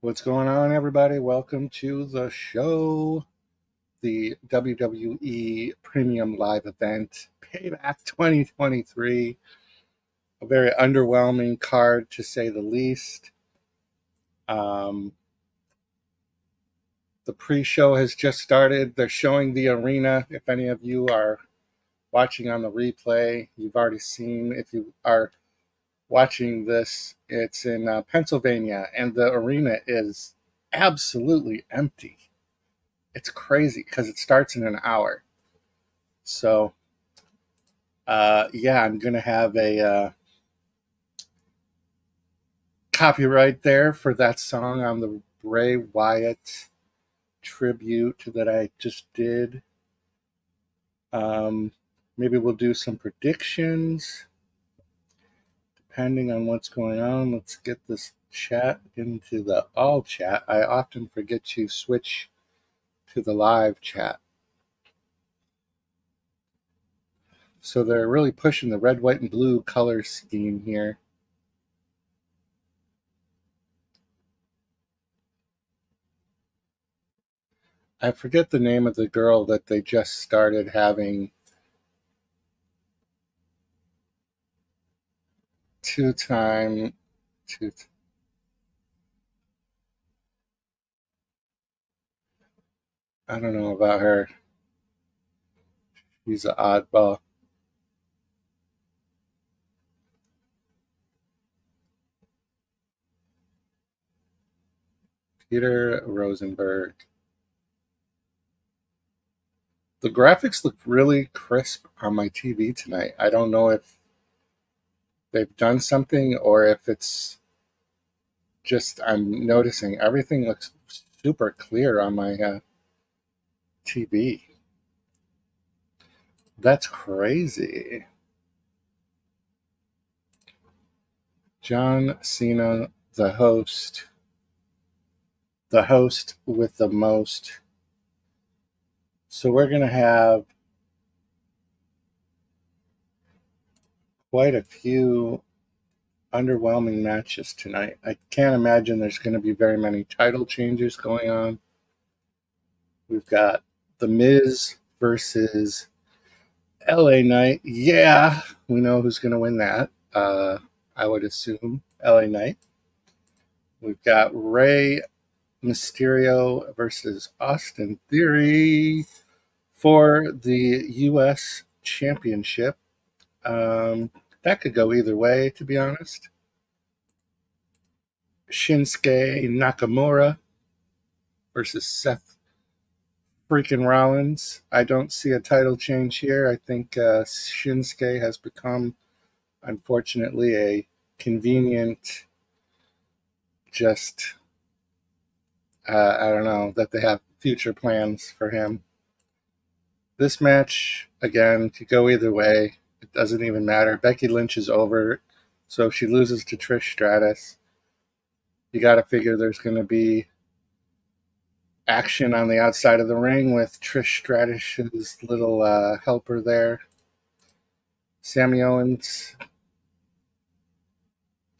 What's going on, everybody? Welcome to the show, the WWE Premium Live Event Payback 2023. A very underwhelming card, to say the least. Um, the pre-show has just started. They're showing the arena. If any of you are watching on the replay, you've already seen. If you are watching this, it's in Pennsylvania, and the arena is absolutely empty. It's crazy because it starts in an hour. So, yeah, I'm going to have a copyright there for that song on the Bray Wyatt tribute that I just did. Um, Maybe we'll do some predictions depending on what's going on. Let's get this chat into the all chat. I often forget to switch to the live chat. So they're really pushing the red, white, and blue color scheme here. I forget the name of the girl that they just started having two-time two. I don't know about her. She's an oddball. Peter Rosenberg. The graphics look really crisp on my TV tonight. I don't know if they've done something or if it's just I'm noticing everything looks super clear on my TV. That's crazy. John Cena, the host with the most. So we're going to have quite a few underwhelming matches tonight. I can't imagine there's going to be very many title changes going on. We've got The Miz versus LA Knight. Yeah, we know who's going to win that. I would assume LA Knight. We've got Rey Mysterio versus Austin Theory for the U.S. Championship. That could go either way, to be honest. Shinsuke Nakamura versus Seth freaking Rollins. I don't see a title change here. I think Shinsuke has become, unfortunately, a convenient, just, I don't know, that they have future plans for him. This match, again, could go either way. It doesn't even matter. Becky Lynch is over, so if she loses to Trish Stratus, you got to figure there's going to be action on the outside of the ring with Trish Stratus's little helper there, Sammy Owens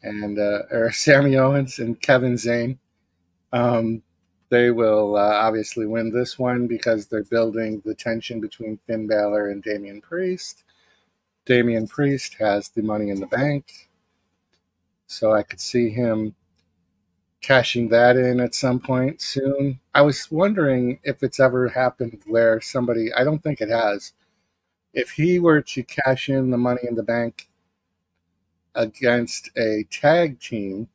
and Sammy Owens and Kevin Zane. They will obviously win this one because they're building the tension between Finn Balor and Damian Priest. Damian Priest has the Money in the Bank, so I could see him cashing that in at some point soon. I was wondering if it's ever happened where somebody, I don't think it has, if he were to cash in the Money in the Bank against a tag team,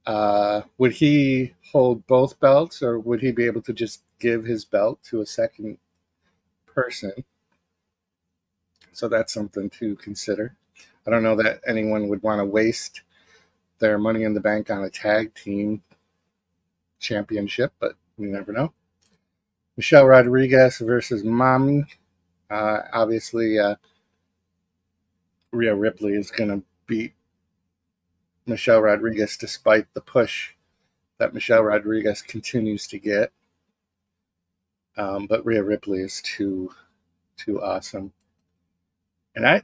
would he hold both belts or would he be able to just give his belt to a second person? So that's something to consider. I don't know that anyone would want to waste their Money in the Bank on a tag team championship, but you never know. Michelle Rodriguez versus Mommy. Obviously, Rhea Ripley is going to beat Michelle Rodriguez despite the push that Michelle Rodriguez continues to get. But Rhea Ripley is too awesome. And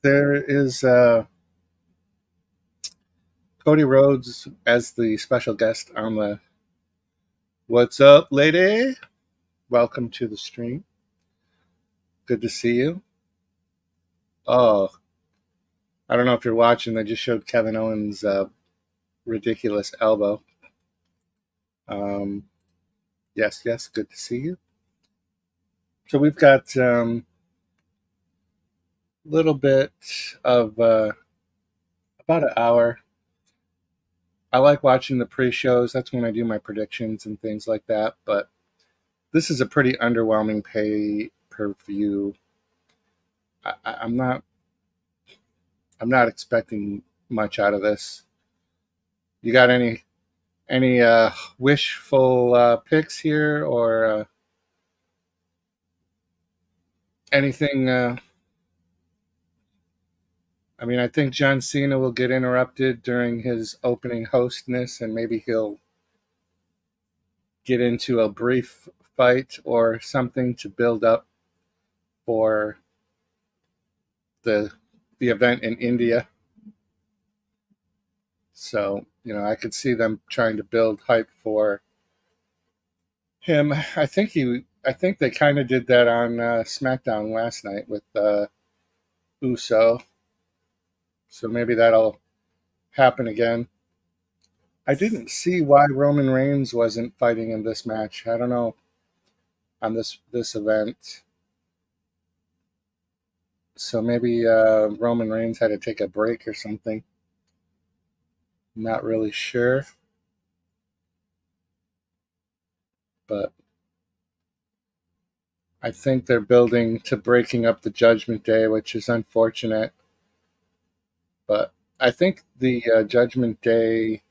there is Cody Rhodes as the special guest on the What's Up, Lady? Welcome to the stream. Good to see you. Oh, I don't know if you're watching. They just showed Kevin Owens' ridiculous elbow. Yes, yes, good to see you. So we've got a little bit of about an hour. I like watching the pre-shows. That's when I do my predictions and things like that. But this is a pretty underwhelming pay-per-view. I'm not. I'm not expecting much out of this. You got any wishful picks here, or anything? I mean, I think John Cena will get interrupted during his opening hostness, and maybe he'll get into a brief fight or something to build up for the the event in India. So, I could see them trying to build hype for him. I think they kind of did that on SmackDown last night with Uso. So maybe that'll happen again. I didn't see why Roman Reigns wasn't fighting in this match. I don't know, on this event. So maybe Roman Reigns had to take a break or something. Not really sure, but I think they're building to breaking up the Judgment Day, which is unfortunate. But I think the Judgment Day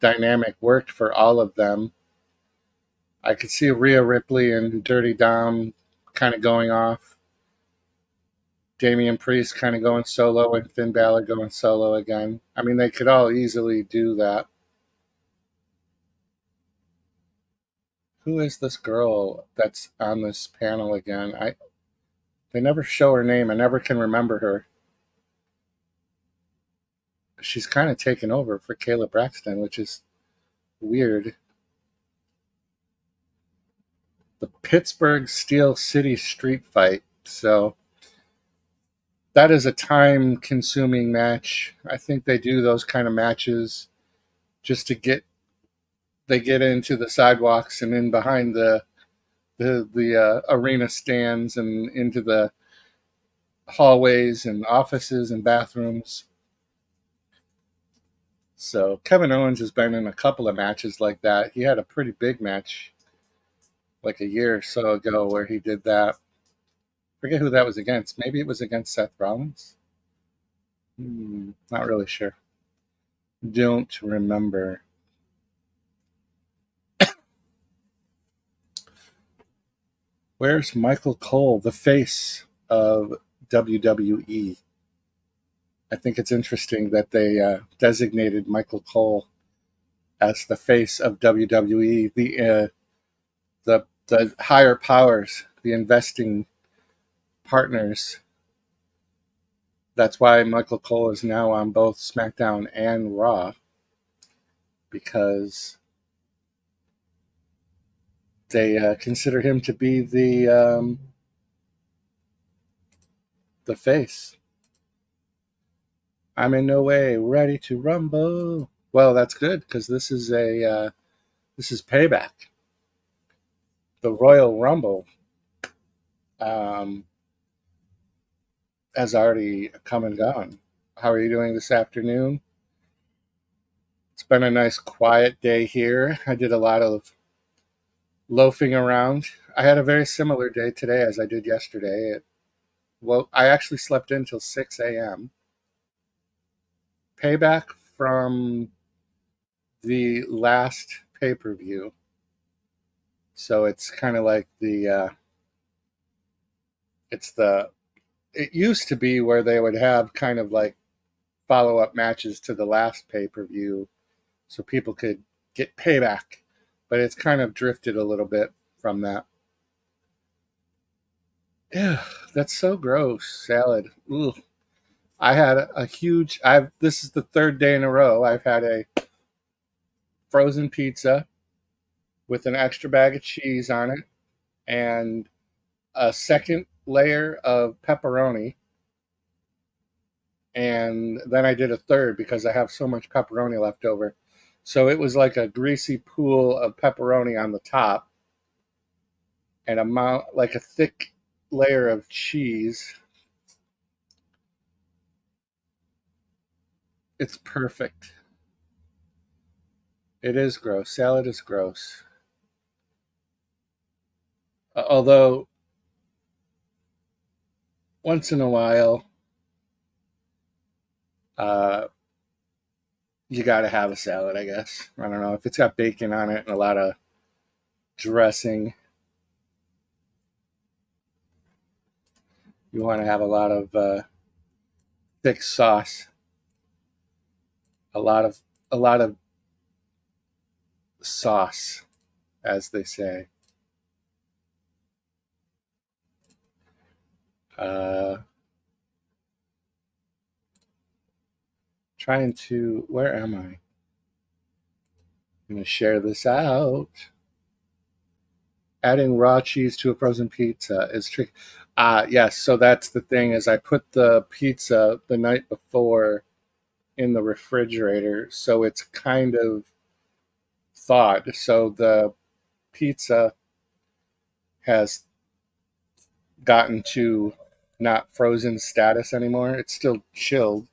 dynamic worked for all of them. I could see Rhea Ripley and Dirty Dom kind of going off. Damian Priest kind of going solo, and Finn Balor going solo again. I mean, they could all easily do that. Who is this girl that's on this panel again? They never show her name. I never can remember her. She's kind of taken over for Kayla Braxton, which is weird. The Pittsburgh Steel City Street Fight. So that is a time consuming match. I think they do those kind of matches just to get into the sidewalks and in behind the arena stands and into the hallways and offices and bathrooms. So Kevin Owens has been in a couple of matches like that. He had a pretty big match like a year or so ago where he did that. Forget who that was against. Maybe it was against Seth Rollins. Not really sure. Don't remember. Where's Michael Cole, the face of WWE? I think it's interesting that they designated Michael Cole as the face of WWE. The higher powers, the investing partners. That's why Michael Cole is now on both SmackDown and Raw, because they consider him to be the face. I'm in no way ready to rumble. Well, that's good, because this is Payback, the Royal Rumble. Has already come and gone. How are you doing this afternoon? It's been a nice quiet day here. I did a lot of loafing around. I had a very similar day today as I did yesterday. Well, I actually slept in till 6 a.m. Payback from the last pay-per-view. So it's kind of like it used to be where they would have kind of like follow-up matches to the last pay-per-view so people could get payback, but it's kind of drifted a little bit from that. Yeah, that's so gross. Salad. Ooh. I had a huge. I've This is the third day in a row I've had a frozen pizza with an extra bag of cheese on it and a second layer of pepperoni, and then I did a third because I have so much pepperoni left over. So it was like a greasy pool of pepperoni on the top and like a thick layer of cheese. It's perfect. It is gross. Salad is gross. Although once in a while, uh, you got to have a salad, I guess. I don't know if it's got bacon on it and a lot of dressing. You want to have a lot of thick sauce, a lot of a lot of sauce, as they say. Uh, Trying to. Where am I? I'm going to share this out. Adding raw cheese to a frozen pizza is tricky. Yes, so that's the thing is I put the pizza the night before in the refrigerator, so it's kind of thawed. So the pizza has gotten to not frozen status anymore. It's still chilled,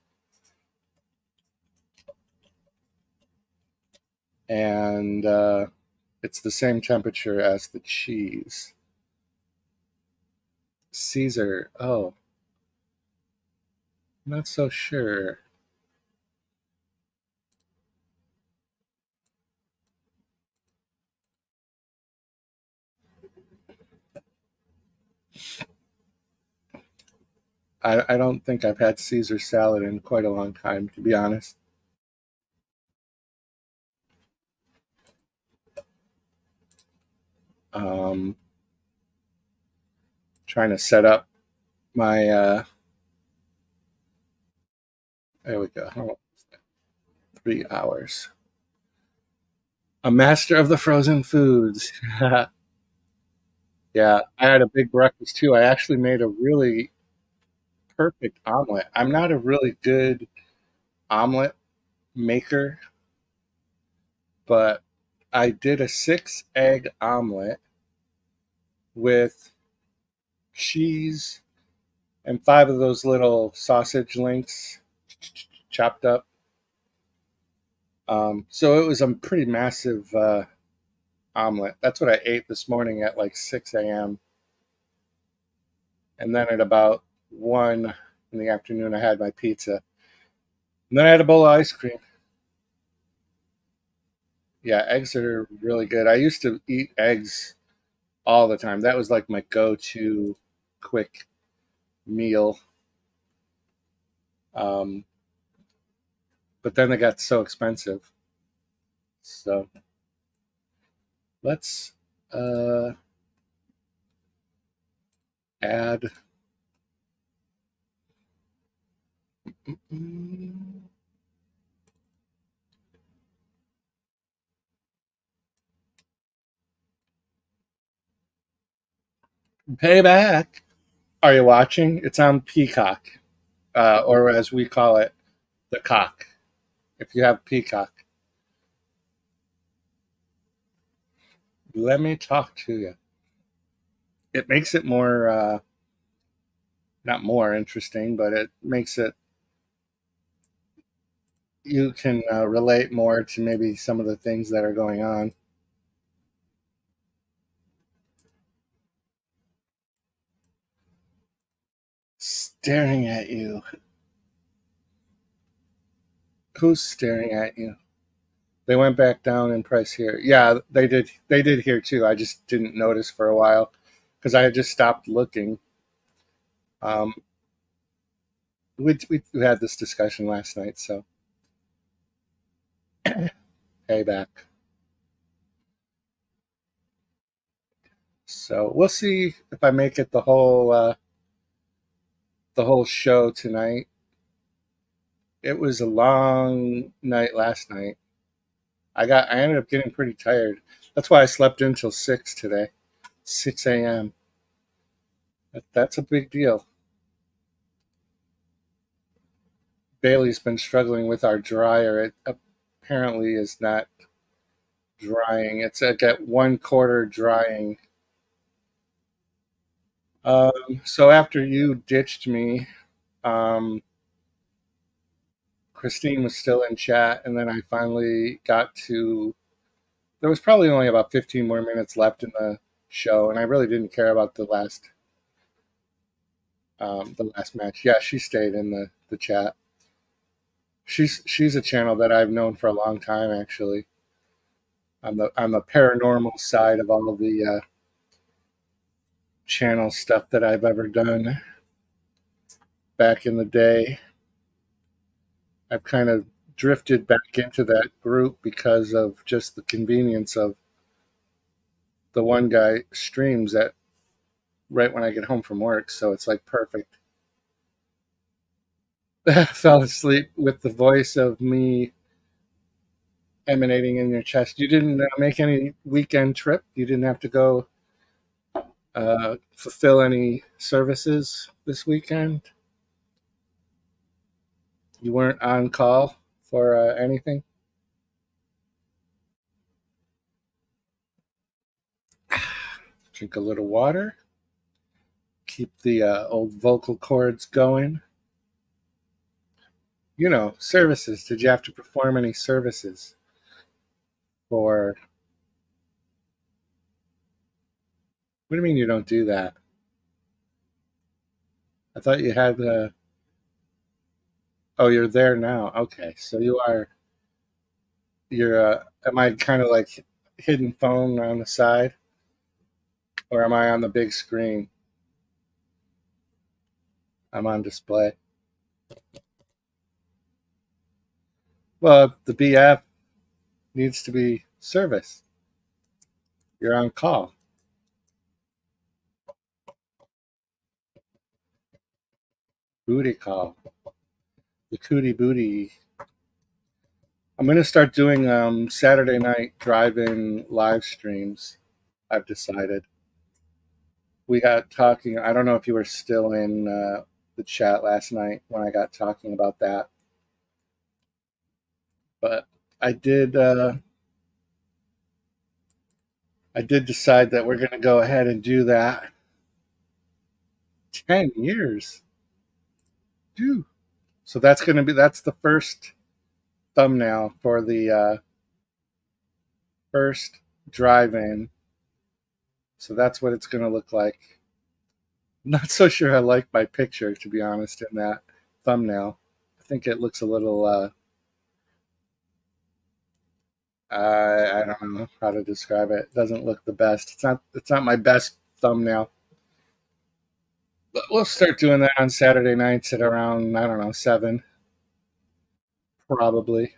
and it's the same temperature as the cheese. Caesar, oh, I'm not so sure. I don't think I've had Caesar salad in quite a long time, to be honest. Um, Trying to set up my, there we go. How long is that? 3 hours. A master of the frozen foods. Yeah, I had a big breakfast too. I actually made a really perfect omelet. I'm not a really good omelet maker, but I did a 6 egg omelet with cheese and 5 of those little sausage links chopped up. So it was a pretty massive omelet. That's what I ate this morning at like 6 a.m. And then at about 1 in the afternoon, I had my pizza. And then I had a bowl of ice cream. Yeah, eggs are really good. I used to eat eggs all the time. That was like my go to quick meal. Um, but then they got so expensive. So let's uh, add. mm, Payback. Are you watching? It's on Peacock, or as we call it, the cock. If you have Peacock, let me talk to you. It makes it more, not more interesting, but it makes it, you can relate more to maybe some of the things that are going on. Staring at you. Who's staring at you? They went back down in price here. Yeah, they did. They did here too. I just didn't notice for a while because I had just stopped looking. Um, we had this discussion last night, so payback. So we'll see if I make it the whole show tonight. It was a long night last night. I ended up getting pretty tired. That's why I slept until 6 today. 6 a.m. That's a big deal. Bailey's been struggling with our dryer. It apparently is not drying. It's like at 1/4 drying. So after you ditched me, um, Christine was still in chat, and then I finally got to. There was probably only about 15 more minutes left in the show, and I really didn't care about the last match. Yeah, she stayed in the chat. She's a channel that I've known for a long time, actually. On the paranormal side of all of the channel stuff that I've ever done back in the day. I've kind of drifted back into that group because of just the convenience of the one guy streams at right when I get home from work, so it's like perfect. I fell asleep with the voice of me emanating in your chest. You didn't make any weekend trip. You didn't have to go fulfill any services this weekend. You weren't on call for anything. Drink a little water. Keep the old vocal cords going. You know, services. Did you have to perform any services for? What do you mean you don't do that? I thought you had the. Oh, you're there now. Okay, so you are. You're. Am I kind of like hidden phone on the side, or am I on the big screen? I'm on display. Well, the BF needs to be service. You're on call. Booty call. The cootie booty. I'm gonna start doing Saturday night drive-in live streams. I've decided. We got talking. I don't know if you were still in the chat last night when I got talking about that, but I did. I did decide that we're gonna go ahead and do that. 10 years, dude. So that's the first thumbnail for the first drive-in. So that's what it's gonna look like. I'm not so sure I like my picture, to be honest, in that thumbnail. I think it looks a little. I don't know how to describe it. It doesn't look the best. It's not my best thumbnail. But we'll start doing that on Saturday nights at around, I don't know, 7 probably.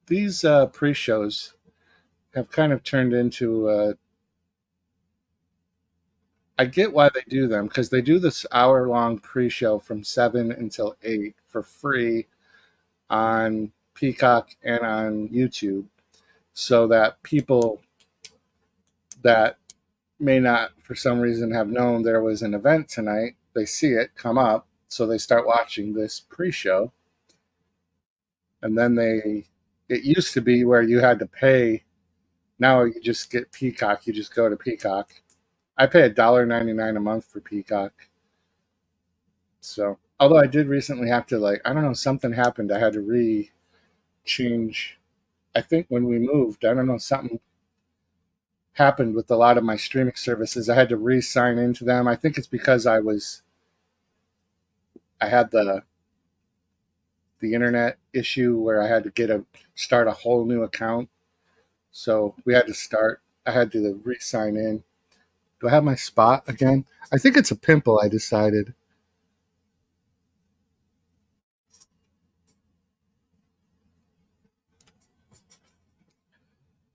These pre-shows have kind of turned into I get why they do them, because they do this hour-long pre-show from 7 until 8 for free on Peacock and on YouTube, so that people that may not, for some reason, have known there was an event tonight, they see it come up, so they start watching this pre-show, and then it used to be where you had to pay. Now you just get Peacock. You just go to Peacock. I pay $1.99 a month for Peacock. So, although I did recently have to, like, I don't know, something happened. I had to change. I think when we moved, I don't know, something happened with a lot of my streaming services. I had to re-sign into them. I think it's because I had the internet issue where I had to start a whole new account. So we had to start. I had to re-sign in. Do I have my spot again? I think it's a pimple. I decided.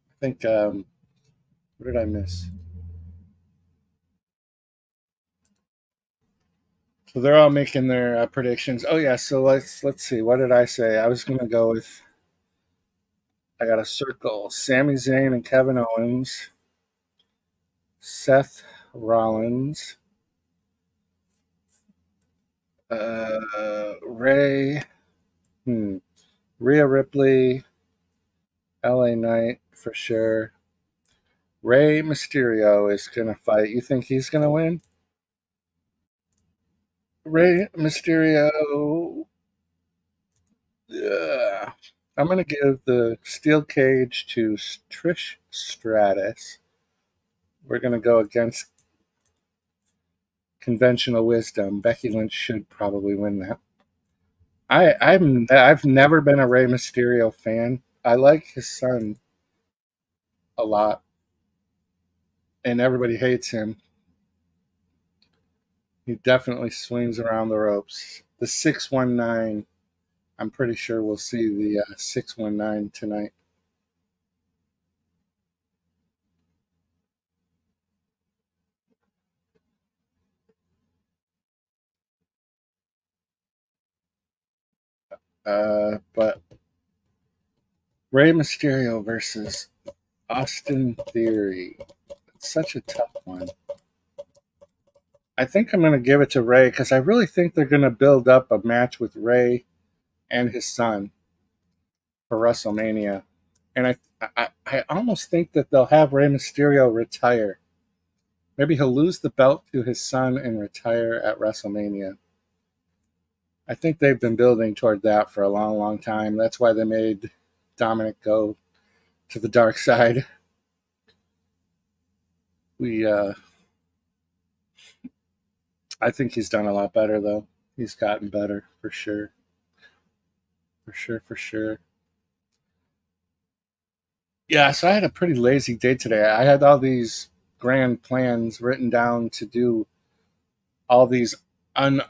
I think. What did I miss? So they're all making their predictions. Oh yeah, so let's see. What did I say? I was gonna go with. I got a circle: Sami Zayn and Kevin Owens, Seth Rollins, Ray, Rhea Ripley, LA Knight for sure. Ray Mysterio is gonna fight. You think he's gonna win? Ray Mysterio. Yeah. I'm gonna give the steel cage to Trish Stratus. We're gonna go against conventional wisdom. Becky Lynch should probably win that. I've never been a Rey Mysterio fan. I like his son a lot, and everybody hates him. He definitely swings around the ropes. The 619. I'm pretty sure we'll see the 619 tonight. But Rey Mysterio versus Austin Theory. It's such a tough one. I think I'm going to give it to Ray because I really think they're going to build up a match with Ray and his son for WrestleMania. And I almost think that they'll have Rey Mysterio retire. Maybe he'll lose the belt to his son and retire at WrestleMania. I think they've been building toward that for a long, long time. That's why they made Dominic go to the dark side. We, I think he's done a lot better though. He's gotten better for sure, for sure, for sure. Yeah, so I had a pretty lazy day today. I had all these grand plans written down to do all these un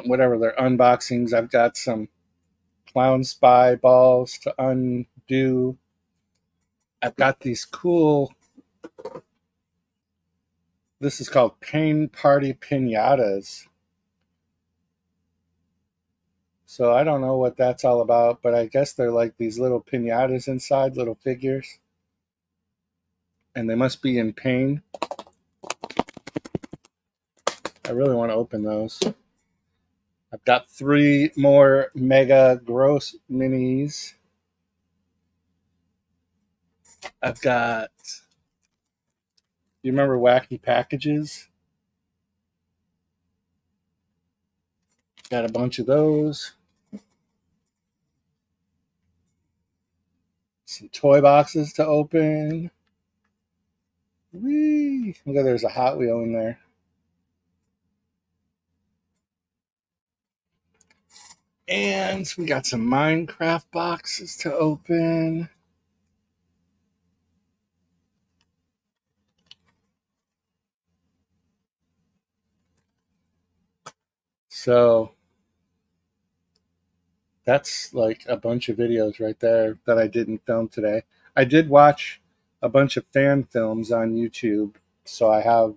whatever they're unboxings. I've got some clown spy balls to undo. I've got these cool. This is called Pain Party Pinatas. So I don't know what that's all about, but I guess they're like these little pinatas inside, little figures, and they must be in pain. I really want to open those. I've got 3 more mega gross minis. I've got, you remember Wacky Packages? Got a bunch of those. Some toy boxes to open. Whee! Look, there's a Hot Wheel in there. And we got some Minecraft boxes to open. So that's like a bunch of videos right there that I didn't film today. I did watch a bunch of fan films on YouTube. So I have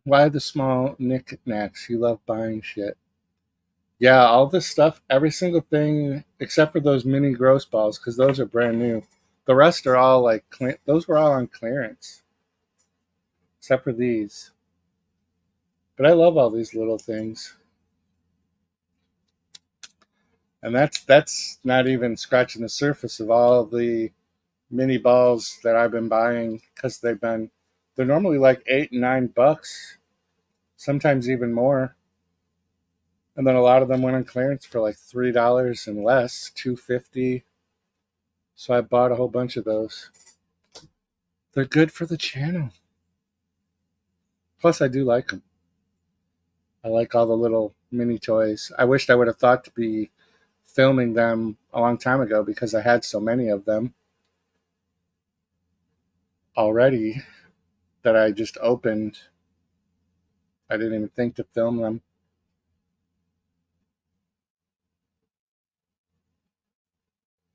Why the Small Knickknacks? You love buying shit. Yeah, all this stuff, every single thing except for those mini gross balls, because those are brand new. The rest are all like, those were all on clearance, except for these. But I love all these little things. And that's not even scratching the surface of all the mini balls that I've been buying because they're normally like $8 and $9, sometimes even more. And then a lot of them went on clearance for like $3 and less, $2.50. So I bought a whole bunch of those. They're good for the channel. Plus, I do like them. I like all the little mini toys. I wished I would have thought to be filming them a long time ago because I had so many of them already that I just opened. I didn't even think to film them.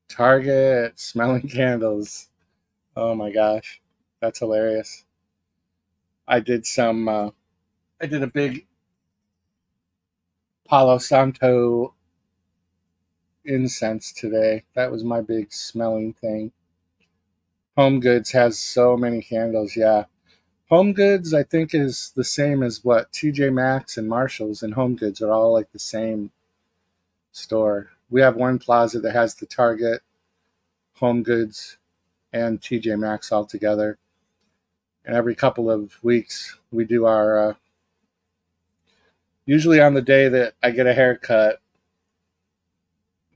Target smelling candles. Oh my gosh. That's hilarious. I did some. I did a big Palo Santo incense today. That was my big smelling thing. Home Goods has so many candles. Yeah, Home Goods I think is the same as what TJ Maxx and Marshalls and Home Goods are all like the same store. We have one plaza that has the Target, Home Goods, and TJ Maxx all together. And every couple of weeks we do our usually on the day that I get a haircut,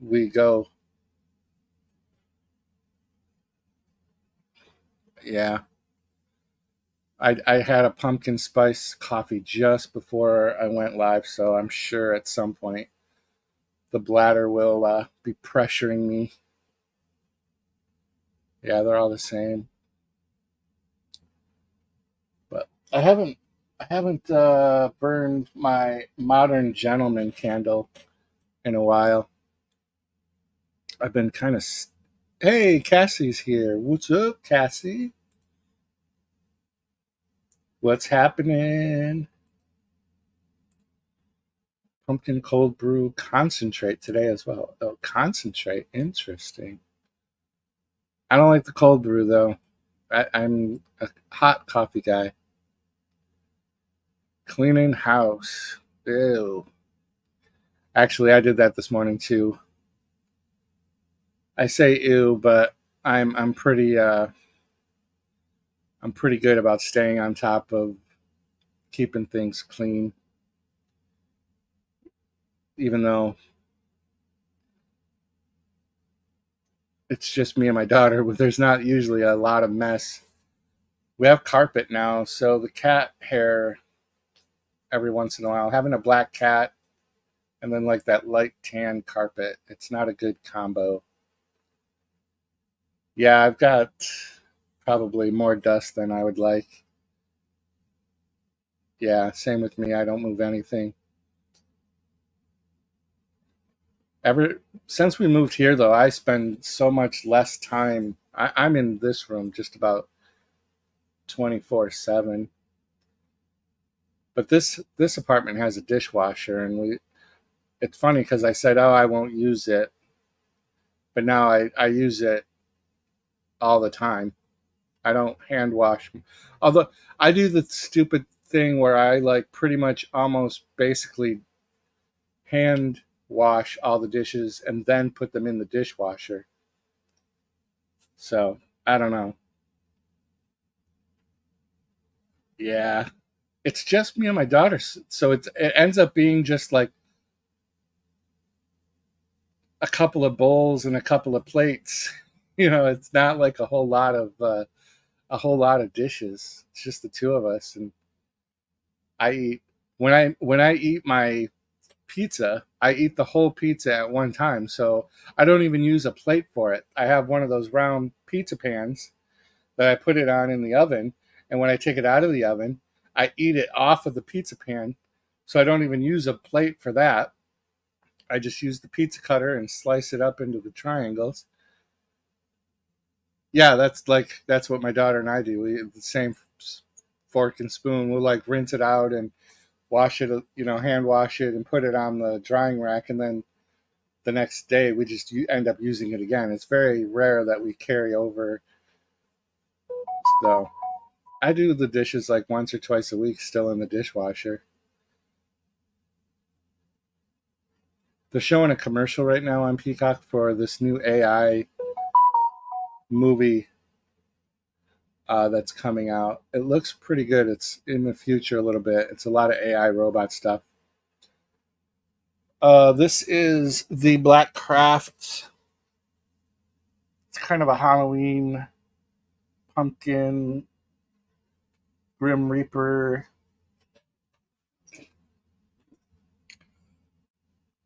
we go. Yeah, I had a pumpkin spice coffee just before I went live, so I'm sure at some point the bladder will be pressuring me. Yeah, they're all the same, but I haven't burned my modern gentleman candle in a while. I've been kind of. Hey, Cassie's here. What's up, Cassie? What's happening? Pumpkin cold brew concentrate today as well. Oh, concentrate. Interesting. I don't like the cold brew though. I'm a hot coffee guy. Cleaning house. Ew. Actually, I did that this morning too. I say ew, but I'm pretty I'm pretty good about staying on top of keeping things clean, even though it's just me and my daughter. There's not usually a lot of mess. We have carpet now, so the cat hair every once in a while. Having a black cat and then like that light tan carpet, it's not a good combo. Yeah, I've got probably more dust than I would like. Yeah, same with me. I don't move anything. Ever since we moved here, though, I spend so much less time. I'm in this room just about 24/7. But this apartment has a dishwasher, and we. It's funny because I said, "Oh, I won't use it," but now I use it all the time. I don't hand wash. Although I do the stupid thing where I like pretty much almost basically hand wash all the dishes and then put them in the dishwasher. So I don't know. Yeah, it's just me and my daughter, so it ends up being just like a couple of bowls and a couple of plates. It's not like a whole lot of dishes. It's just the two of us, and I eat when I eat my pizza, I eat the whole pizza at one time. So I don't even use a plate for it. I have one of those round pizza pans that I put it on in the oven. And when I take it out of the oven, I eat it off of the pizza pan. So I don't even use a plate for that. I just use the pizza cutter and slice it up into the triangles. Yeah, that's what my daughter and I do. We have the same fork and spoon. We'll like rinse it out and wash it, hand wash it and put it on the drying rack, and then the next day we just end up using it again. It's very rare that we carry over. So I do the dishes like once or twice a week still in the dishwasher. They're showing a commercial right now on Peacock for this new AI movie that's coming out. It looks pretty good. It's in the future a little bit. It's a lot of AI robot stuff. This is the Black Craft. It's kind of a Halloween pumpkin Grim Reaper.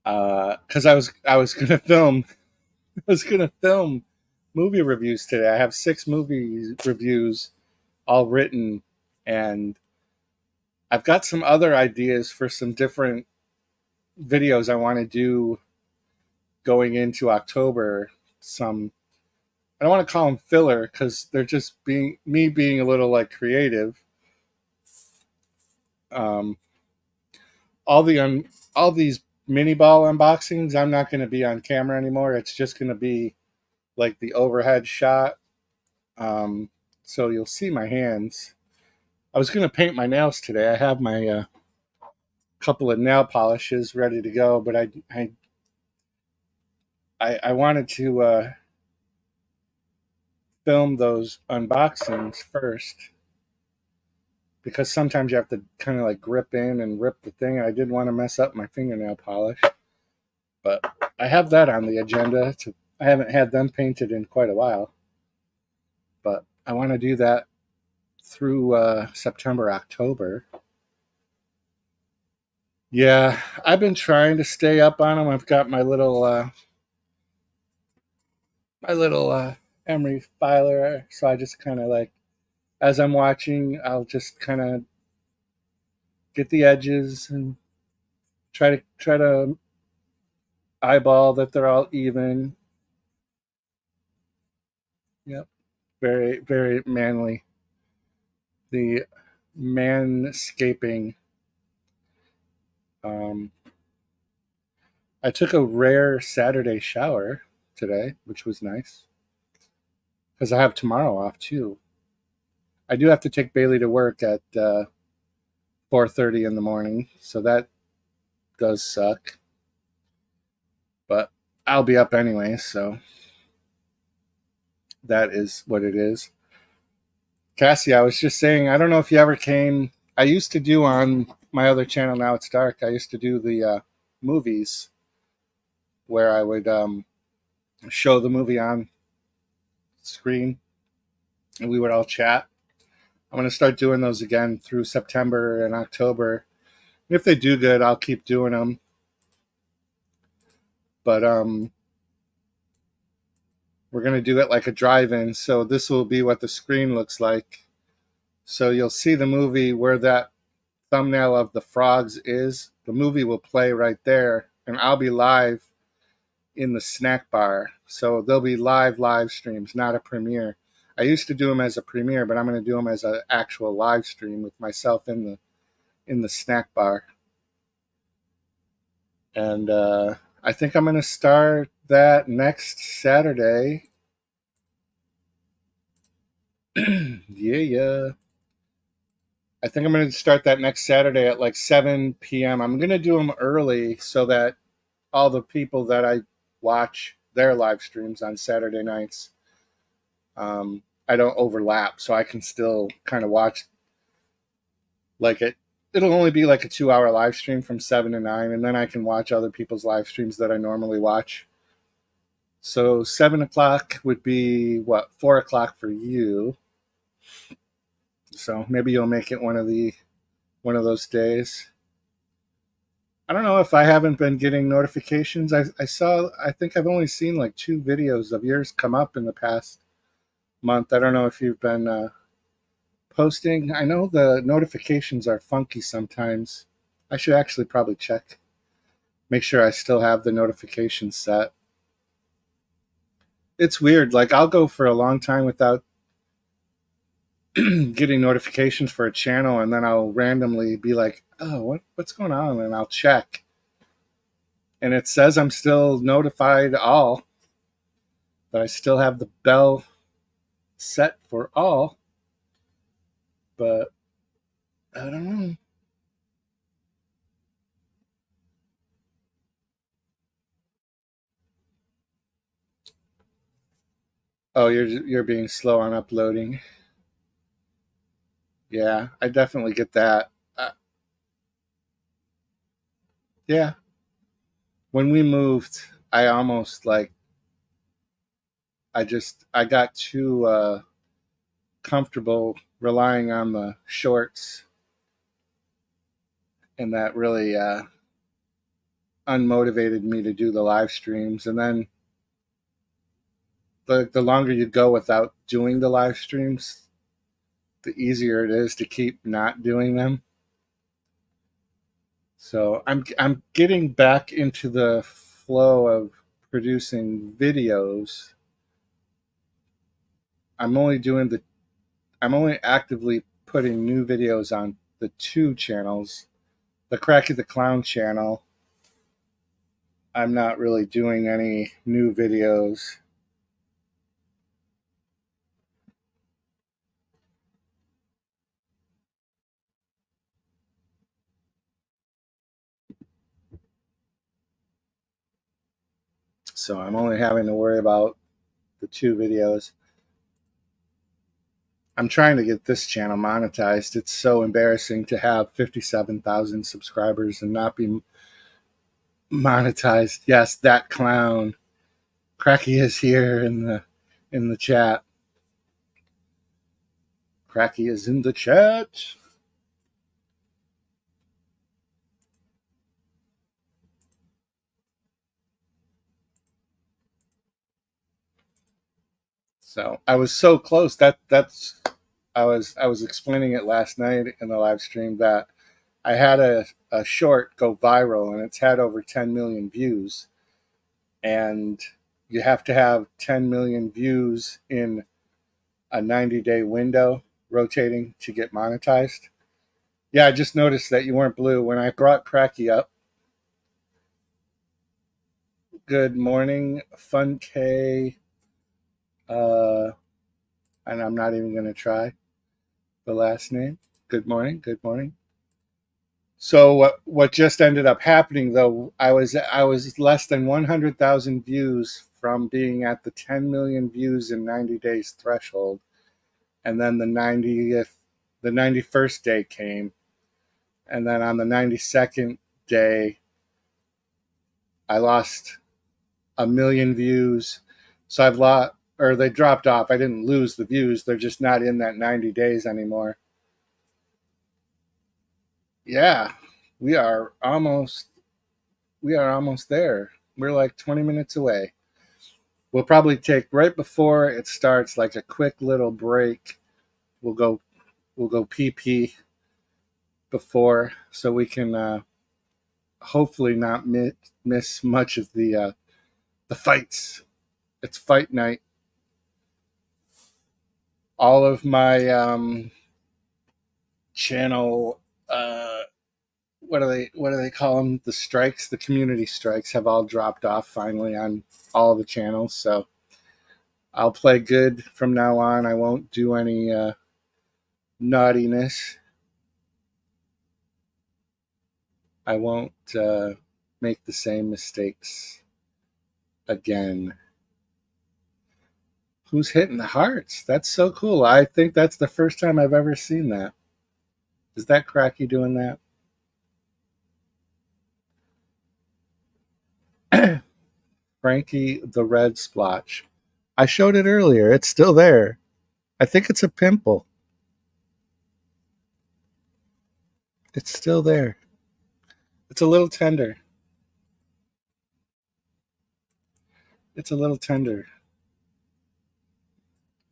Because I was gonna film I was gonna film movie reviews today. I have 6 movie reviews all written, and I've got some other ideas for some different videos I want to do going into October. Some I don't want to call them filler because they're just being a little like creative. Um, all the all these mini ball unboxings, I'm not going to be on camera anymore. It's just going to be like the overhead shot. Um, so you'll see my hands. I was going to paint my nails today. I have my couple of nail polishes ready to go, but I wanted to film those unboxings first because sometimes you have to kind of like grip in and rip the thing. I didn't want to mess up my fingernail polish, but I have that on the agenda. I haven't had them painted in quite a while, but I want to do that through September, October. Yeah, I've been trying to stay up on them. I've got my little emery filer, so I just kind of like as I'm watching, I'll just kind of get the edges and try to eyeball that they're all even. Yep, very very manly. The manscaping. Um, I took a rare Saturday shower today, which was nice because I have tomorrow off too. I do have to take Bailey to work at 4:30 in the morning, so that does suck. But I'll be up anyway, so that is what it is. Cassie, I was just saying, I don't know if you ever came. I used to do on my other channel, Now It's Dark, I used to do the movies where I would show the movie on screen and we would all chat. I'm going to start doing those again through September and October. And if they do good, I'll keep doing them. But we're going to do it like a drive-in. So this will be what the screen looks like. So you'll see the movie where that thumbnail of the frogs is. The movie will play right there, and I'll be live in the snack bar. So there'll be live streams, not a premiere. I used to do them as a premiere, but I'm going to do them as an actual live stream with myself in the snack bar. And I think I'm going to start that next Saturday. Yeah. I think I'm going to start that next Saturday at like 7 p.m. I'm going to do them early so that all the people that I watch their live streams on Saturday nights, I don't overlap, so I can still kind of watch like it. It'll only be like a 2 hour live stream from 7 to 9, and then I can watch other people's live streams that I normally watch. So 7 o'clock would be what 4 o'clock for you. So maybe you'll make it one of those days. I don't know if I haven't been getting notifications. I think I've only seen like 2 videos of yours come up in the past month. I don't know if you've been posting. I know the notifications are funky sometimes. I should actually probably check, make sure I still have the notifications set. It's weird. Like I'll go for a long time without getting notifications for a channel, and then I'll randomly be like, "Oh, what's going on?" And I'll check, and it says I'm still notified all, that I still have the bell set for all, but I don't know. Oh, you're being slow on uploading. Yeah, I definitely get that. Yeah, when we moved, I almost like I got too comfortable relying on the shorts, and that really unmotivated me to do the live streams. And then the longer you go without doing the live streams, the easier it is to keep not doing them. So I'm getting back into the flow of producing videos. I'm only doing the I'm only actively putting new videos on the two channels. The Cracky the Clown channel, I'm not really doing any new videos. So I'm only having to worry about the two videos. I'm trying to get this channel monetized. It's so embarrassing to have 57,000 subscribers and not be monetized. Yes, that clown. Cracky is here in the chat. Cracky is in the chat. So I was so close. That's I was explaining it last night in the live stream that I had a short go viral and it's had over 10 million views. And you have to have 10 million views in a 90-day window rotating to get monetized. Yeah, I just noticed that you weren't blue. When I brought Cracky up, good morning, Fun K. And I'm not even going to try the last name. Good morning, good morning. So what just ended up happening though, I was less than 100,000 views from being at the 10 million views in 90 days threshold, and then the 91st day came, and then on the 92nd day, I lost a million views. So I've lost, or they dropped off. I didn't lose the views; they're just not in that 90 days anymore. Yeah, we are almost we are almost there. We're like 20 minutes away. We'll probably take right before it starts like a quick little break. We'll go pee pee before so we can hopefully not miss much of the fights. It's fight night. All of my channel what do they call them, the strikes, the community strikes have all dropped off finally on all the channels. So I'll play good from now on. I won't do any naughtiness. I won't make the same mistakes again. Who's hitting the hearts? That's so cool. I think that's the first time I've ever seen that. Is that Cracky doing that? Frankie the Red Splotch. I showed it earlier. It's still there. I think it's a pimple. It's still there. It's a little tender. It's a little tender.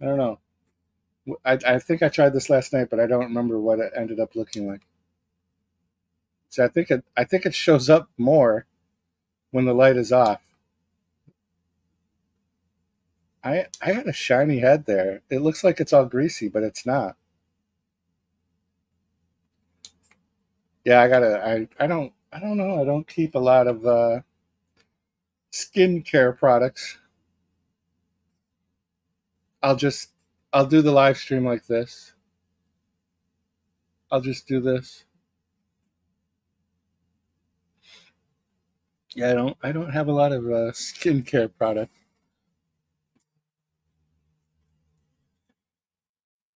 I don't know. I think I tried this last night, but I don't remember what it ended up looking like. So I think it shows up more when the light is off. I had a shiny head there. It looks like it's all greasy, but it's not. Yeah, I don't know. I don't keep a lot of skincare products. I'll just I'll do the live stream like this. I'll just do this. Yeah, I don't have a lot of skincare products.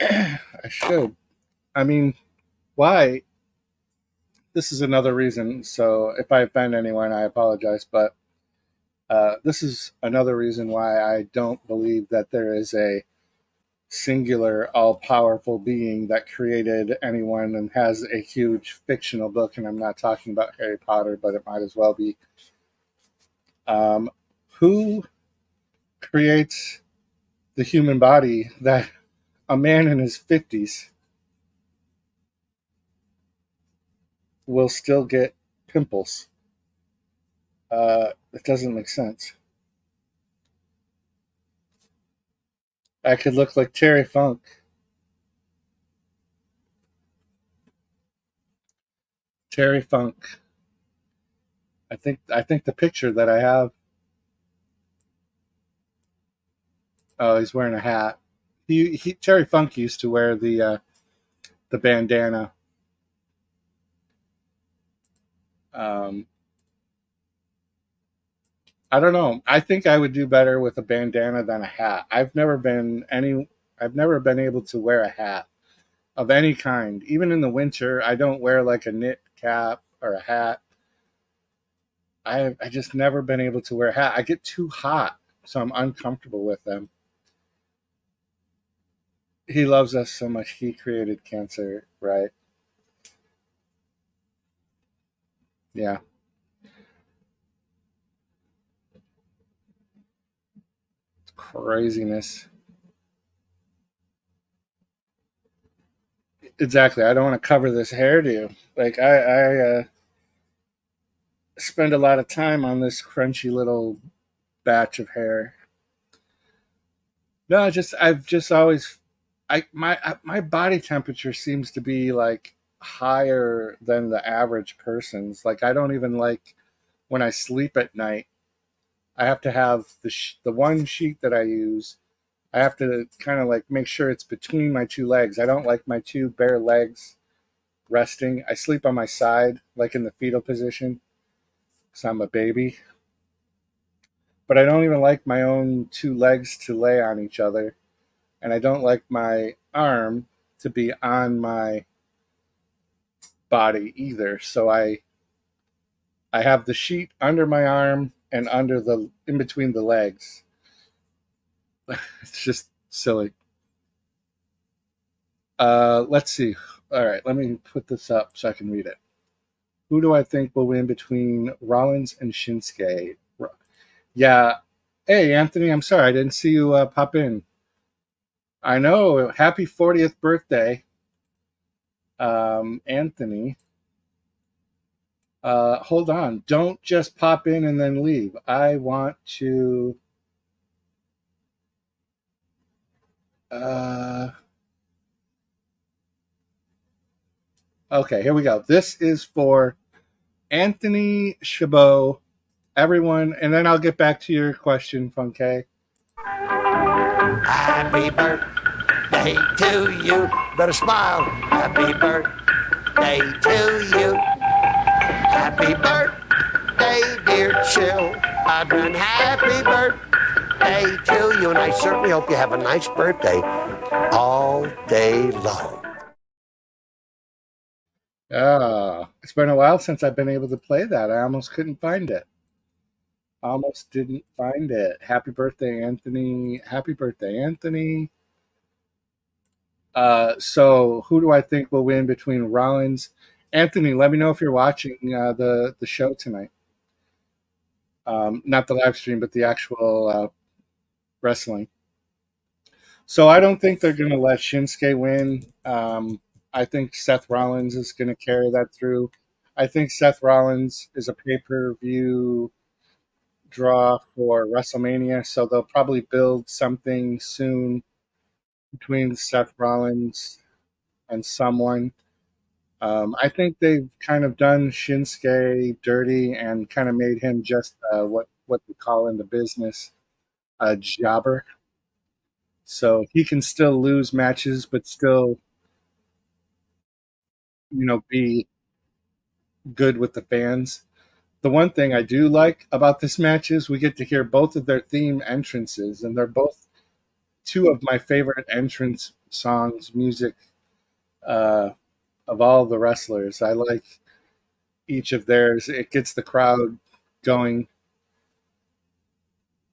I should. I mean, why? This is another reason. So if I offend anyone, I apologize. But this is another reason why I don't believe that there is a singular, all powerful being that created anyone and has a huge fictional book. And I'm not talking about Harry Potter, but it might as well be. Um, who creates the human body that a man in his 50s will still get pimples? It doesn't make sense. I could look like Terry Funk. Terry Funk. I think the picture that I have. Oh, he's wearing a hat. He Terry Funk used to wear the bandana. Um, I don't know. I think I would do better with a bandana than a hat. I've never been able to wear a hat of any kind. Even in the winter, I don't wear like a knit cap or a hat. I just never been able to wear a hat. I get too hot, so I'm uncomfortable with them. He loves us so much. He created cancer, right? Yeah, craziness. Exactly. I don't want to cover this hairdo. Like I spend a lot of time on this crunchy little batch of hair. No, just I've just always my body temperature seems to be like higher than the average person's. Like I don't even like when I sleep at night. I have to have the one sheet that I use. I have to kind of like make sure it's between my two legs. I don't like my two bare legs resting. I sleep on my side, like in the fetal position, because I'm a baby. But I don't even like my own two legs to lay on each other, and I don't like my arm to be on my body either. So I have the sheet under my arm and under the in between the legs. It's just silly. Let's see. All right, let me put this up so I can read it. Who do I think will win between Rollins and Shinsuke? Yeah. Hey, Anthony, I'm sorry I didn't see you pop in. I know. Happy 40th birthday, Anthony. Hold on. Don't just pop in and then leave. I want to. Uh, okay, here we go. This is for Anthony Chabot, everyone, and then I'll get back to your question, Funke. Happy birthday to you. Better smile. Happy birthday to you. Happy birthday, dear Chill. Adrian, happy birthday to you. And I certainly hope you have a nice birthday all day long. It's been a while since I've been able to play that. I almost couldn't find it. Almost didn't find it. Happy birthday, Anthony. Happy birthday, Anthony. So who do I think will win between Rollins? Anthony, let me know if you're watching the show tonight. Not the live stream, but the actual wrestling. So I don't think they're going to let Shinsuke win. I think Seth Rollins is going to carry that through. I think Seth Rollins is a pay per view draw for WrestleMania, so they'll probably build something soon between Seth Rollins and someone. I think they've kind of done Shinsuke dirty and kind of made him just what we call in the business a jobber. So he can still lose matches, but still, be good with the fans. The one thing I do like about this match is we get to hear both of their theme entrances, and they're both two of my favorite entrance songs, music uh, of all the wrestlers. I like each of theirs. It gets the crowd going,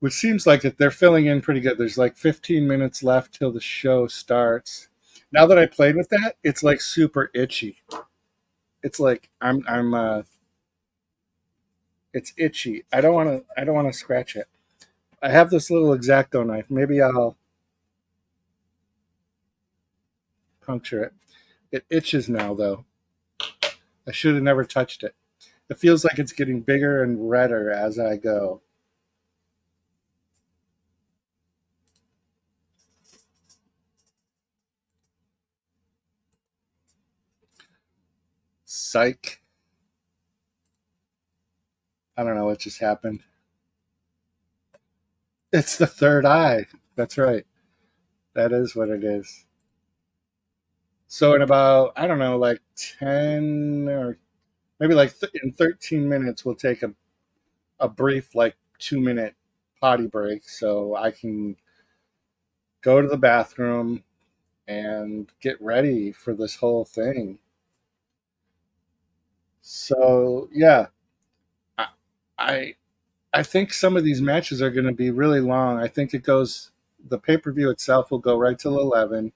which seems like they're filling in pretty good. There's like 15 minutes left till the show starts. Now that I played with that, it's like super itchy. It's like it's itchy. I don't want to scratch it. I have this little X-Acto knife. Maybe I'll puncture it. It itches now though. I should have never touched it. It feels like it's getting bigger and redder as I go. Psych. I don't know what just happened. It's the third eye. That's right. That is what it is. So in about, I don't know, like 10 or maybe like in 13 minutes, we'll take a brief, like 2 minute potty break so I can go to the bathroom and get ready for this whole thing. So yeah, I I, I think some of these matches are going to be really long. I think it goes the pay per view itself will go right till 11.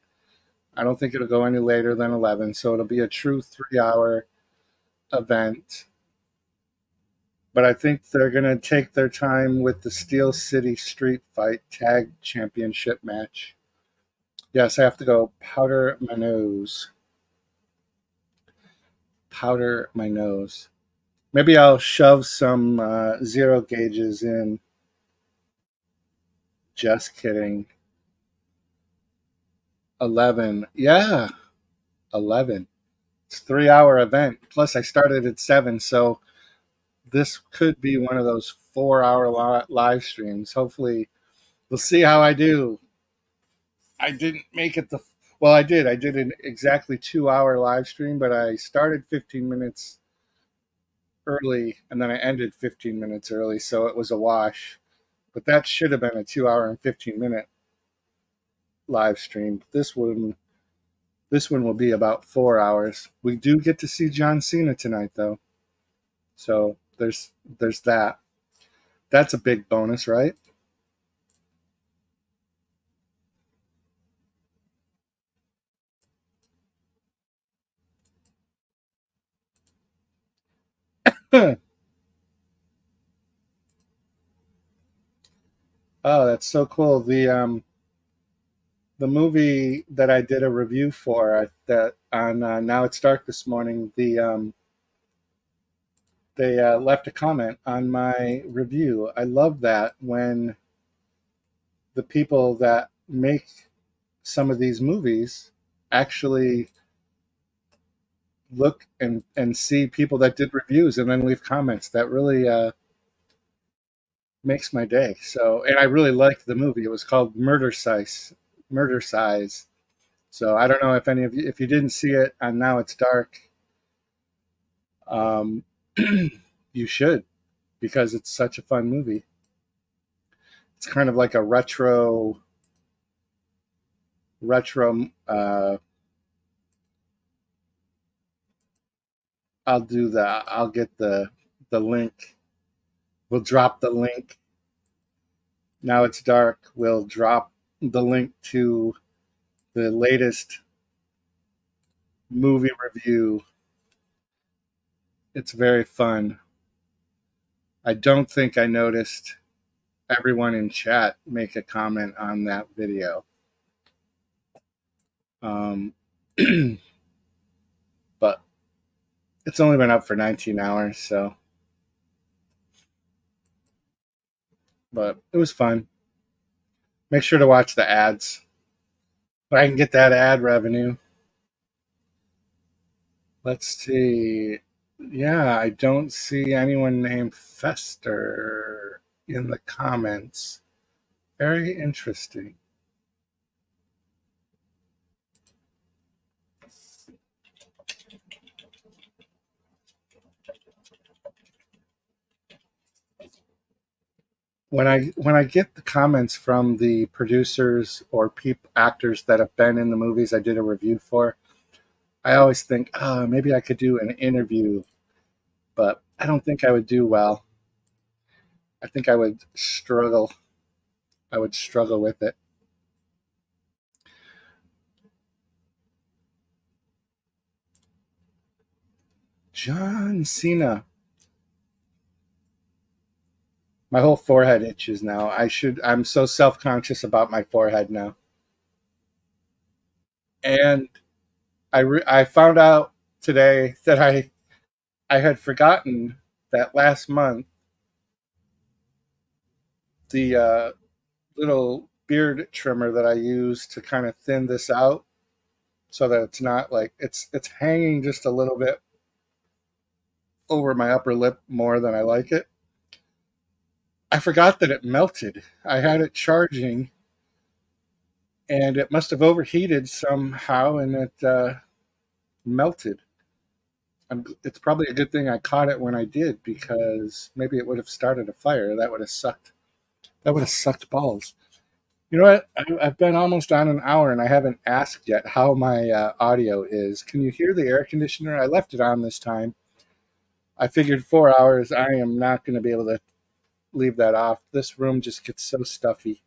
I don't think it'll go any later than 11. So it'll be a true 3 hour event. But I think they're going to take their time with the Steel City Street Fight Tag Championship match. Yes, I have to go powder my nose. Powder my nose. Maybe I'll shove some zero gauges in. Just kidding. 11. Yeah, 11. It's a 3 hour event. Plus, I started at 7. So this could be one of those 4 hour live streams. Hopefully, we'll see how I do. I didn't make it the well. I did. I did an exactly 2 hour live stream, but I started 15 minutes early and then I ended 15 minutes early, so it was a wash. But that should have been a 2 hour and 15 minute live stream. This one will be about 4 hours. We do get to see John Cena tonight, though, so there's that. That's a big bonus, right? Oh, that's so cool. The movie that I did a review for that on Now It's Dark this morning. They left a comment on my review. I love that when the people that make some of these movies actually look and see people that did reviews and then leave comments. That really makes my day. So, and I really liked the movie. It was called Murder Size. Murder Size. So I don't know if any of you, if you didn't see it on Now It's Dark, um, you should because it's such a fun movie. It's kind of like a retro. I'll get the link. We'll drop the link. Now It's Dark. We'll drop the link to the latest movie review. It's very fun. I don't think I noticed everyone in chat make a comment on that video. Um, but it's only been up for 19 hours, so but it was fun. Make sure to watch the ads. But I can get that ad revenue. Let's see. Yeah, I don't see anyone named Fester in the comments. Very interesting. When I get the comments from the producers or actors that have been in the movies I did a review for, I always think, oh, maybe I could do an interview, but I don't think I would do well. I think I would struggle. I would struggle with it. John Cena. My whole forehead itches now. I'm so self-conscious about my forehead now. And I found out today that I had forgotten that last month the little beard trimmer that I use to kind of thin this out so that it's not like it's hanging just a little bit over my upper lip more than I like it. I forgot that it melted. I had it charging, and it must have overheated somehow, and it melted. It's probably a good thing I caught it when I did, because maybe it would have started a fire. That would have sucked. That would have sucked balls. You know what? I've been almost on an hour, and I haven't asked yet how my audio is. Can you hear the air conditioner? I left it on this time. I figured 4 hours. I am not going to be able to leave that off. This room just gets so stuffy.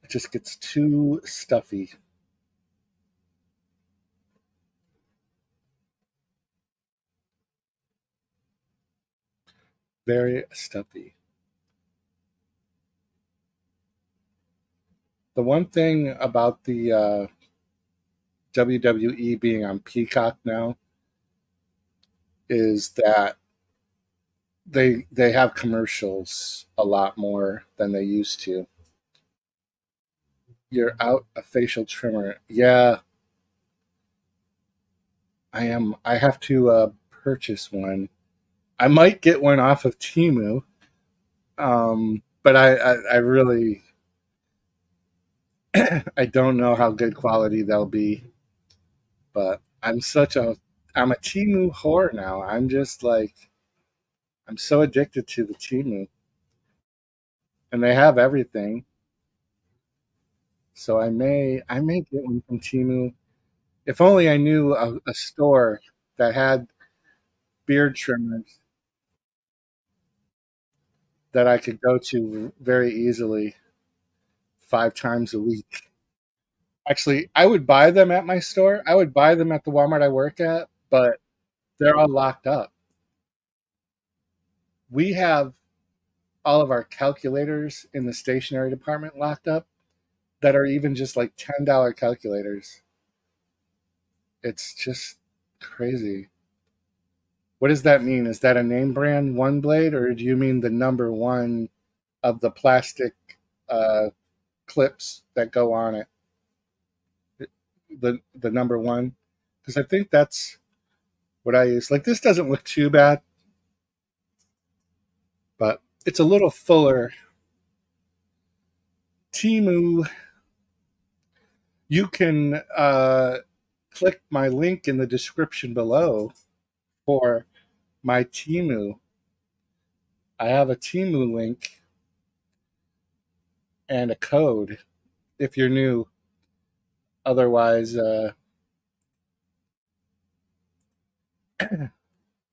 It just gets too stuffy. Very stuffy. The one thing about the WWE being on Peacock now is that they have commercials a lot more than they used to. You're out a facial trimmer. Yeah, I am. I have to purchase one. I might get one off of Temu, but I really I don't know how good quality they'll be. But I'm a Temu whore now. I'm just like I'm so addicted to the Temu, and they have everything. So I may get one from Temu. If only I knew a store that had beard trimmers that I could go to very easily 5 times a week. Actually, I would buy them at my store. I would buy them at the Walmart I work at, but they're all locked up. We have all of our calculators in the stationery department locked up that are even just like $10 calculators. It's just crazy. What does that mean? Is that a name brand one blade, or do you mean the number one of the plastic uh, clips that go on it? The number one, because I think that's what I use. Like, this doesn't look too bad, but it's a little fuller. Timu, you can click my link in the description below for my Timu. I have a Timu link and a code if you're new. Otherwise,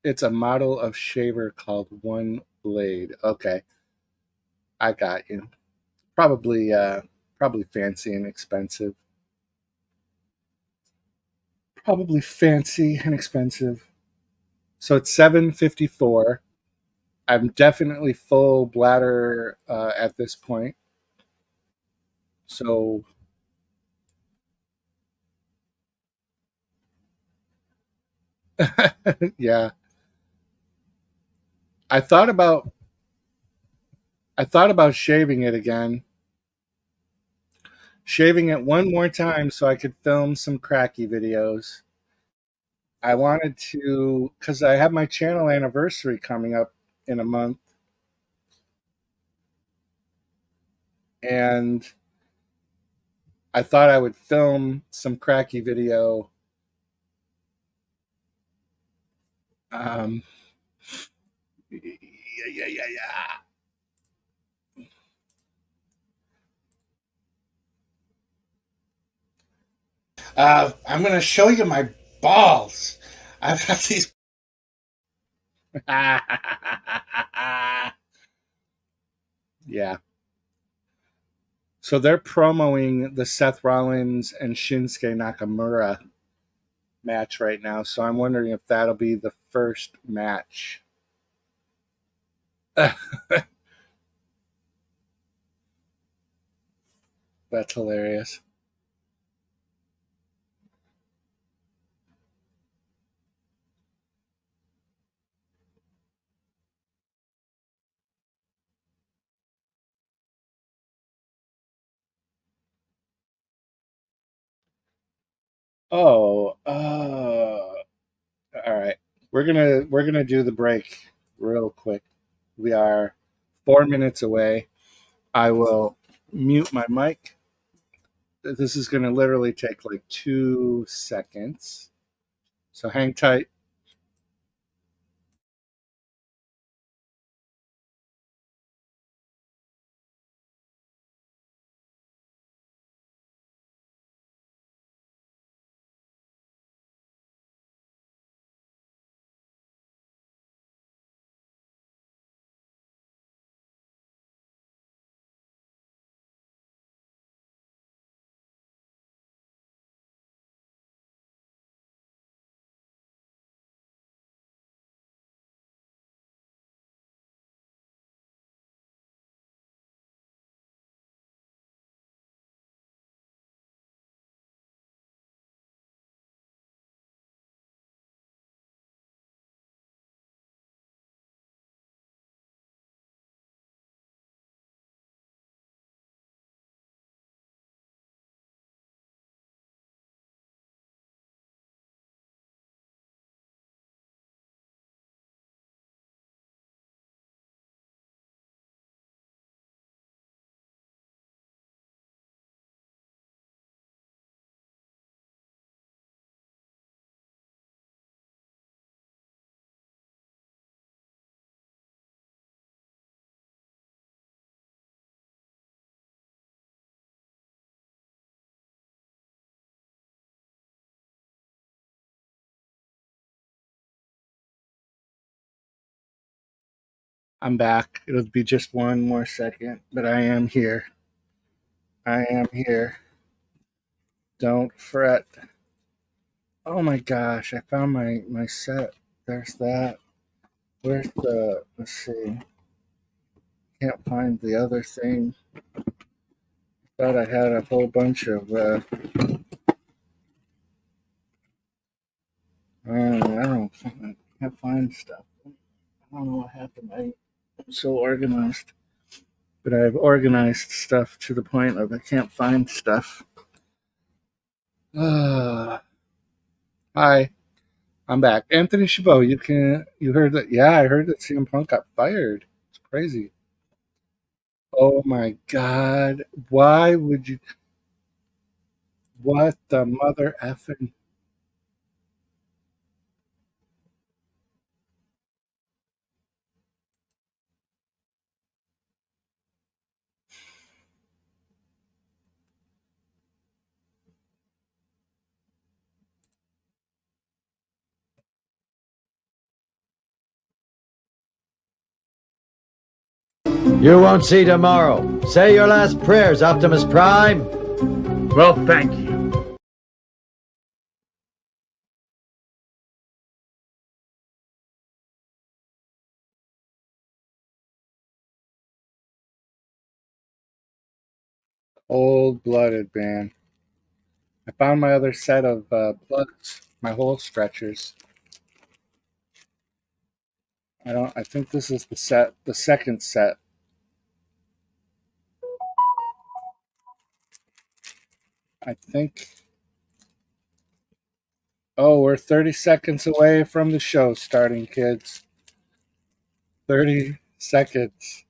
it's a model of shaver called One Blade. Okay, I got you. Probably fancy and expensive. Probably fancy and expensive. So it's 754. I'm definitely full bladder at this point. So yeah, I thought about I thought about shaving it again, shaving it one more time so I could film some cracky videos. I wanted to, because I have my channel anniversary coming up in a month, and I thought I would film some cracky video. Um, yeah. I'm going to show you my balls. I've got these. Yeah. So they're promoting the Seth Rollins and Shinsuke Nakamura match right now. So I'm wondering if that'll be the first match. That's hilarious. Oh, all right. We're gonna do the break real quick. We are 4 minutes away. I will mute my mic. This is going to literally take like 2 seconds. So hang tight. I'm back. It'll be just 1 more second, but I am here. I am here. Don't fret. Oh my gosh, I found my set. There's that. Where's the, let's see. Can't find the other thing. Thought I had a whole bunch of, I can't find stuff. I don't know what happened. I'm so organized. But I've organized stuff to the point of I can't find stuff. Hi, I'm back. Anthony Chabot, you heard that? Yeah, I heard that CM Punk got fired. It's crazy. Oh my God. Why would you? What the mother effing? You won't see tomorrow. Say your last prayers, Optimus Prime. Well, thank you. Cold blooded, man. I found my other set of plugs, my hole stretchers. I think this is the second set. I think. Oh, we're 30 seconds away from the show starting, kids. 30 seconds.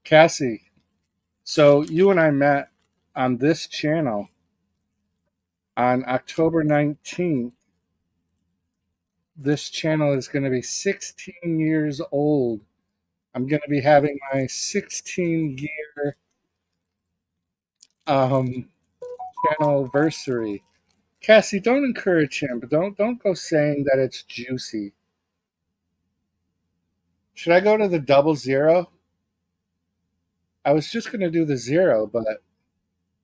Cassie, so you and I met on this channel on October 19th. This channel is going to be 16 years old. I'm going to be having my 16-year channel anniversary. Cassie, don't encourage him, but don't go saying that it's juicy. Should I go to the 00? I was just going to do the 0, but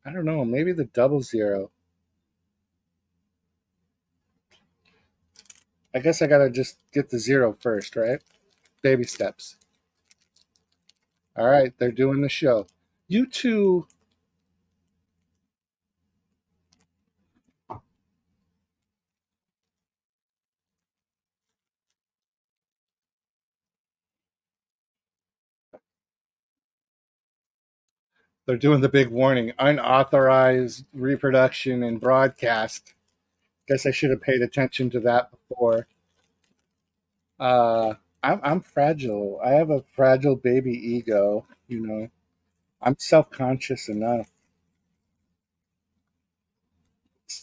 I don't know. Maybe the 00. I guess I got to just get the 0 first, right? Baby steps. All right, they're doing the show. You two. They're doing the big warning: unauthorized reproduction and broadcast. Guess I should have paid attention to that before. Uh, I'm fragile. I have a fragile baby ego. I'm self conscious enough.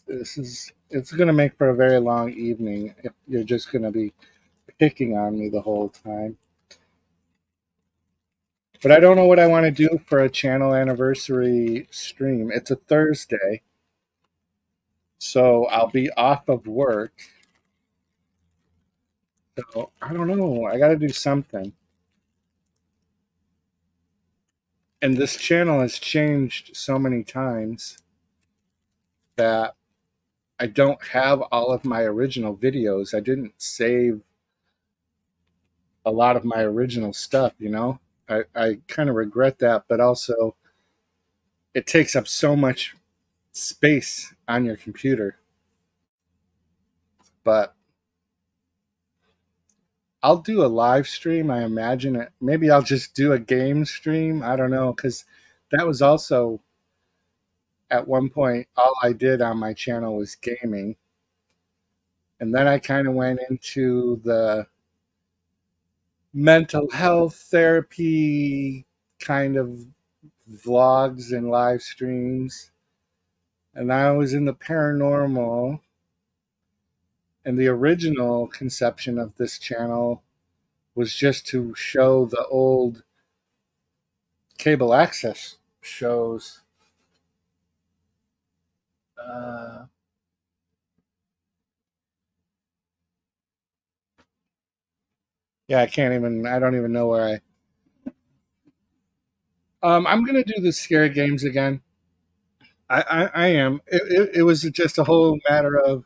It's going to make for a very long evening if you're just going to be picking on me the whole time. But I don't know what I want to do for a channel anniversary stream. It's a Thursday, so I'll be off of work. So I don't know. I got to do something. And this channel has changed so many times that I don't have all of my original videos. I didn't save a lot of my original stuff. I kind of regret that, but also it takes up so much space on your computer. But I'll do a live stream. I imagine it. Maybe I'll just do a game stream. I don't know, because that was also at one point all I did on my channel was gaming. And then I kind of went into the mental health therapy kind of vlogs and live streams. And I was in the paranormal. And the original conception of this channel was just to show the old cable access shows. Uh, yeah, I don't even know where I'm going to do the scary games again. I am. It was just a whole matter of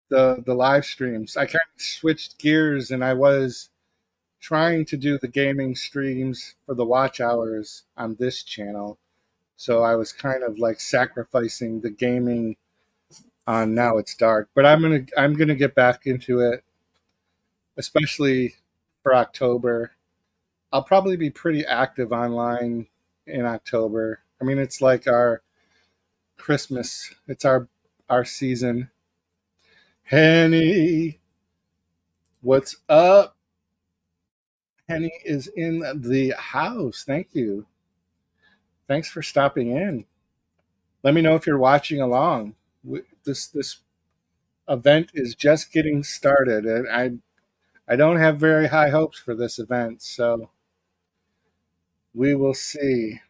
the live streams. I kind of switched gears and I was trying to do the gaming streams for the watch hours on this channel. So I was kind of like sacrificing the gaming on Now It's Dark. But I'm gonna get back into it, especially for October. I'll probably be pretty active online in October. I mean, it's like our Christmas. It's our season. Henny, what's up? Henny is in the house. Thank you. Thanks for stopping in. Let me know if you're watching along. This event is just getting started, and I don't have very high hopes for this event, so we will see.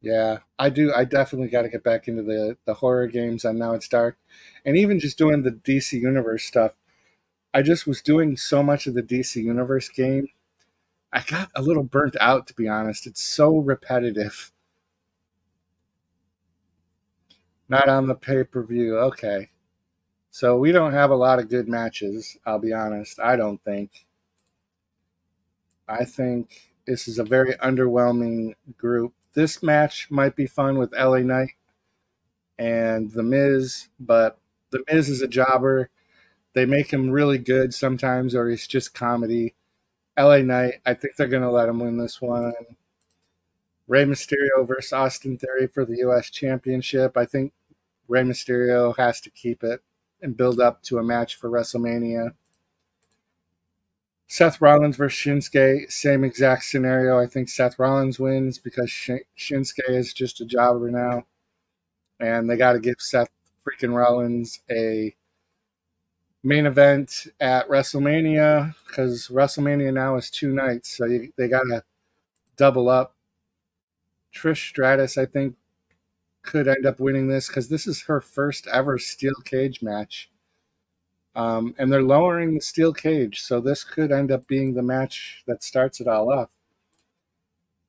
Yeah, I do. I definitely got to get back into the horror games on Now It's Dark, and even just doing the DC Universe stuff. I just was doing so much of the DC Universe game. I got a little burnt out, to be honest. It's so repetitive. Not on the pay per view. Okay. So we don't have a lot of good matches, I'll be honest. I don't think. I think this is a very underwhelming group. This match might be fun with LA Knight and The Miz, but The Miz is a jobber. They make him really good sometimes, or he's just comedy. LA Knight, I think they're going to let him win this one. Rey Mysterio versus Austin Theory for the U.S. Championship. I think Rey Mysterio has to keep it and build up to a match for WrestleMania. Seth Rollins versus Shinsuke, same exact scenario. I think Seth Rollins wins because Shinsuke is just a jobber now. And they got to give Seth freaking Rollins a main event at WrestleMania because WrestleMania now is 2 nights. So they got to double up. Trish Stratus, I think, could end up winning this because this is her first ever steel cage match. And they're lowering the steel cage, so this could end up being the match that starts it all off.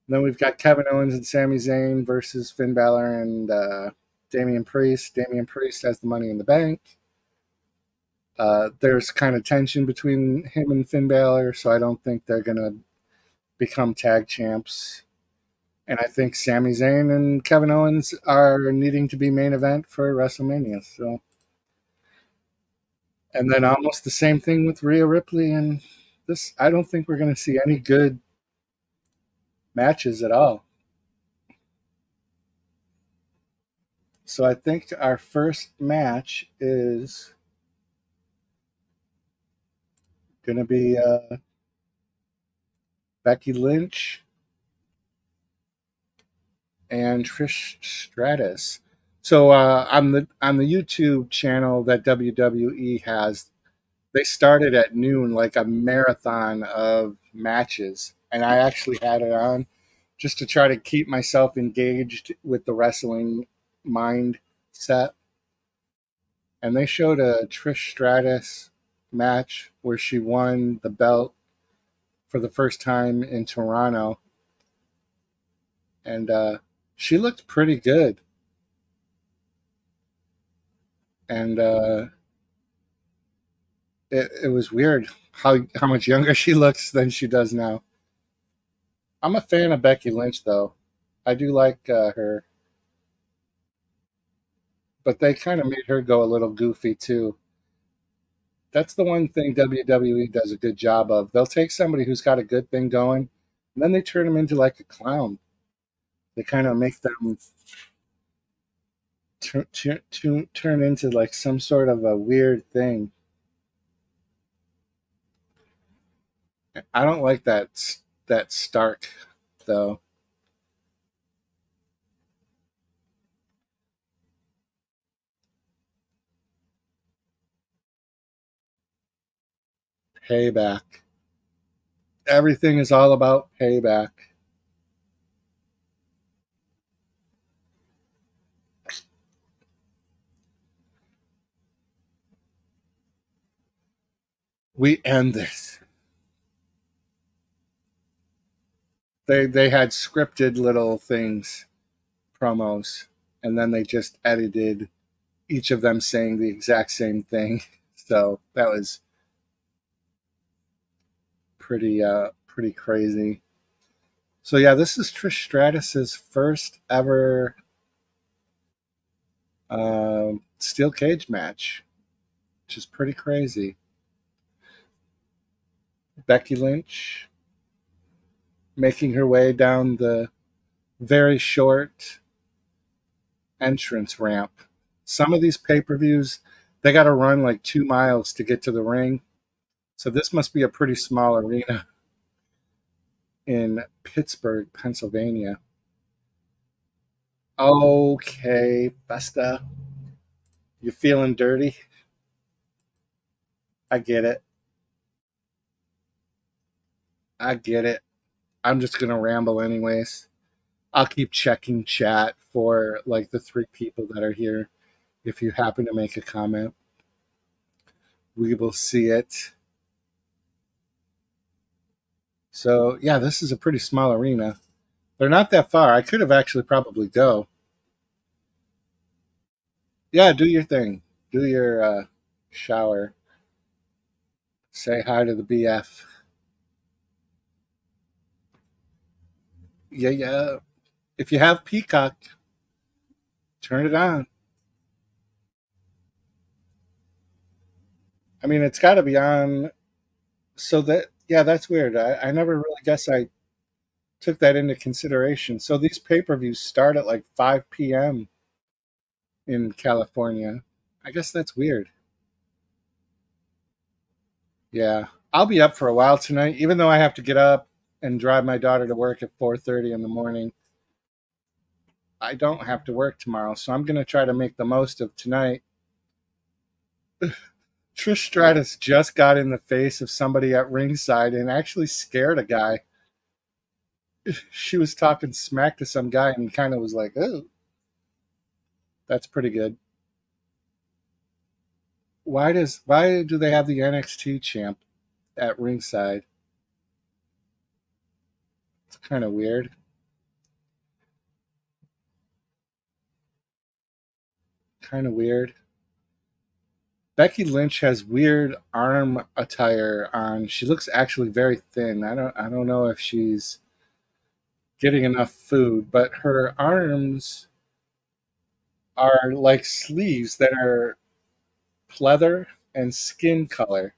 And then we've got Kevin Owens and Sami Zayn versus Finn Balor and Damian Priest. Damian Priest has the Money in the Bank. There's kind of tension between him and Finn Balor, so I don't think they're going to become tag champs. And I think Sami Zayn and Kevin Owens are needing to be main event for WrestleMania. So, and then almost the same thing with Rhea Ripley and this. I don't think we're going to see any good matches at all. So I think our first match is Going to be Becky Lynch and Trish Stratus. So on the YouTube channel that WWE has, they started at noon, like a marathon of matches, and I actually had it on just to try to keep myself engaged with the wrestling mindset. And they showed a Trish Stratus match where she won the belt for the first time in Toronto, and she looked pretty good. And it was weird how much younger she looks than she does now. I'm a fan of Becky Lynch, though. I do like her, but they kind of made her go a little goofy too. That's the one thing WWE does a good job of. They'll take somebody who's got a good thing going, and then they turn them into like a clown. They kind of make them turn into like some sort of a weird thing. I don't like that Stark though. Payback. Everything is all about payback. We end this. They had scripted little things, promos, and then they just edited each of them saying the exact same thing. So that was pretty crazy. So yeah, this is Trish Stratus's first ever steel cage match, which is pretty crazy. Becky Lynch making her way down the very short entrance ramp. Some of these pay-per-views, they got to run like 2 miles to get to the ring. So this must be a pretty small arena in Pittsburgh, Pennsylvania. Okay, Festa, you feeling dirty? I get it. I get it. I'm just gonna ramble anyways. I'll keep checking chat for like the 3 people that are here. If you happen to make a comment, we will see it. So yeah, this is a pretty small arena. They're not that far. I could have actually probably go. Yeah, do your thing. Do your shower. Say hi to the BF. Yeah, yeah. If you have Peacock, turn it on. I mean, it's got to be on. So that, yeah, that's weird. I never really guess I took that into consideration. So these pay per views start at like 5 p.m. in California. I guess that's weird. Yeah, I'll be up for a while tonight, even though I have to get up and drive my daughter to work at 4:30 in the morning. I don't have to work tomorrow, so I'm going to try to make the most of tonight. Trish Stratus just got in the face of somebody at ringside and actually scared a guy. She was talking smack to some guy, and he kind of was like, "Oh, that's pretty good." Why do they have the NXT champ at ringside? It's kind of weird. Kind of weird. Becky Lynch has weird arm attire on. She looks actually very thin. I don't know if she's getting enough food, but her arms are like sleeves that are pleather and skin color.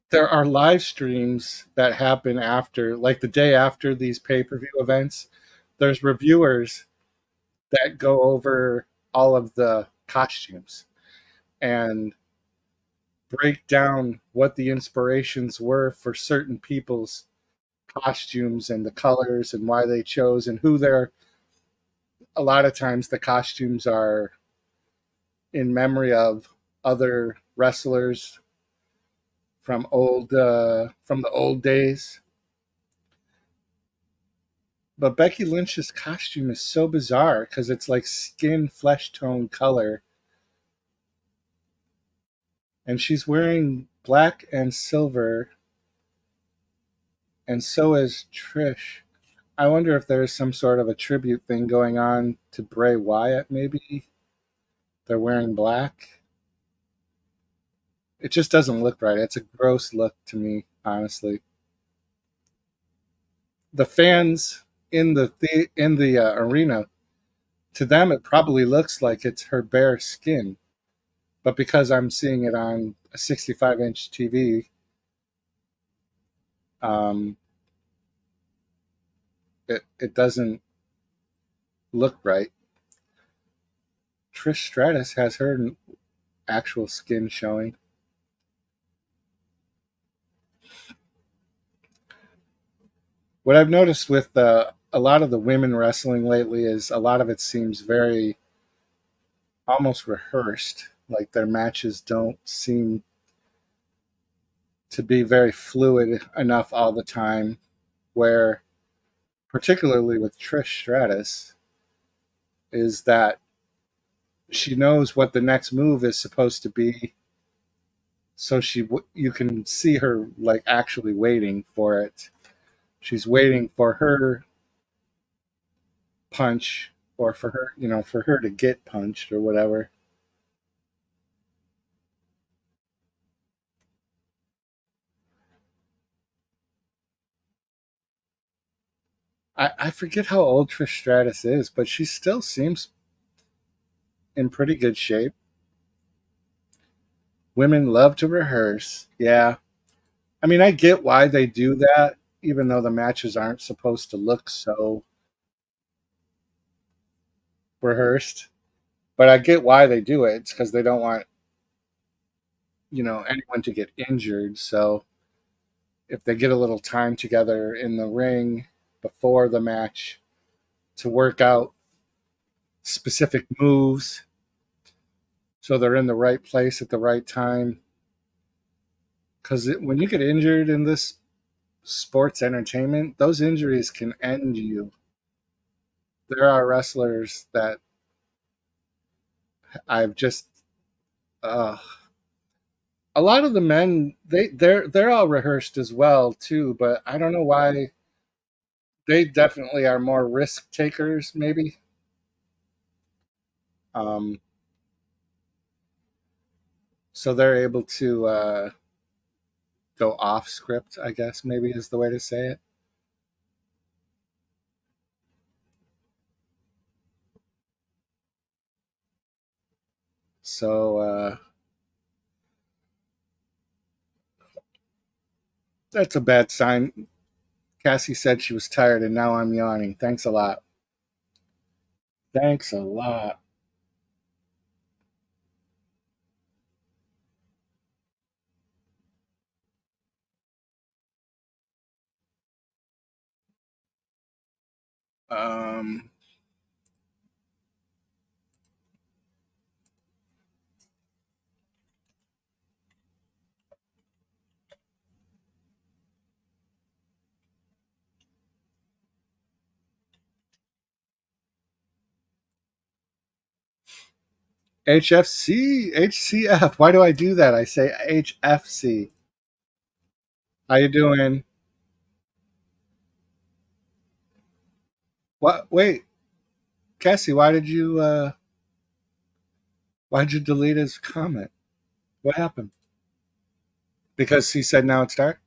There are live streams that happen after, like the day after these pay-per-view events. There's reviewers that go over all of the costumes, and break down what the inspirations were for certain people's costumes and the colors and why they chose and who they're. A lot of times the costumes are in memory of other wrestlers from the old days. But Becky Lynch's costume is so bizarre because it's like skin flesh tone color, and she's wearing black and silver, and so is Trish. I wonder if there's some sort of a tribute thing going on to Bray Wyatt. Maybe they're wearing black. It just doesn't look right. It's a gross look to me, honestly. The fans in the arena, to them it probably looks like it's her bare skin, but because I'm seeing it on a 65-inch TV, um, it doesn't look right. Trish Stratus has her actual skin showing. What I've noticed with a lot of the women wrestling lately is a lot of it seems very almost rehearsed. Like their matches don't seem to be very fluid enough all the time. Where, particularly with Trish Stratus, is that she knows what the next move is supposed to be, so you can see her like actually waiting for it. She's waiting for her punch or for her, for her to get punched or whatever. I forget how old Trish Stratus is, but she still seems in pretty good shape. Women love to rehearse. Yeah. I mean, I get why they do that, even though the matches aren't supposed to look so rehearsed. But I get why they do it. It's because they don't want, anyone to get injured. So if they get a little time together in the ring before the match to work out specific moves so they're in the right place at the right time. Because when you get injured in this sports entertainment, those injuries can end you. There are wrestlers that I've just uh, a lot of the men they're all rehearsed as well too, but I don't know why they definitely are more risk takers maybe. Um, so they're able to go off script, I guess maybe is the way to say it. So that's a bad sign. Cassie said she was tired and now I'm yawning. Thanks a lot. Thanks a lot. Um, HFC, HCF. Why do I do that? I say HFC. How you doing? What? Wait, Cassie. Why'd you delete his comment? What happened? Because he said now it's dark.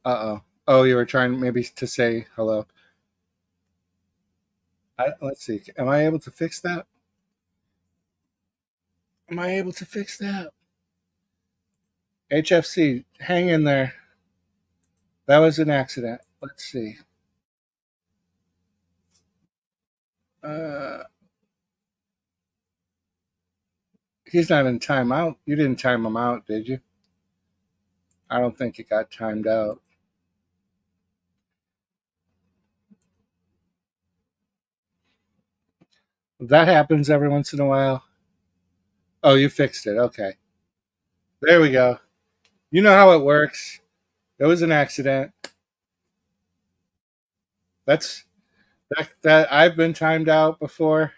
Uh oh. Oh, you were trying maybe to say hello. Let's see. Am I able to fix that? Am I able to fix that? HFC, hang in there. That was an accident. Let's see. Uh, He's not in timeout. You didn't time him out, did you? I don't think it got timed out. That happens every once in a while. Oh, you fixed it. Okay. There we go. You know how it works. It was an accident. That's that I've been timed out before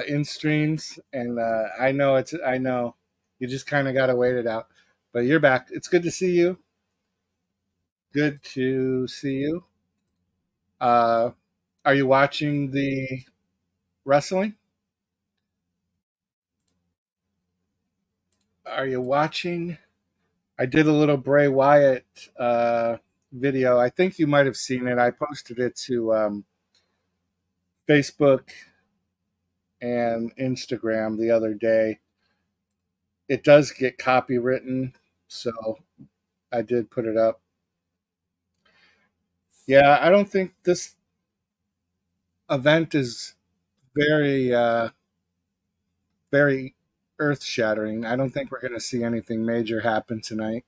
in streams, and I know you just kind of got to wait it out. But you're back. It's good to see you. Good to see you. Uh, are you watching the wrestling? Are you watching? I did a little Bray Wyatt video. I think you might have seen it. I posted it to Facebook and Instagram the other day. It does get copywritten, so I did put it up. Yeah, I don't think this event is very, very earth shattering. I don't think we're going to see anything major happen tonight.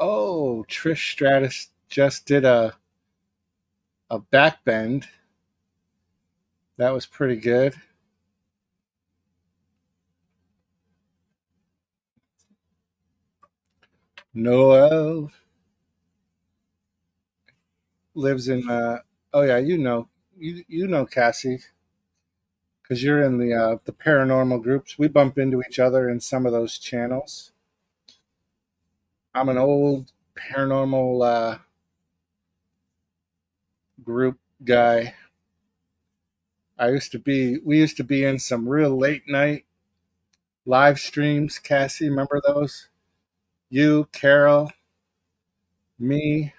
Oh, Trish Stratus just did a back bend. That was pretty good. Noel lives in. Oh yeah, you know Cassie because you're in the paranormal groups. We bump into each other in some of those channels. I'm an old paranormal group guy. We used to be in some real late night live streams. Cassie, remember those? You, Carol, me,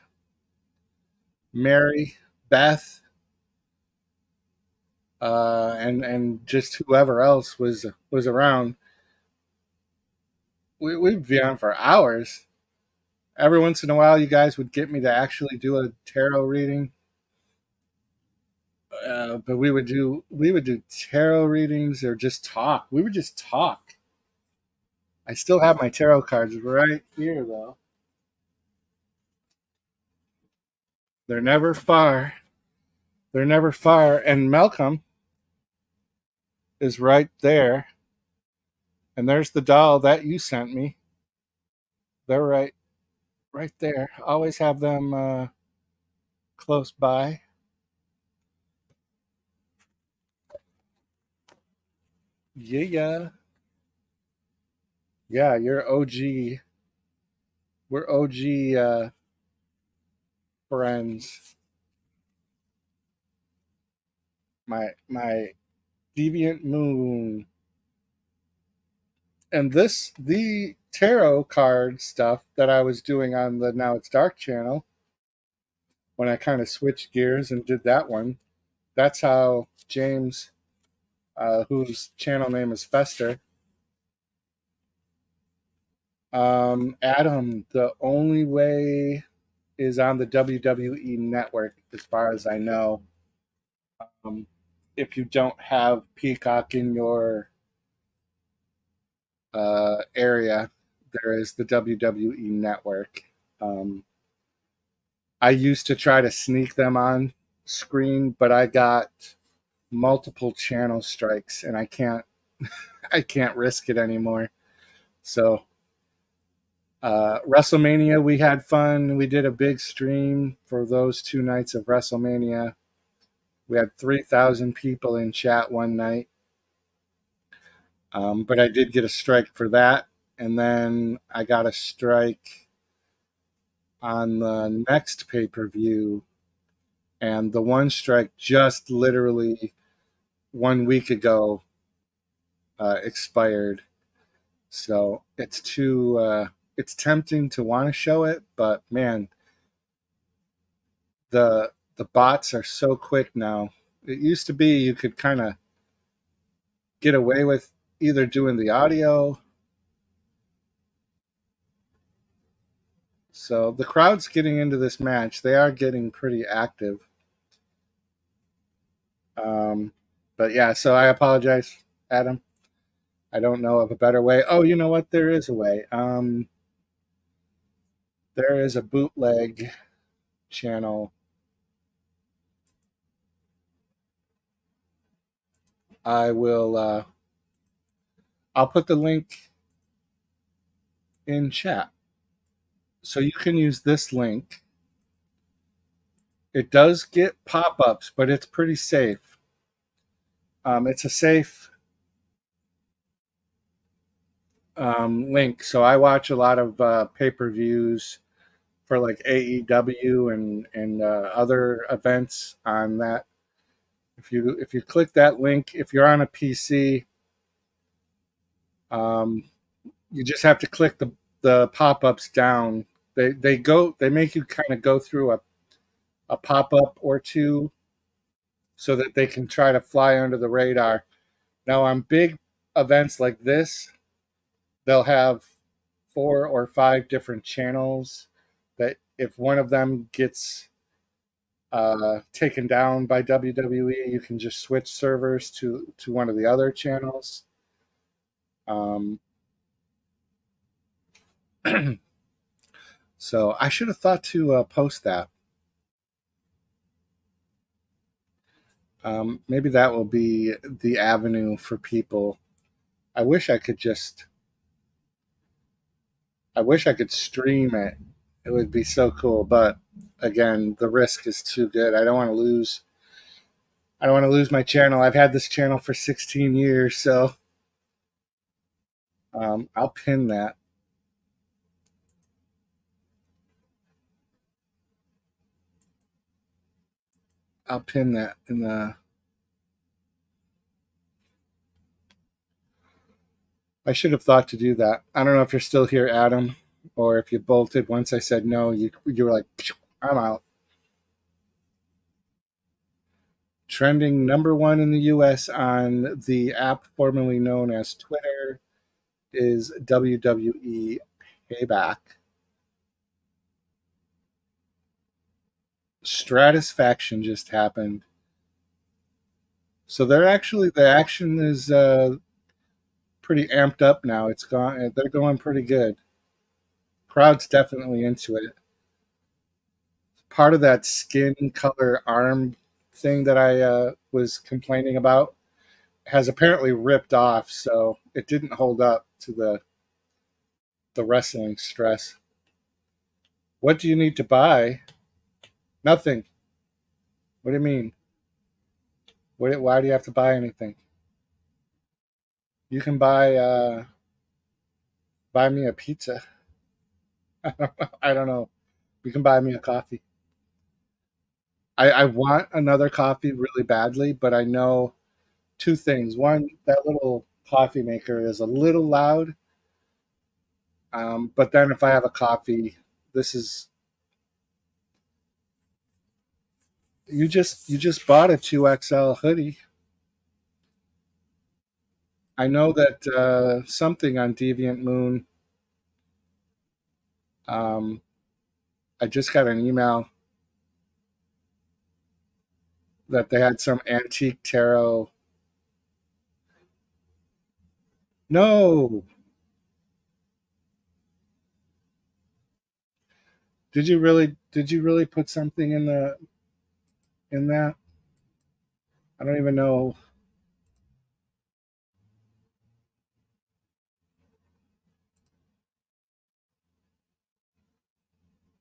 Mary, Beth, and just whoever else was around. We'd be on for hours. Every once in a while, you guys would get me to actually do a tarot reading. But we would do tarot readings or just talk. We would just talk. I still have my tarot cards right here, though. They're never far. They're never far. And Malcolm is right there. And there's the doll that you sent me. They're right there. Always have them close by. Yeah. Yeah, you're OG. We're OG friends. My deviant moon. And the tarot card stuff that I was doing on the Now It's Dark channel, when I kind of switched gears and did that one, that's how James, whose channel name is Fester, Adam, the only way is on the WWE network, as far as I know. Um, if you don't have Peacock in your area, there is the WWE network. Um, I used to try to sneak them on screen, but I got multiple channel strikes, and I can't I can't risk it anymore. So WrestleMania, we had fun. We did a big stream for those 2 nights of WrestleMania. We had 3,000 people in chat one night. But I did get a strike for that. And then I got a strike on the next pay per view. And the one strike just literally 1 week ago expired. So it's tempting to want to show it, but man, the bots are so quick now. It used to be you could kind of get away with either doing the audio. So the crowd's getting into this match. They are getting pretty active. But yeah, so I apologize. Adam? I don't know of a better way. Oh, you know what? There is a way. There is a bootleg channel. I will. I'll put the link in chat, so you can use this link. It does get pop-ups, but it's pretty safe. It's a safe link. So I watch a lot of pay-per-views for like AEW and other events on that. If you click that link, if you're on a PC, um, you just have to click the pop-ups down. They make you kind of go through a pop-up or two so that they can try to fly under the radar. Now on big events like this, they'll have 4 or 5 different channels that if one of them gets taken down by WWE, you can just switch servers to one of the other channels. Um, so I should have thought to post that. Maybe that will be the avenue for people. I wish I could just. I wish I could stream it. It would be so cool, but again, the risk is too good. I don't want to lose. I don't want to lose my channel. I've had this channel for 16 years, so I'll pin that. I'll pin that in the. I should have thought to do that. I don't know if you're still here, Adam, or if you bolted once I said no. You were like, I'm out. Trending #1 in the U.S. on the app formerly known as Twitter is WWE Payback. Stratisfaction just happened. So they're actually the action is pretty amped up now. It's gone. They're going pretty good. Crowd's definitely into it. Part of that skin color arm thing that I was complaining about has apparently ripped off, so it didn't hold up to the wrestling stress. What do you need to buy? Nothing. What do you mean? Why do you have to buy anything? You can buy me a pizza. I don't know. You can buy me a coffee. I want another coffee really badly, but I know two things. One, that little coffee maker is a little loud. But then if I have a coffee, this is you just bought a 2XL hoodie. I know that something on Deviant Moon. Um, I just got an email that they had some antique tarot. No, did you really put something in that? I don't even know.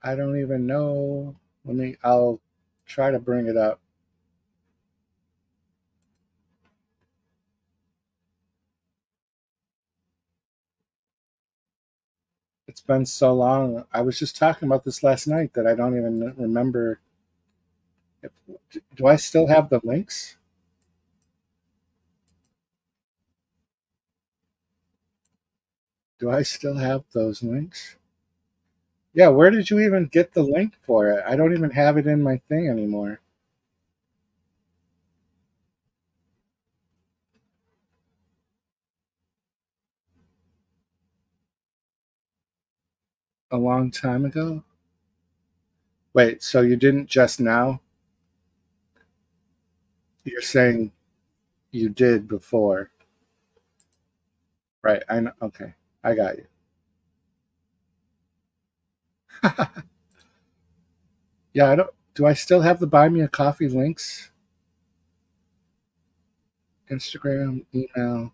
I don't even know. I'll try to bring it up. It's been so long. I was just talking about this last night that I don't even remember. If, do I still have the links? Do I still have those links? Yeah, where did you even get the link for it? I don't even have it in my thing anymore. A long time ago? Wait, so you didn't just now? You're saying you did before. Right. I know. Okay. I got you. Yeah. I don't. Do I still have the buy me a coffee links? Instagram, email,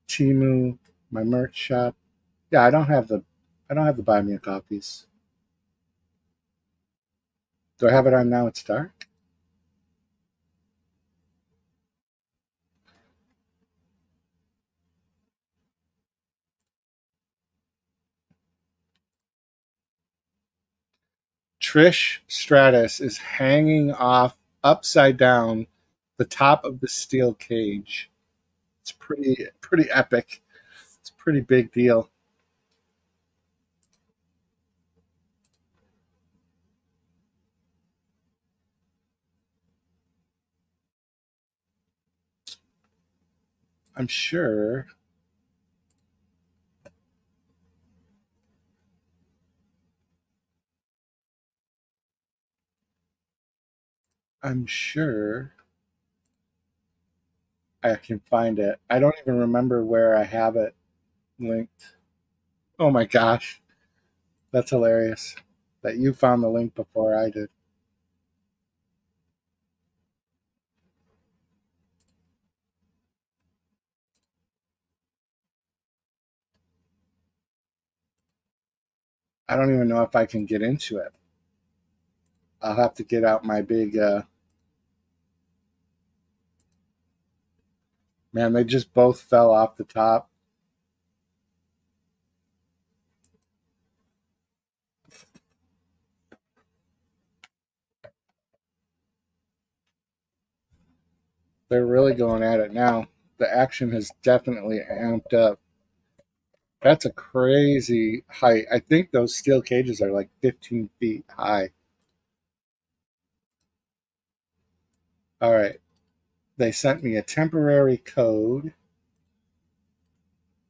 TEMU, my merch shop. Yeah. I don't have the. I don't have the buy me a coffees. Do I have it on now? It's dark. Trish Stratus is hanging off upside down the top of the steel cage. It's pretty epic. It's a pretty big deal. I'm sure. I'm sure I can find it. I don't even remember where I have it linked. Oh my gosh, that's hilarious that you found the link before I did. I don't even know if I can get into it. I'll have to get out my big man, they just both fell off the top. They're really going at it now. The action has definitely amped up. That's a crazy height. I think those steel cages are like 15 feet high. All right. They sent me a temporary code.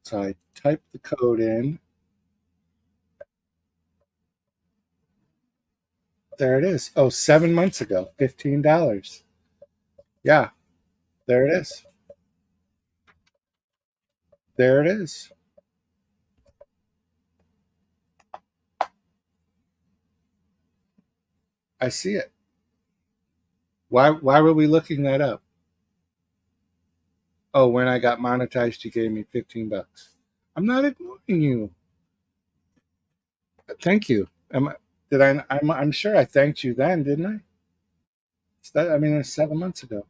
So I typed the code in. There it is. Oh, 7 months ago, $15. Yeah, there it is. There it is. I see it. Why were we looking that up? Oh, when I got monetized, you gave me $15. I'm not ignoring you. Thank you. Did I? I'm sure I thanked you then, didn't I? I mean, it's 7 months ago.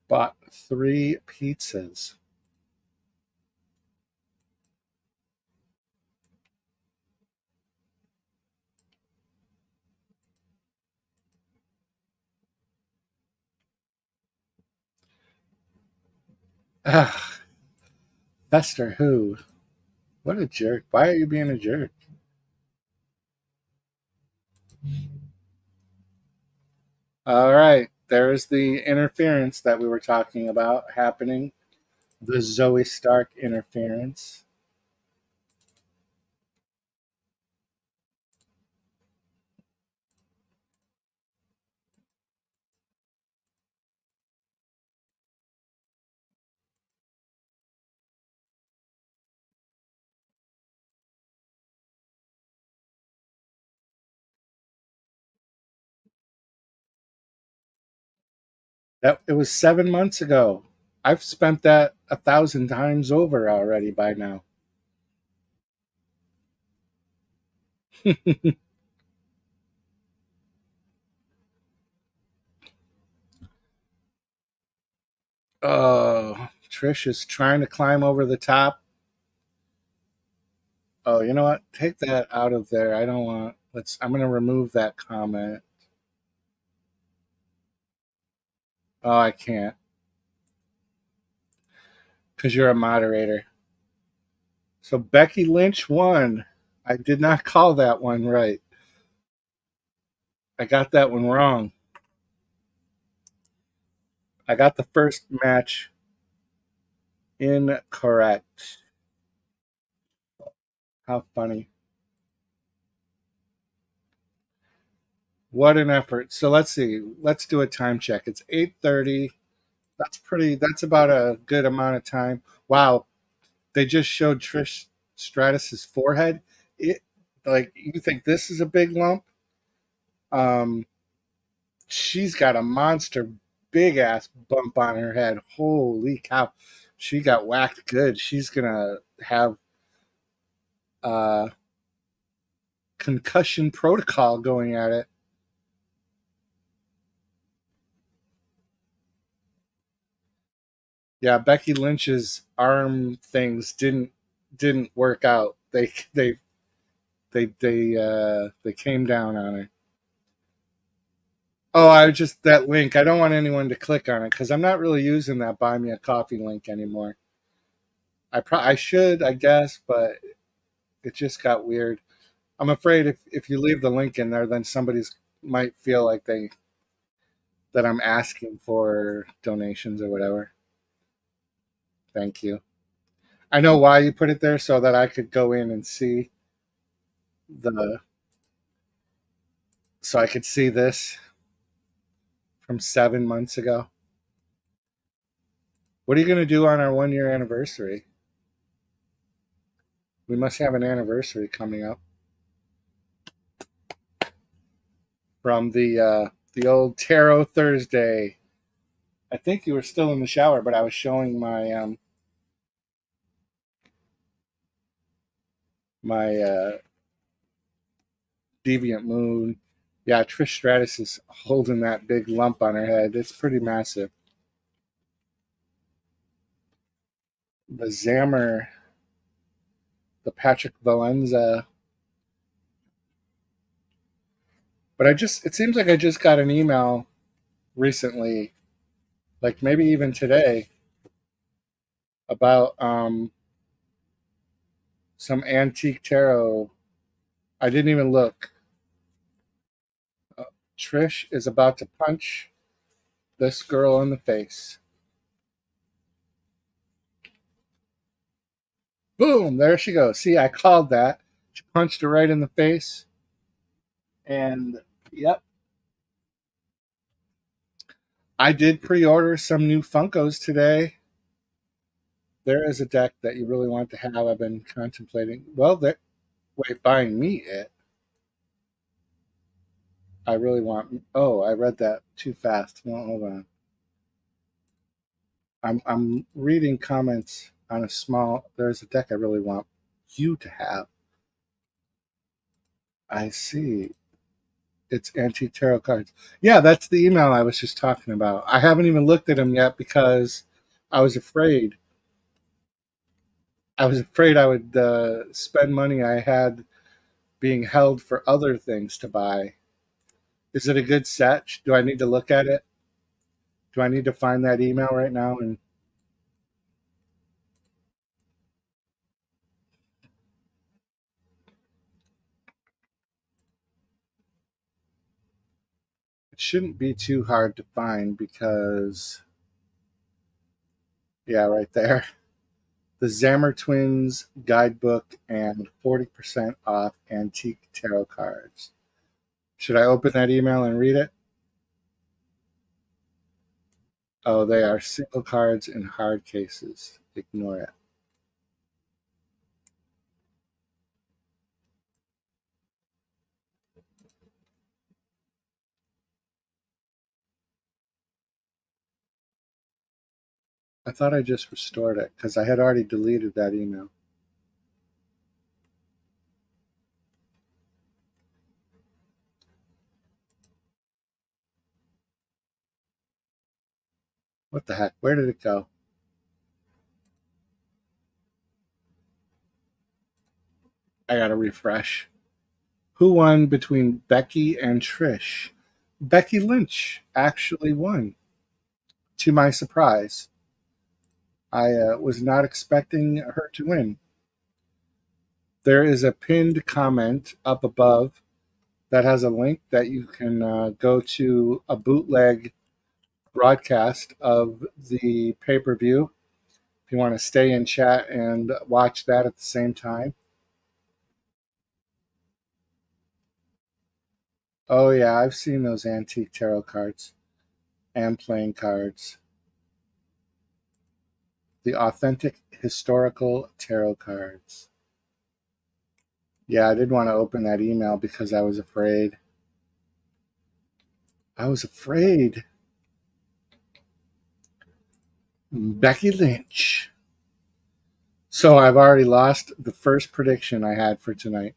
Bought 3 pizzas. Ah, Fester, who? What a jerk. Why are you being a jerk? All right. There's the interference that we were talking about happening. The Zoe Stark interference. That it was 7 months ago. I've spent that 1,000 times over already by now. Oh, Trish is trying to climb over the top. Oh, you know what? Take that out of there. I don't want. Let's. I'm going to remove that comment. Oh, I can't because you're a moderator. So Becky Lynch won. I did not call that one right. I got that one wrong. I got the first match incorrect. How funny. What an effort. So let's see. Let's do a time check. It's 8:30. That's about a good amount of time. Wow. They just showed Trish Stratus's forehead. It like you think this is a big lump? Um she's got a monster big ass bump on her head. Holy cow. She got whacked good. She's gonna have uh concussion protocol going at it. Yeah, Becky Lynch's arm things didn't work out. They came down on her. Oh, I just that link. I don't want anyone to click on it because I'm not really using that buy me a coffee link anymore. I should, I guess, but it just got weird. I'm afraid if you leave the link in there, then somebody's might feel like they that I'm asking for donations or whatever. Thank you. I know why you put it there so that I could go in and see the so I could see this from 7 months ago. What are you going to do on our 1 year anniversary? We must have an anniversary coming up from the old Tarot Thursday. I think you were still in the shower, but I was showing my deviant moon. Yeah, Trish Stratus is holding that big lump on her head. It's pretty massive. The Zammer, the Patrick Valenza. But it seems like I just got an email recently, like maybe even today, about some antique tarot. I didn't even look. Uh, Trish is about to punch this girl in the face. Boom! There she goes. See, I called that. She punched her right in the face. And yep, I did pre-order some new Funkos today. There is a deck that you really want to have. I've been contemplating. Well, wait, buying me it. I really want. Oh, I read that too fast. No, hold on. I'm reading comments on a small. There's a deck I really want you to have. I see. It's antique tarot cards. Yeah, that's the email I was just talking about. I haven't even looked at them yet because I was afraid. I was afraid I would spend money I had being held for other things to buy. Is it a good set? Do I need to look at it? Do I need to find that email right now? And it shouldn't be too hard to find because, yeah, right there. The Zammer Twins Guidebook and 40% off antique tarot cards. Should I open that email and read it? Oh, they are single cards in hard cases. Ignore it. I thought I just restored it because I had already deleted that email. What the heck? Where did it go? I gotta refresh. Who won between Becky and Trish? Becky Lynch actually won, to my surprise. I was not expecting her to win. There is a pinned comment up above that has a link that you can go to a bootleg broadcast of the pay per view if you want to stay in chat and watch that at the same time. Oh yeah, I've seen those antique tarot cards and playing cards. The authentic historical tarot cards. Yeah, I did want to open that email because I was afraid. I was afraid. Becky Lynch. So I've already lost the first prediction I had for tonight.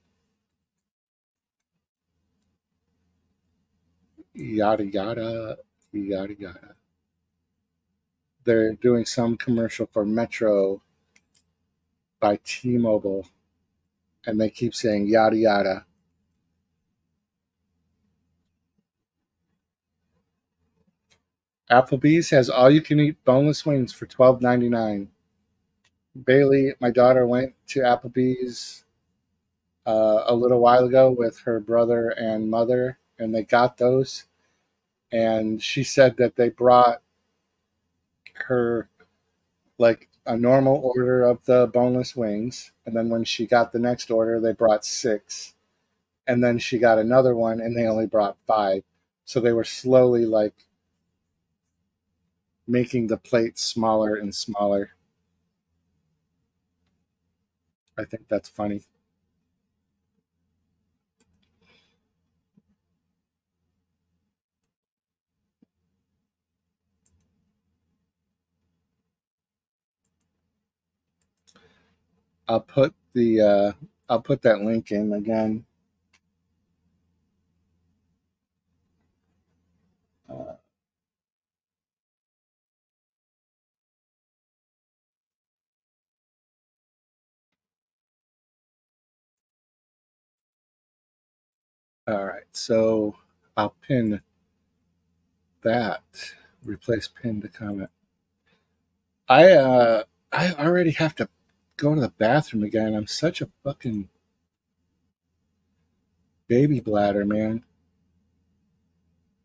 Yada yada, yada yada. They're doing some commercial for Metro by T-Mobile, and they keep saying yada yada. Applebee's has all-you-can-eat boneless wings for $12.99. Bailey, my daughter, went to Applebee's a little while ago with her brother and mother, and they got those. And she said that they brought her like a normal order of the boneless wings, and then when she got the next order, they brought six, and then she got another one, and they only brought five. So they were slowly like making the plate smaller and smaller. I think that's funny. I'll put the I'll put that link in again. Uh, all right, so I'll pin that. Replace pin to comment. I uh I already have to go to the bathroom again. I'm such a fucking baby bladder, man.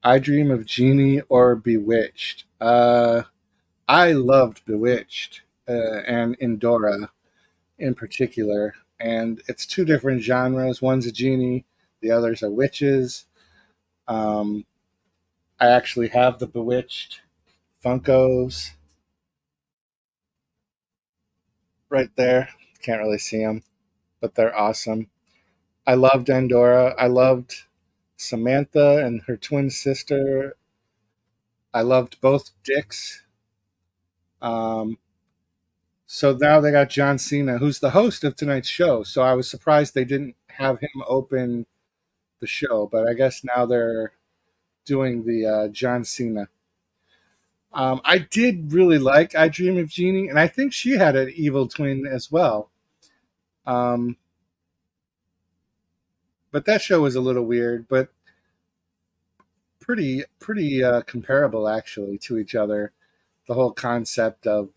I Dream of Genie or Bewitched. I loved Bewitched and Indora in particular, and it's two different genres. One's a genie, the others are witches. Um, I actually have the Bewitched Funkos right there. Can't really see them, but they're awesome. I loved Endora. I loved Samantha and her twin sister. I loved both Dicks. Um, so now they got John Cena, who's the host of tonight's show. So I was surprised they didn't have him open the show, but I guess now they're doing the John Cena. I did really like I Dream of Jeannie, and I think she had an evil twin as well. Um, but that show was a little weird, but pretty comparable actually to each other. The whole concept of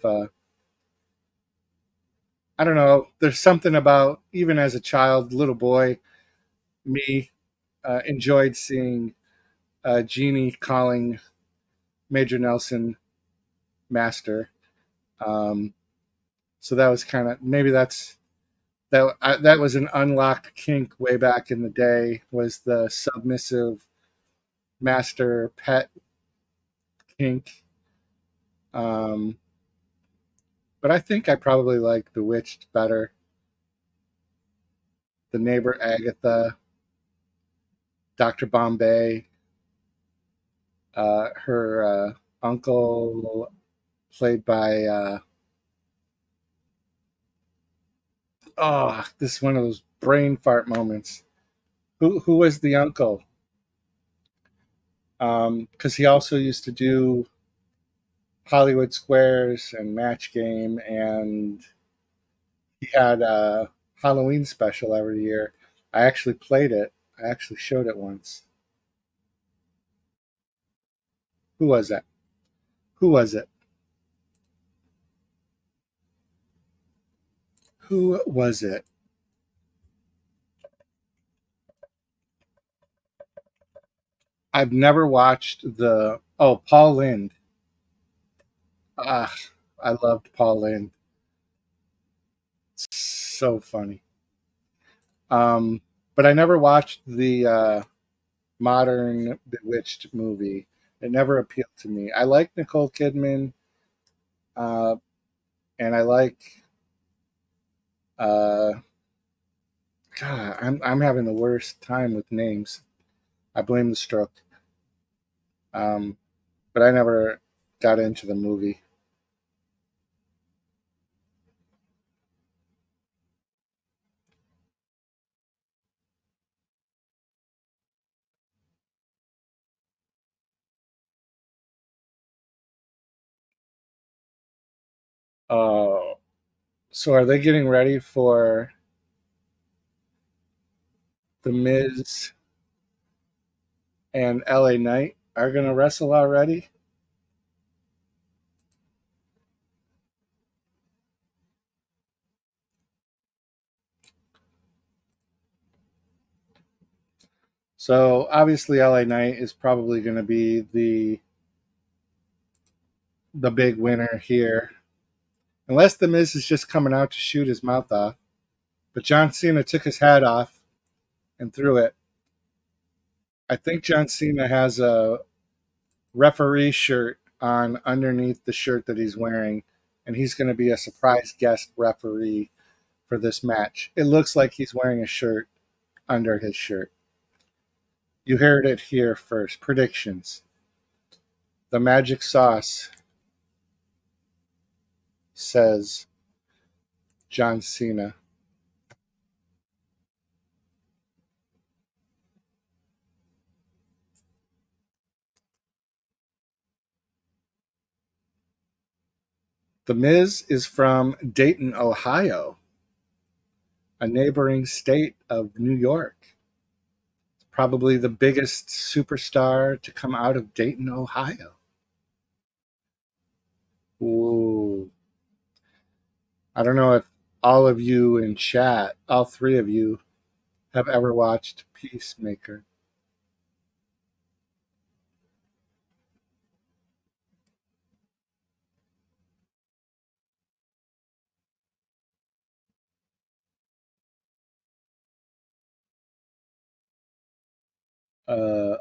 I don't know. There's something about even as a child, little boy, me enjoyed seeing Jeannie calling Major Nelson master. Um, so that was kind of maybe that was an unlocked kink way back in the day. Was the submissive master pet kink? Um, but I think I probably like Bewitched better. The neighbor Agatha, Doctor Bombay, her uncle played by oh, this is one of those brain fart moments. Who was the uncle? Because he also used to do Hollywood Squares and Match Game, and he had a Halloween special every year. I actually played it. I actually showed it once. Who was that? Who was it? Who was it? I've never watched the. Oh, Paul Lynde. Ah, I loved Paul Lynde. So funny. But I never watched the modern Bewitched movie. It never appealed to me. I like Nicole Kidman, uh, and I like. Uh, God, I'm having the worst time with names. I blame the stroke. Um, but I never got into the movie. Uh, so are they getting ready for the Miz and LA Knight are going to wrestle already? So obviously LA Knight is probably going to be the big winner here, unless the Miz is just coming out to shoot his mouth off. But John Cena took his hat off and threw it. I think John Cena has a referee shirt on underneath the shirt that he's wearing, and he's going to be a surprise guest referee for this match. It looks like he's wearing a shirt under his shirt. You heard it here first. Predictions. The magic sauce says John Cena. The Miz is from Dayton, Ohio, a neighboring state of New York. Probably the biggest superstar to come out of Dayton, Ohio. Ooh. I don't know if all of you in chat, all three of you, have ever watched Peacemaker.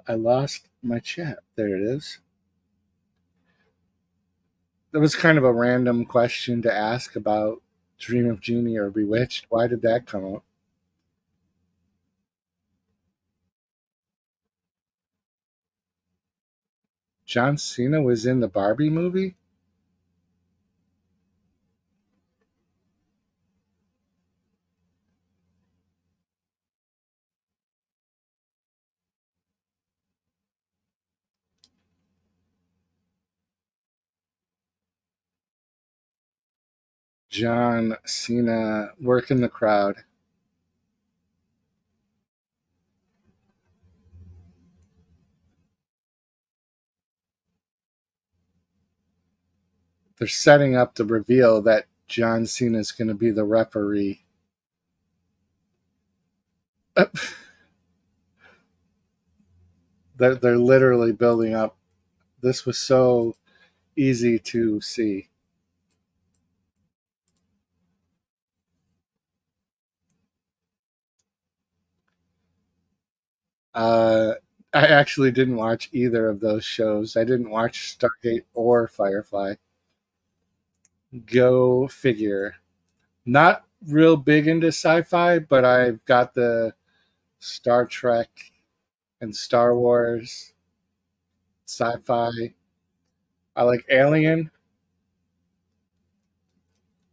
I lost my chat. There it is. That was kind of a random question to ask about Dream of Genie or Bewitched. Why did that come up? John Cena was in the Barbie movie? John Cena working the crowd. They're setting up the reveal that John Cena is going to be the referee. They're literally building up. This was so easy to see. Uh, I actually didn't watch either of those shows. I didn't watch Stargate or Firefly. Go figure. Not real big into sci-fi, but I've got the Star Trek and Star Wars sci-fi. I like Alien,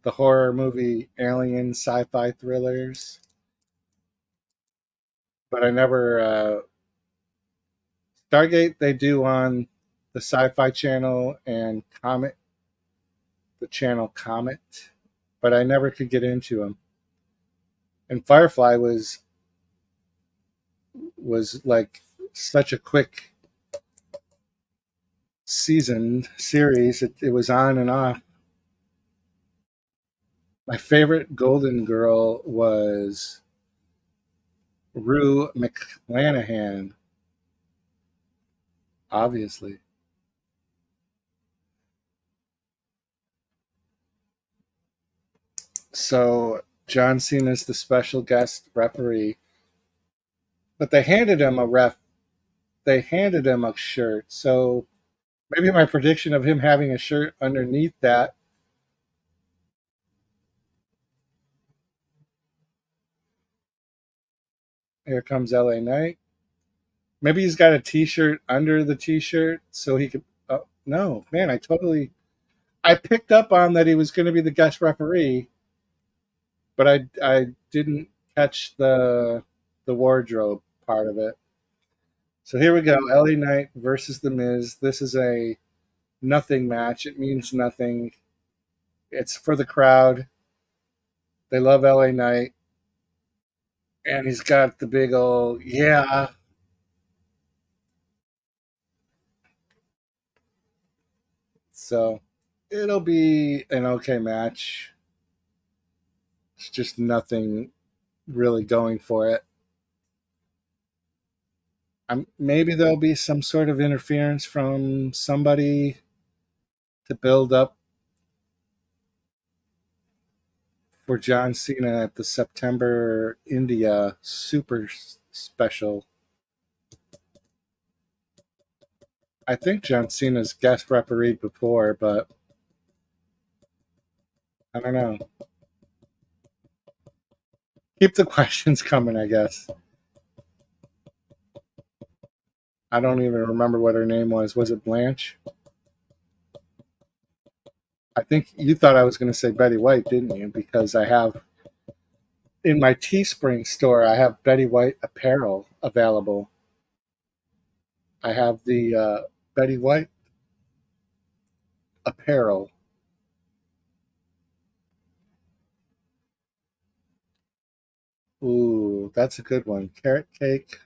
the horror movie Alien sci-fi thrillers, but I never Stargate they do on the Sci-Fi Channel and Comet, the channel Comet, but I never could get into them. And Firefly was like such a quick season series. It was on and off. My favorite Golden Girl was Rue McClanahan, obviously. So John Cena's the special guest referee, but they handed him a ref they handed him a shirt. So maybe my prediction of him having a shirt underneath that. Here comes LA Knight. Maybe he's got a T-shirt under the T-shirt so he could. Oh no, man! I picked up on that he was going to be the guest referee, but I didn't catch the wardrobe part of it. So here we go. LA Knight versus The Miz. This is a nothing match. It means nothing. It's for the crowd. They love LA Knight. And he's got the big old, yeah. So it'll be an okay match. It's just nothing really going for it. Maybe there'll be some sort of interference from somebody to build up for John Cena at the September India Super Special. I think John Cena's guest refereed before, but I don't know. Keep the questions coming, I guess. I don't even remember what her name was. Was it Blanche? I think you thought I was going to say Betty White, didn't you? Because I have in my Teespring store, I have Betty White apparel available. I have the Betty White apparel. Ooh, that's a good one. Carrot cake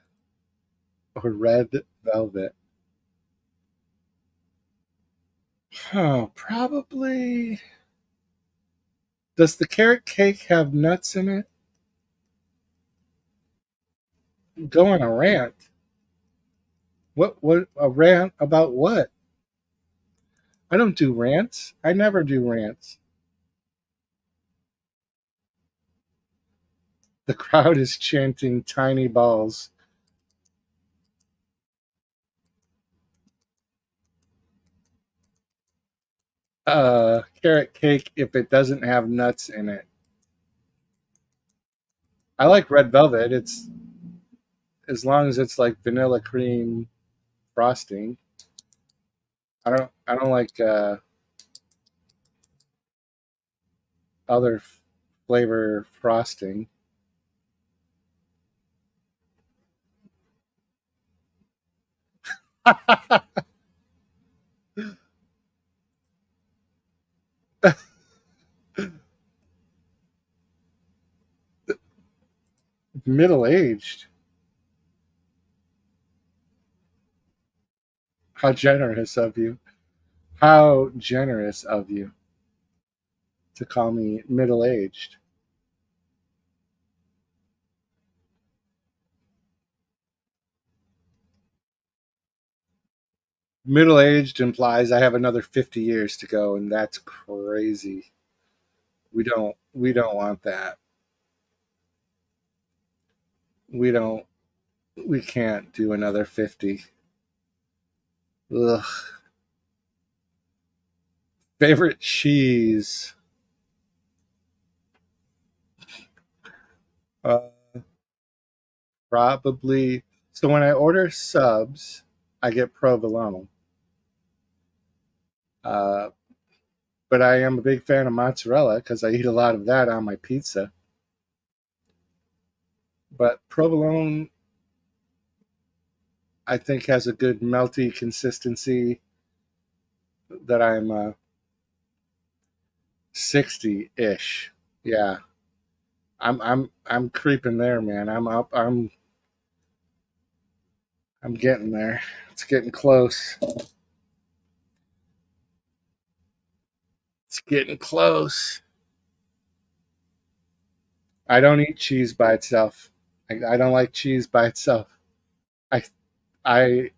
or red velvet? Probably. Does the carrot cake have nuts in it? Go on a rant. What a rant about what? I don't do rants. I never do rants. The crowd is chanting tiny balls. Carrot cake if it doesn't have nuts in it. I like red velvet. It's as long as it's like vanilla cream frosting. I don't like other flavor frosting. Middle aged. How generous of you. How generous of you to call me middle aged. Middle aged implies I have another 50 years to go, and that's crazy. We don't want that. We don't we can't do another 50. Ugh. Favorite cheese? Uh, Probably. So when I order subs, I get provolone. Uh, but I am a big fan of mozzarella because I eat a lot of that on my pizza. But provolone, I think, has a good melty consistency that I'm 60-ish. Yeah, I'm creeping there, man. I'm up. I'm getting there. It's getting close. It's getting close. I don't eat cheese by itself. I don't like cheese by itself. I I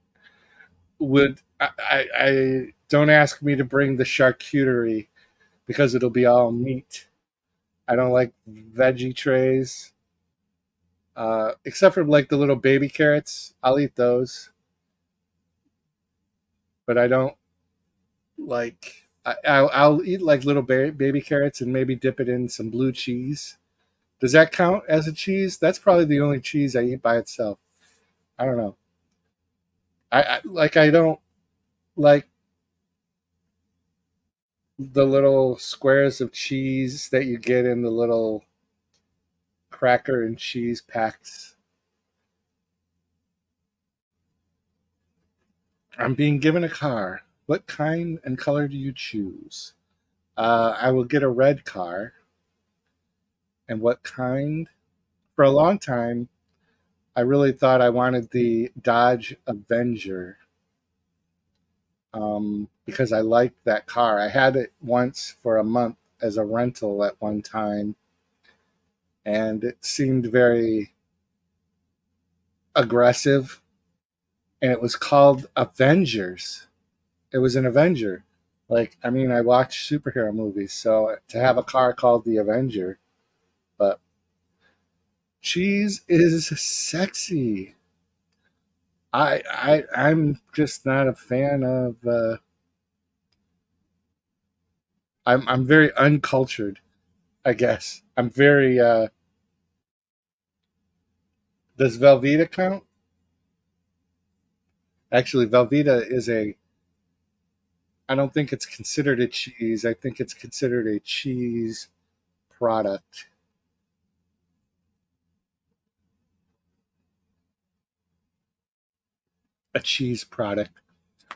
I don't ask me to bring the charcuterie because it'll be all meat. I don't like veggie trays, except for like the little baby carrots. I'll eat those. but I don't like. I'll eat like little baby carrots and maybe dip it in some blue cheese. Does that count as a cheese? That's probably the only cheese I eat by itself. I don't know. I don't like the little squares of cheese that you get in the little cracker and cheese packs. I'm being given a car. What kind and color do you choose? I will get a red car. And what kind? For a long time, I really thought I wanted the Dodge Avenger because I liked that car. I had it once for a month as a rental at one time, and it seemed very aggressive. And it was called Avengers. It was an Avenger. Like, I mean, I watch superhero movies, so to have a car called the Avenger, but cheese is sexy. I'm just not a fan of. I'm very uncultured, I guess. I'm very. Does Velveeta count? Actually, Velveeta is a. I don't think it's considered a cheese. I think it's considered a cheese product. A cheese product.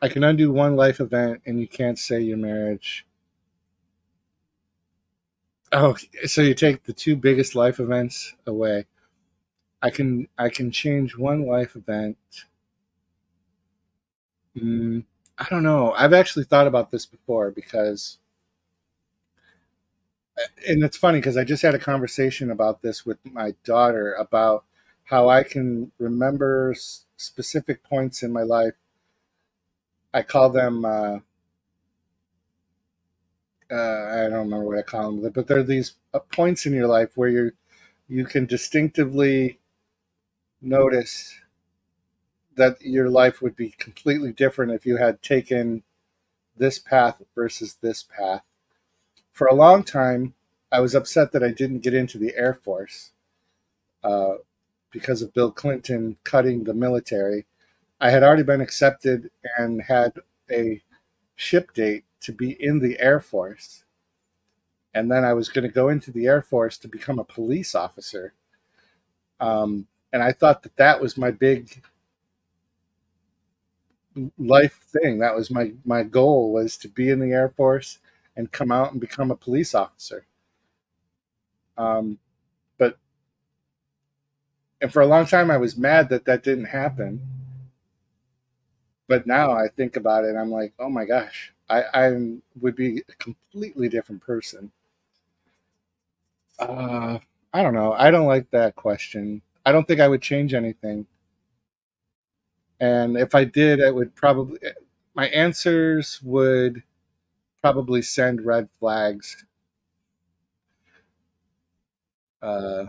I can undo one life event, and you can't say your marriage. Oh, so you take the two biggest life events away. I can change one life event. Mm, I don't know. I've actually thought about this before because, and it's funny because I just had a conversation about this with my daughter about how I can remember specific points in my life. I call them, I don't remember what I call them, but they're these points in your life where you can distinctively notice that your life would be completely different if you had taken this path versus this path. For a long time, I was upset that I didn't get into the Air Force uh, because of Bill Clinton cutting the military. I had already been accepted and had a ship date to be in the Air Force. And then I was going to go into the Air Force to become a police officer. And I thought that that was my big life thing. That was my goal, was to be in the Air Force and come out and become a police officer. Um, but and for a long time, I was mad that that didn't happen. But now I think about it, and I'm like, oh my gosh, I would be a completely different person. Uh, I don't know. I don't like that question. I don't think I would change anything. And if I did, I would probably, my answers would probably send red flags. Uh,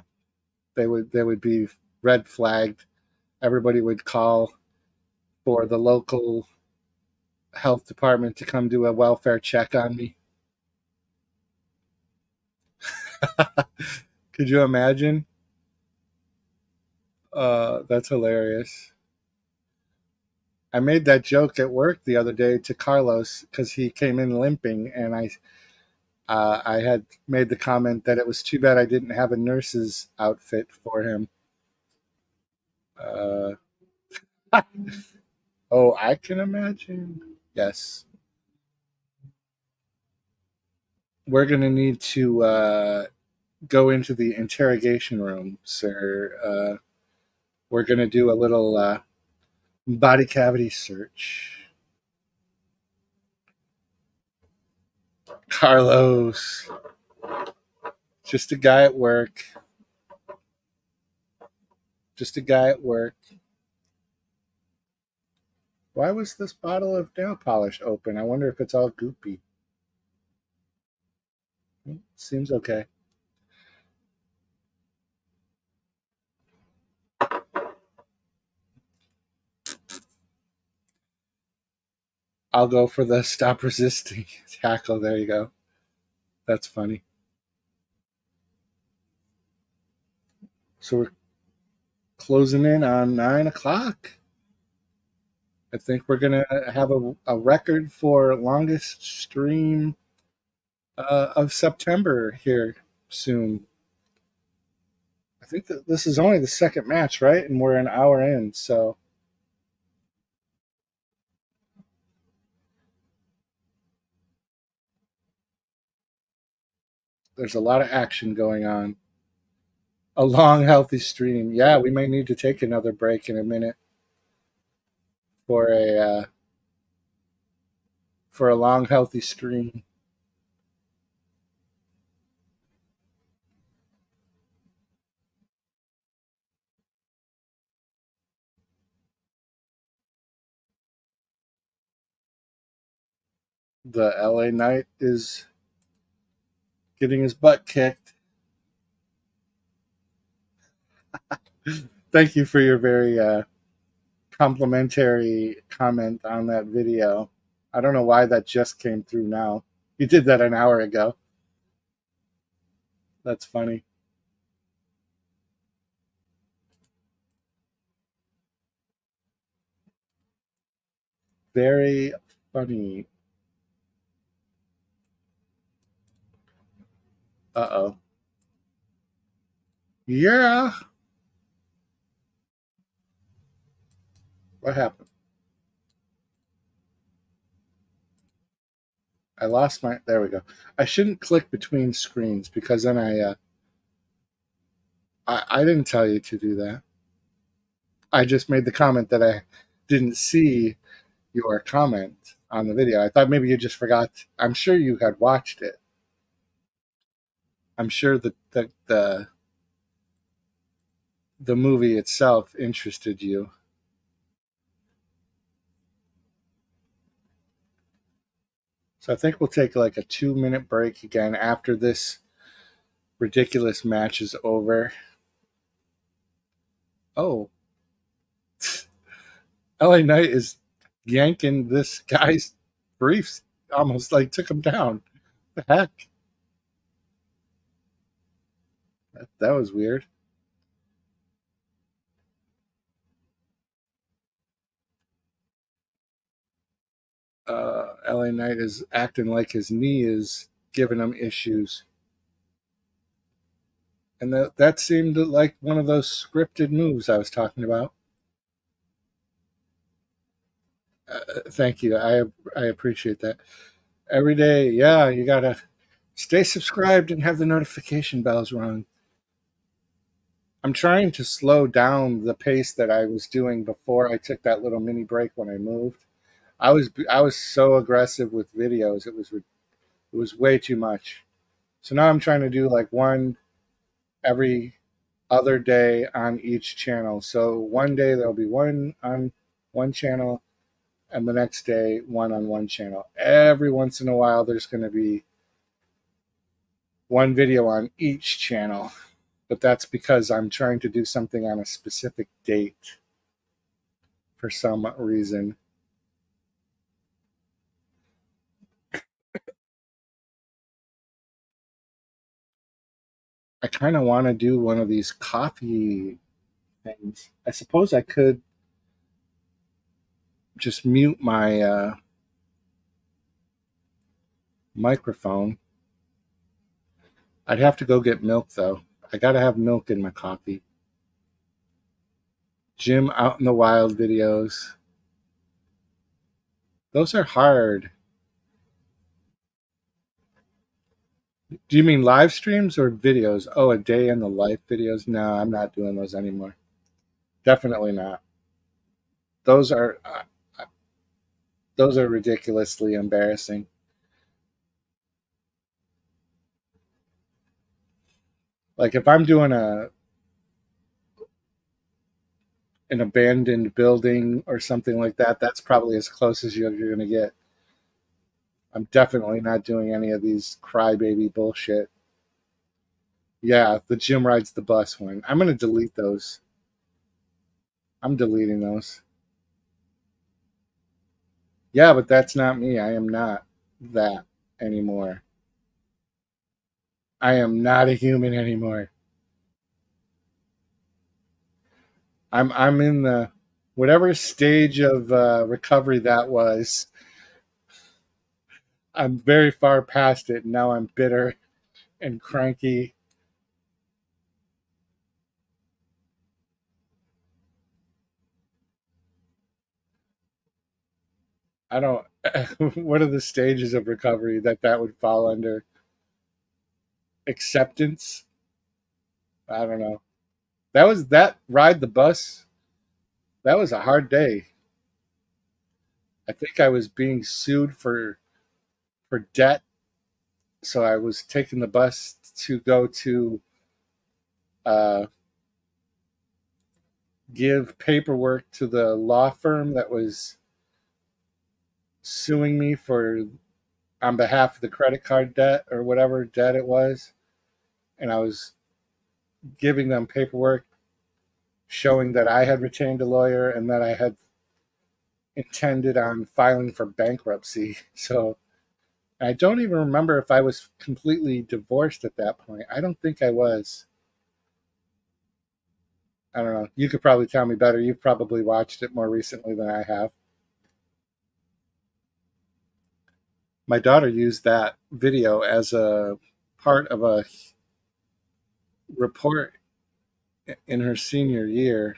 they would be red flagged. Everybody would call for the local health department to come do a welfare check on me. Could you imagine? That's hilarious. I made that joke at work the other day to Carlos because he came in limping, and I had made the comment that it was too bad I didn't have a nurse's outfit for him. Uh, oh, I can imagine. Yes, we're gonna need to go into the interrogation room, sir. We're gonna do a little body cavity search. Carlos, just a guy at work. Just a guy at work. Why was this bottle of nail polish open? I wonder if it's all goopy. Seems okay. I'll go for the stop resisting tackle. There you go. That's funny. So we're closing in on 9 o'clock. I think we're gonna have a record for longest stream of September here soon. I think that this is only the second match, right? And we're an hour in, so there's a lot of action going on. A long, healthy stream. Yeah, we may need to take another break in a minute for a long, healthy stream. The LA Knight is getting his butt kicked. Thank you for your very complimentary comment on that video. I don't know why that just came through now. You did that an hour ago. That's funny. Very funny. Uh-oh. Yeah. What happened? I lost my. There we go. I shouldn't click between screens because then I didn't tell you to do that. I just made the comment that I didn't see your comment on the video. I thought maybe you just forgot. I'm sure you had watched it. I'm sure that the movie itself interested you. So I think we'll take like a 2-minute break again after this ridiculous match is over. Oh, LA Knight is yanking this guy's briefs, almost like took him down. What the heck? That was weird. LA Knight is acting like his knee is giving him issues. And that seemed like one of those scripted moves I was talking about. Thank you. I appreciate that. Every day, yeah, you gotta stay subscribed and have the notification bells rung. I'm trying to slow down the pace that I was doing before I took that little mini break when I moved. I was so aggressive with videos. It was way too much. So now I'm trying to do like one every other day on each channel. So one day there'll be one on one channel, and the next day one on one channel. Every once in a while there's going to be one video on each channel, but that's because I'm trying to do something on a specific date for some reason. I kind of want to do one of these coffee things. I suppose I could just mute my microphone. I'd have to go get milk though. I gotta have milk in my coffee. Jim out in the wild videos. Those are hard. Do you mean live streams or videos? Oh, a day in the life videos? No, I'm not doing those anymore. Definitely not. Those are those are ridiculously embarrassing. Like if I'm doing an abandoned building or something like that, that's probably as close as you're going to get. I'm definitely not doing any of these crybaby bullshit. Yeah, the Jim rides the bus one. I'm going to delete those. I'm deleting those. Yeah, but that's not me. I am not that anymore. I am not a human anymore. I'm in the whatever stage of recovery that was. I'm very far past it. Now I'm bitter and cranky. I don't. What are the stages of recovery that would fall under? Acceptance? I don't know. That ride the bus. That was a hard day. I think I was being sued for debt, so I was taking the bus to go to uh, give paperwork to the law firm that was suing me for on behalf of the credit card debt or whatever debt it was, and I was giving them paperwork showing that I had retained a lawyer and that I had intended on filing for bankruptcy. So I don't even remember if I was completely divorced at that point. I don't think I was. I don't know. You could probably tell me better. You've probably watched it more recently than I have. My daughter used that video as a part of a report in her senior year.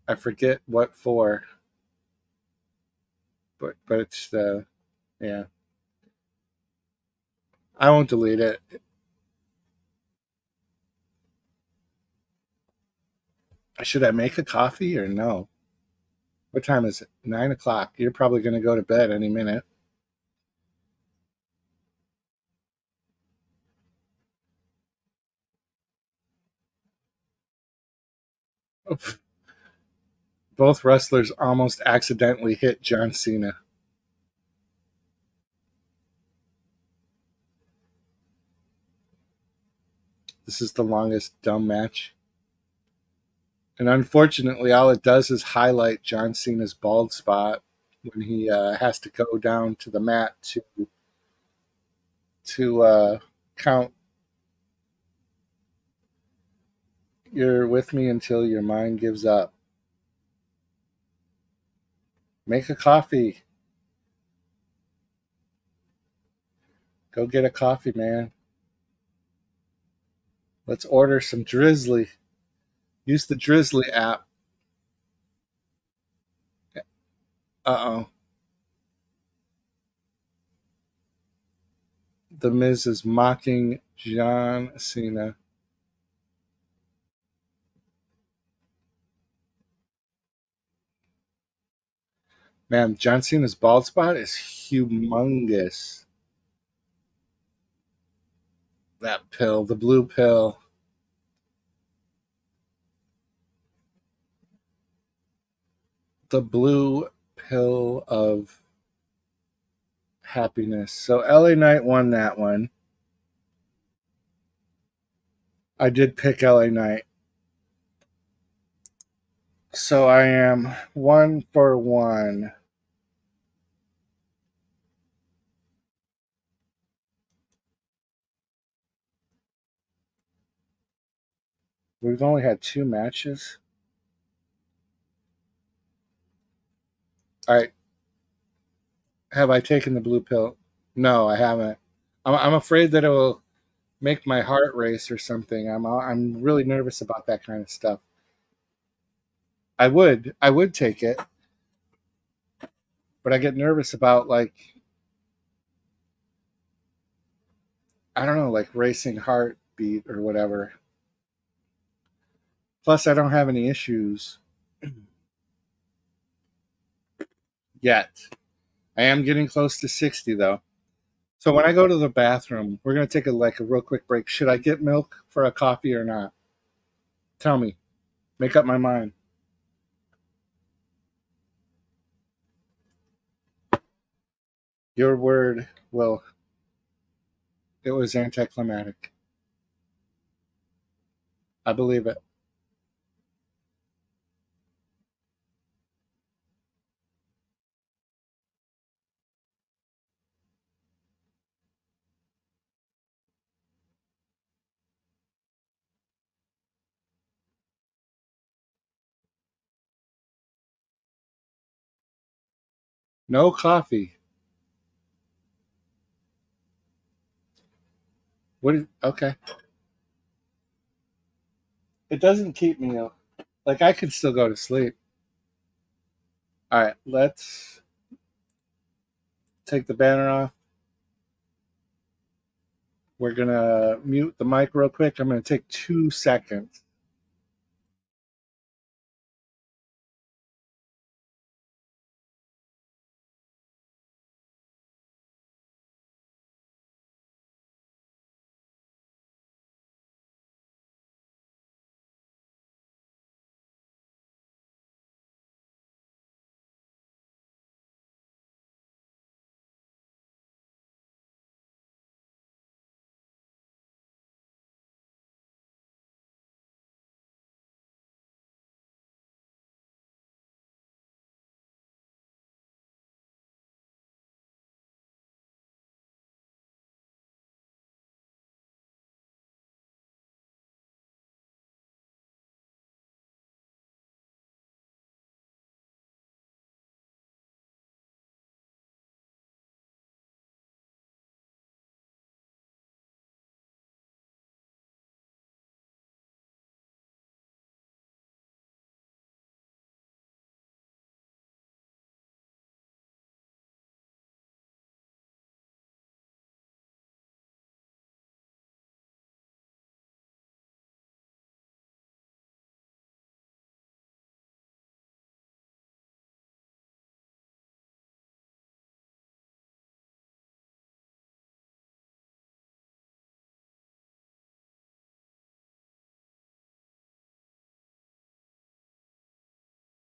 I forget what for, but it's the yeah. I won't delete it. Should I make a coffee or no? What time is it? 9 o'clock. You're probably going to go to bed any minute. Both wrestlers almost accidentally hit John Cena. This is the longest dumb match. And unfortunately, all it does is highlight John Cena's bald spot when he has to go down to the mat to count. You're with me until your mind gives up. Make a coffee. Go get a coffee, man. Let's order some Drizzly. Use the Drizzly app. Uh oh. The Miz is mocking John Cena. Man, John Cena's bald spot is humongous. That pill, the blue pill. The blue pill of happiness. So LA Knight won that one. I did pick LA Knight. So I am 1 for 1. We've only had 2 matches. All right. Have I taken the blue pill? No, I haven't. I'm afraid that it will make my heart race or something. I'm really nervous about that kind of stuff. I would take it, but I get nervous about like I don't know, like racing heartbeat or whatever. Plus, I don't have any issues yet. I am getting close to 60 though. So when I go to the bathroom, we're gonna take a real quick break. Should I get milk for a coffee or not? Tell me. Make up my mind. Your word will. It was anticlimactic. I believe it. No coffee. Okay. It doesn't keep me up. Like, I could still go to sleep. All right, let's take the banner off. We're going to mute the mic real quick. I'm going to take 2 seconds.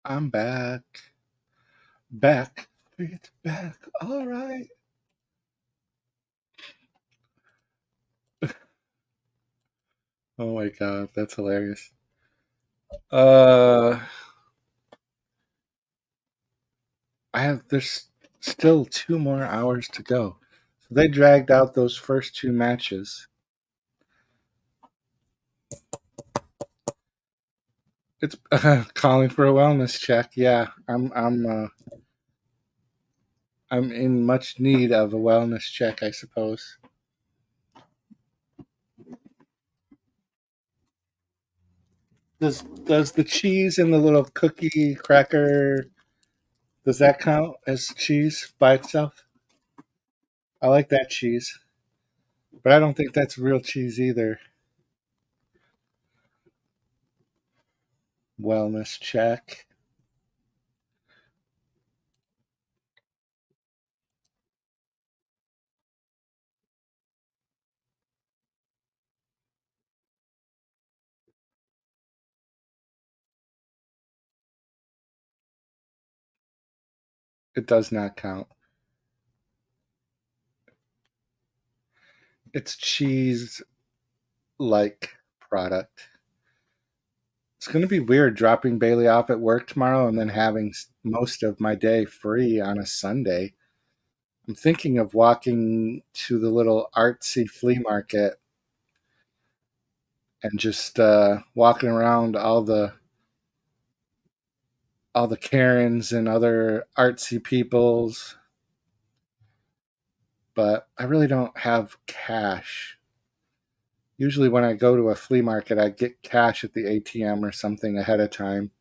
I'm back. Back. It's back. All right. Oh my god, that's hilarious. Uh there's still 2 more hours to go. So they dragged out those first 2 matches. It's calling for a wellness check. Yeah, I'm in much need of a wellness check, I suppose. Does the cheese in the little cookie cracker, does that count as cheese by itself? I like that cheese, but I don't think that's real cheese either. Wellness check. It does not count. It's cheese like product. It's going to be weird dropping Bailey off at work tomorrow and then having most of my day free on a Sunday. I'm thinking of walking to the little artsy flea market and just walking around all the Karens and other artsy peoples, but I really don't have cash. Usually when I go to a flea market, I get cash at the ATM or something ahead of time.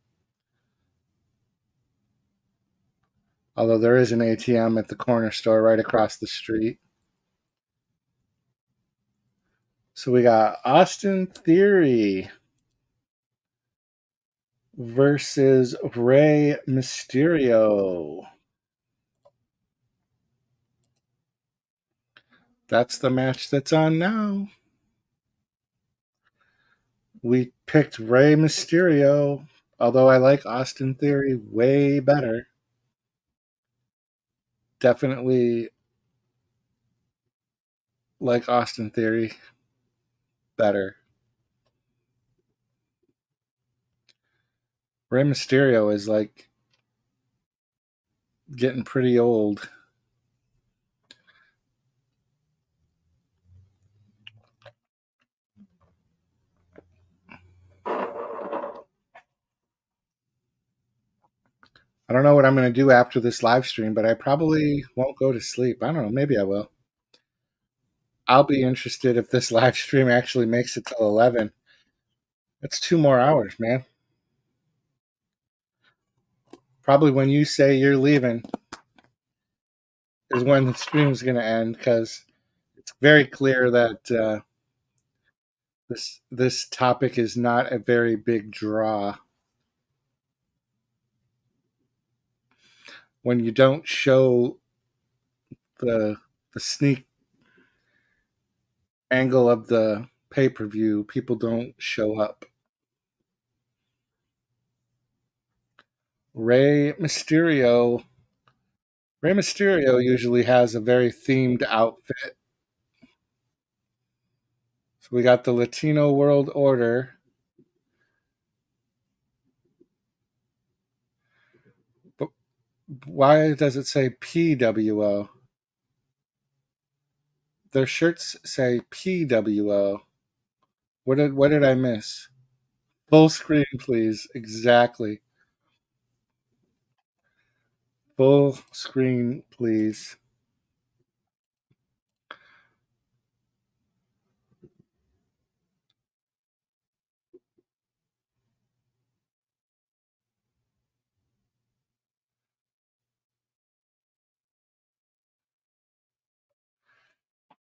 Although there is an ATM at the corner store right across the street. So we got Austin Theory versus Rey Mysterio. That's the match that's on now. We picked Rey Mysterio, although I like Austin Theory way better. Definitely like Austin Theory better. Rey Mysterio is like getting pretty old. I don't know what I'm going to do after this live stream, but I probably won't go to sleep. I don't know. Maybe I will. I'll be interested if this live stream actually makes it till 11. That's 2 more hours, man. Probably when you say you're leaving is when the stream's going to end, because it's very clear that this topic is not a very big draw. When you don't show the the sneak angle of the pay-per-view, people don't show up. Rey Mysterio Rey Mysterio usually has a very themed outfit. So we got the Latino World Order. But why does it say PWO? Their shirts say PWO. What did I miss? Full screen, please. Exactly. Full screen, please.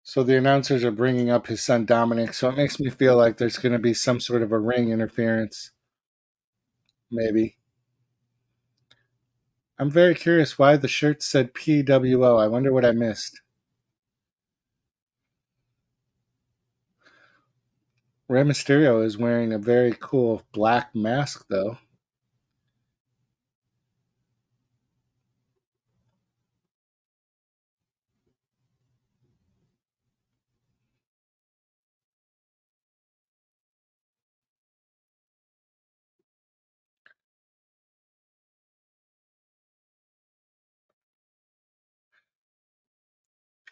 So the announcers are bringing up his son Dominic, so it makes me feel like there's going to be some sort of a ring interference. Maybe. I'm very curious why the shirt said PWO. I wonder what I missed. Rey Mysterio is wearing a very cool black mask, though.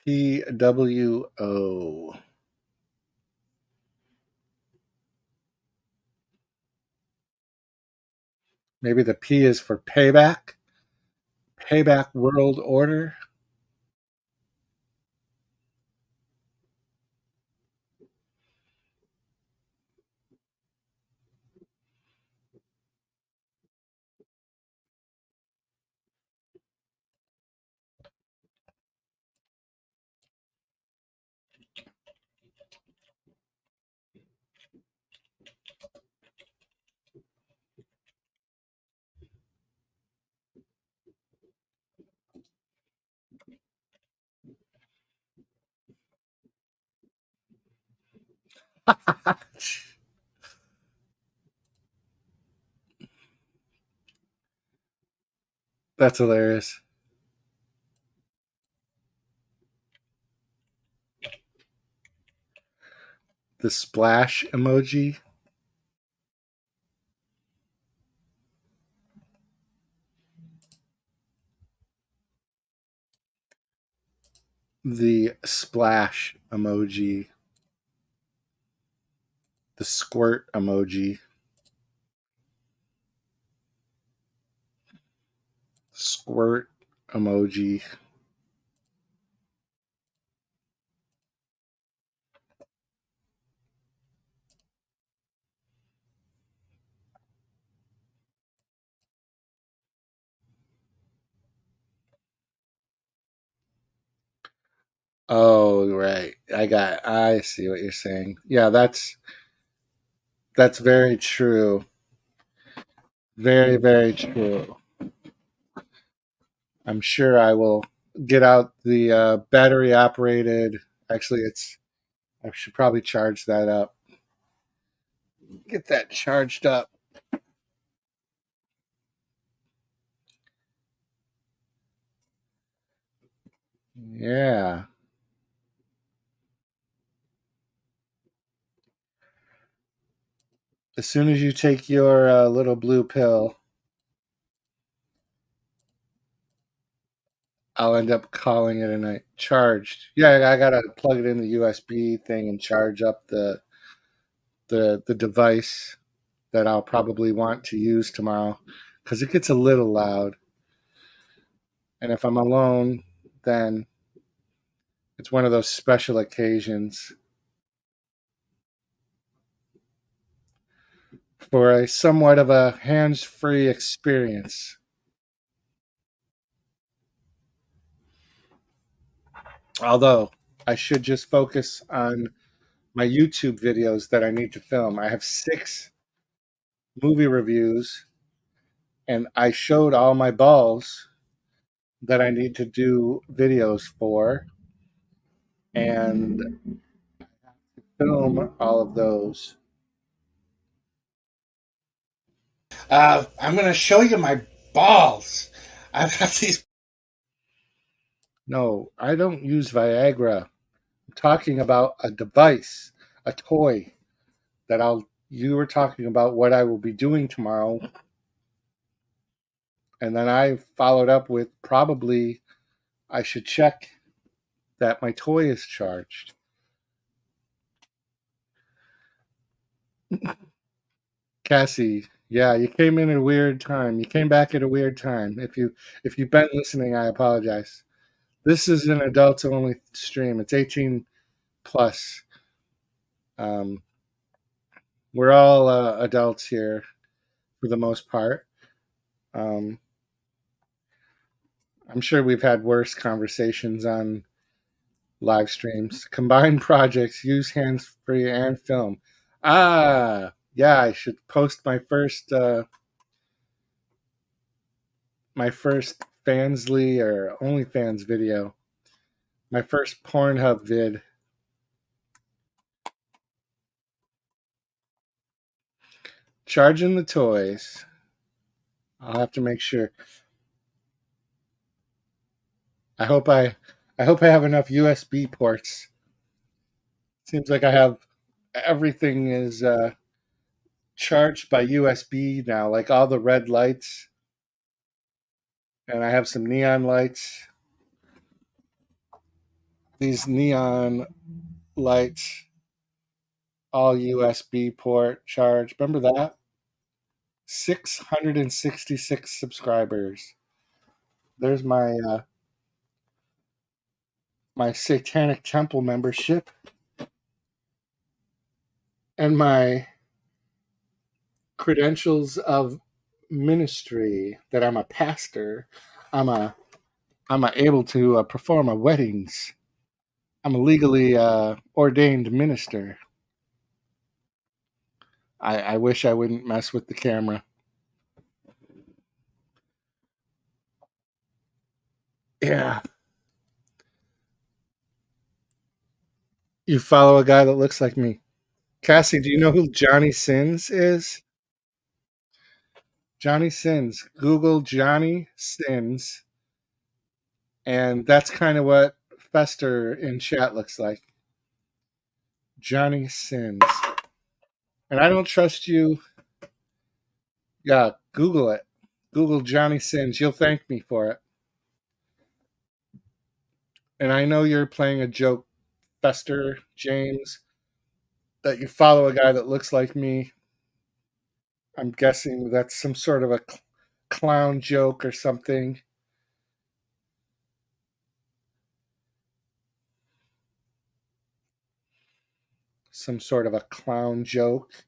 PWO. Maybe the P is for payback? Payback World Order? That's hilarious. The splash emoji. The splash emoji. The squirt emoji. Squirt emoji. Oh, right. I see what you're saying. Yeah, that's very true. Very, very true. I'm sure I will get out the battery operated. Actually, I should probably charge that up. Get that charged up. Yeah. As soon as you take your little blue pill, I'll end up calling it a night. Charged. Yeah, I gotta plug it in the USB thing and charge up the device that I'll probably want to use tomorrow because it gets a little loud. And if I'm alone, then it's one of those special occasions for a somewhat of a hands-free experience. Although I should just focus on my YouTube videos that I need to film. I have 6 movie reviews, and I showed all my balls that I need to do videos for and film all of those. I'm going to show you my balls. I've got these. No, I don't use Viagra. I'm talking about a device, a toy that I'll. You were talking about what I will be doing tomorrow, and then I followed up with probably I should check that my toy is charged. Cassie, yeah, you came in at a weird time. You came back at a weird time. If you've been listening, I apologize. This is an adults only stream. It's 18 plus. Um, we're all adults here for the most part. Um, I'm sure we've had worse conversations on live streams. Combine projects, use hands free and film. Yeah, I should post my first Fansly or OnlyFans video. My first Pornhub vid. Charging the toys. I'll have to make sure. I hope I I hope I have enough USB ports. Seems like I have everything is charged by USB now, like all the red lights, and I have some neon lights. These neon lights, all USB port charge. Remember that? 666 subscribers. There's my Satanic Temple membership and my credentials of ministry that I'm a pastor. I'm a I'm able to perform weddings. I'm a legally ordained minister. I wish I wouldn't mess with the camera. Yeah. You follow a guy that looks like me. Cassie, do you know who Johnny Sins is? Johnny Sins. Google Johnny Sins, and that's kind of what Fester in chat looks like. Johnny Sins. And I don't trust you. Yeah, Google it. Google Johnny Sins. You'll thank me for it. And I know you're playing a joke, Fester James, that you follow a guy that looks like me. I'm guessing that's some sort of a clown joke or something. Some sort of a clown joke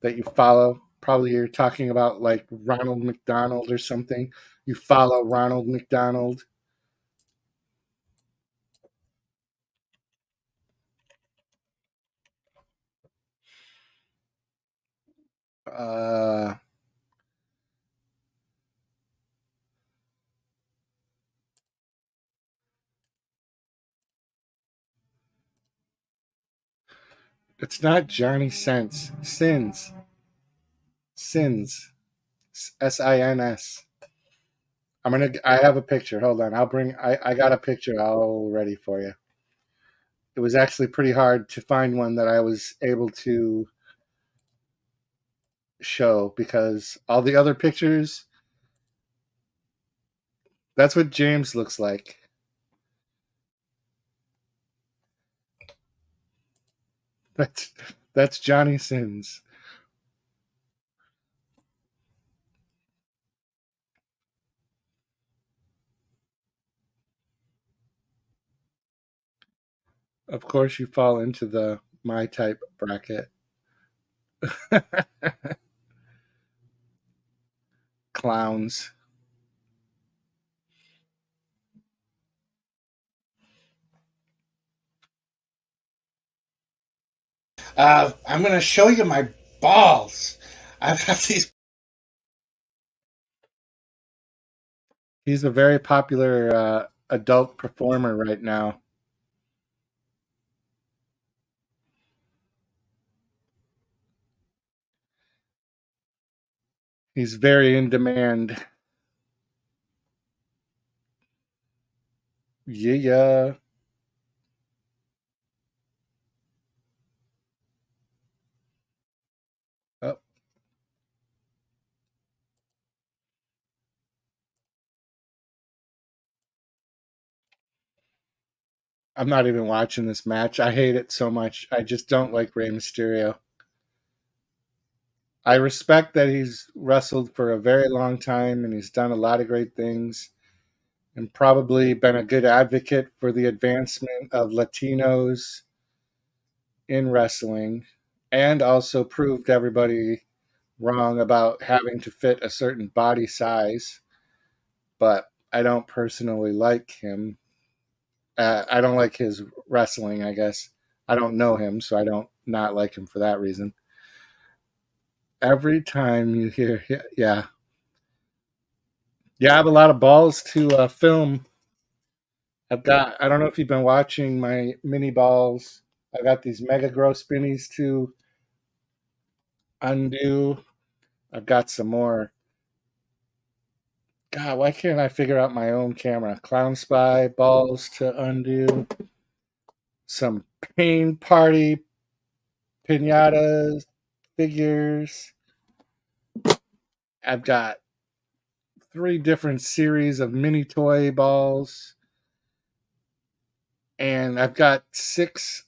that you follow. Probably you're talking about like Ronald McDonald or something. You follow Ronald McDonald. Uh, it's not Johnny Sins. Sins. Sins. Sins. I have a picture. Hold on. I got a picture all ready for you. It was actually pretty hard to find one that I was able to show because all the other pictures, that's what James looks like. That's that's Johnny Sins. Of course, you fall into the my type bracket. Clowns. I'm going to show you my balls. I've got these. He's a very popular adult performer right now. He's very in demand. Yeah. Oh, I'm not even watching this match. I hate it so much. I just don't like Rey Mysterio. I respect that he's wrestled for a very long time and he's done a lot of great things and probably been a good advocate for the advancement of Latinos in wrestling and also proved everybody wrong about having to fit a certain body size. But I don't personally like him. I don't like his wrestling, I guess. I don't know him, so I don't not like him for that reason. Every time you hear, yeah, yeah, I have a lot of balls to film. I don't know if you've been watching my mini balls. I got these mega gross spinnies to undo. I've got some more. God, why can't I figure out my own camera? Clown Spy, balls to undo. Some Pain Party, pinatas, figures. I've got 3 different series of mini toy balls. And I've got 6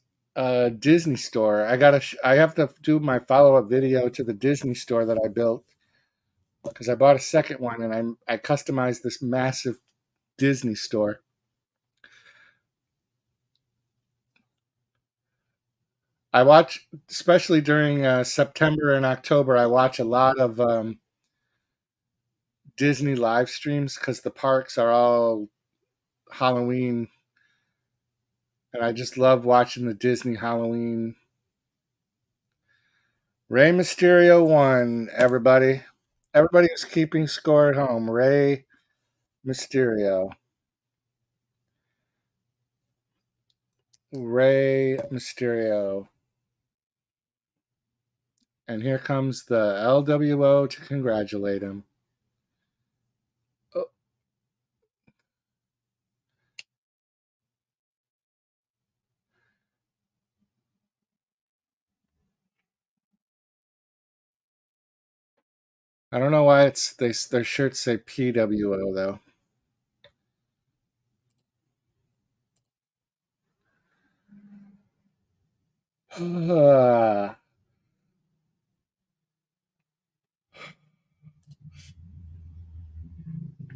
Disney store. I have to do my follow-up video to the Disney store that I built because I bought a second one and I customized this massive Disney store. I watch, especially during September and October, I watch a lot of Disney live streams because the parks are all Halloween, and I just love watching the Disney Halloween. Rey Mysterio won, everybody. Everybody is keeping score at home. Rey Mysterio. Rey Mysterio. And here comes the LWO to congratulate him. Oh, I don't know why their shirts say PWO though.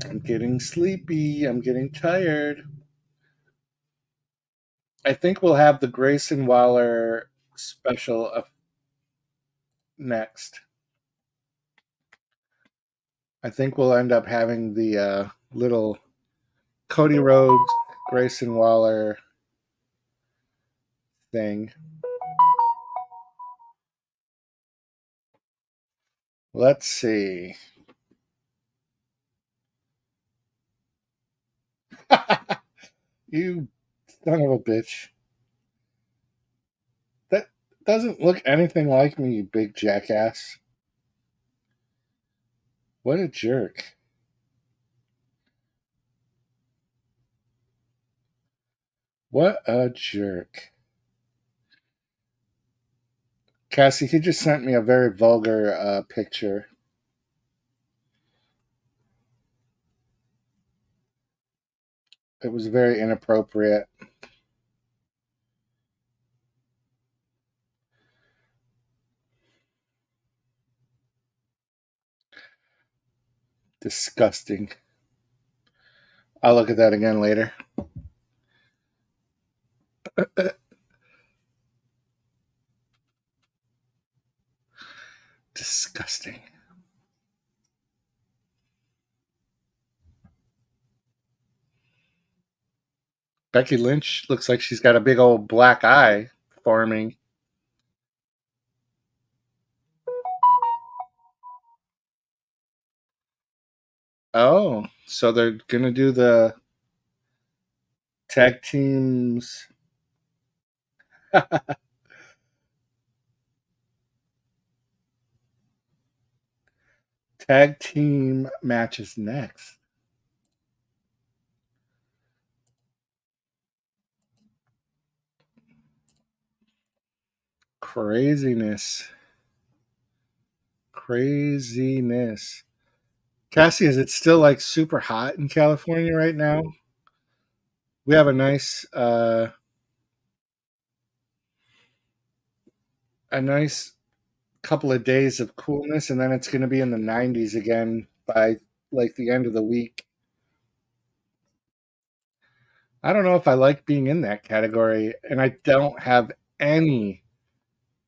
I'm getting sleepy. I'm getting tired. I think we'll have the Grayson Waller special next. I think we'll end up having the little Cody Rhodes, Grayson Waller thing. Let's see. You son of a bitch. That doesn't look anything like me, you big jackass. What a jerk. What a jerk. Cassie, he just sent me a very vulgar picture. It was very inappropriate. Disgusting. I'll look at that again later. Becky Lynch looks like she's got a big old black eye forming. Oh, so they're gonna do the tag teams. Tag team matches next. Craziness. Craziness. Cassie, is it still like super hot in California right now? We have a nice couple of days of coolness, and then it's going to be in the 90s again by like the end of the week. I don't know if I like being in that category, and I don't have any.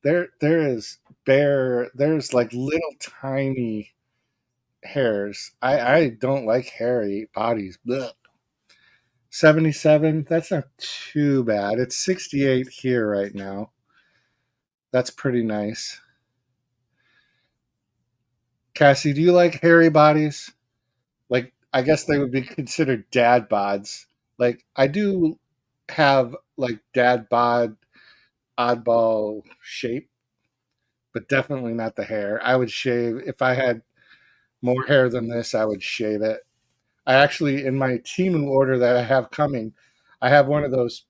There's like little tiny hairs. I don't like hairy bodies. Blech. 77, that's not too bad. It's 68 here right now. That's pretty nice. Cassie, do you like hairy bodies? Like, I guess they would be considered dad bods. Like, I do have like dad bod oddball shape, but definitely not the hair. I would shave if I had more hair than this. I would shave it. I actually, in my TEMU order that I have coming, I have one of those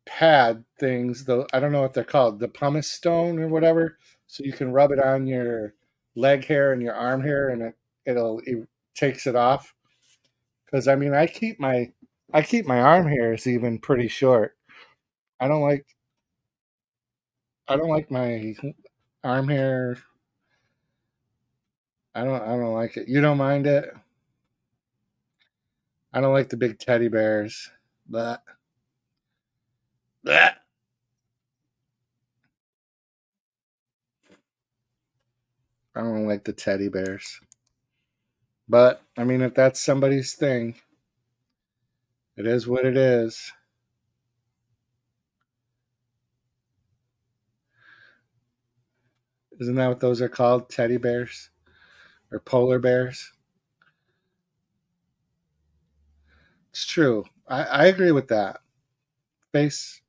pad things. Though I don't know what they're called, the pumice stone or whatever. So you can rub it on your leg hair and your arm hair, and it takes it off. Because I mean, I keep my arm hairs even pretty short. I don't like I don't like my arm hair. I don't like it. You don't mind it? I don't like the big teddy bears. But I don't like the teddy bears. But I mean, if that's somebody's thing, it is what it is. Isn't that what those are called? Teddy bears or polar bears? It's true. I agree with that. Face.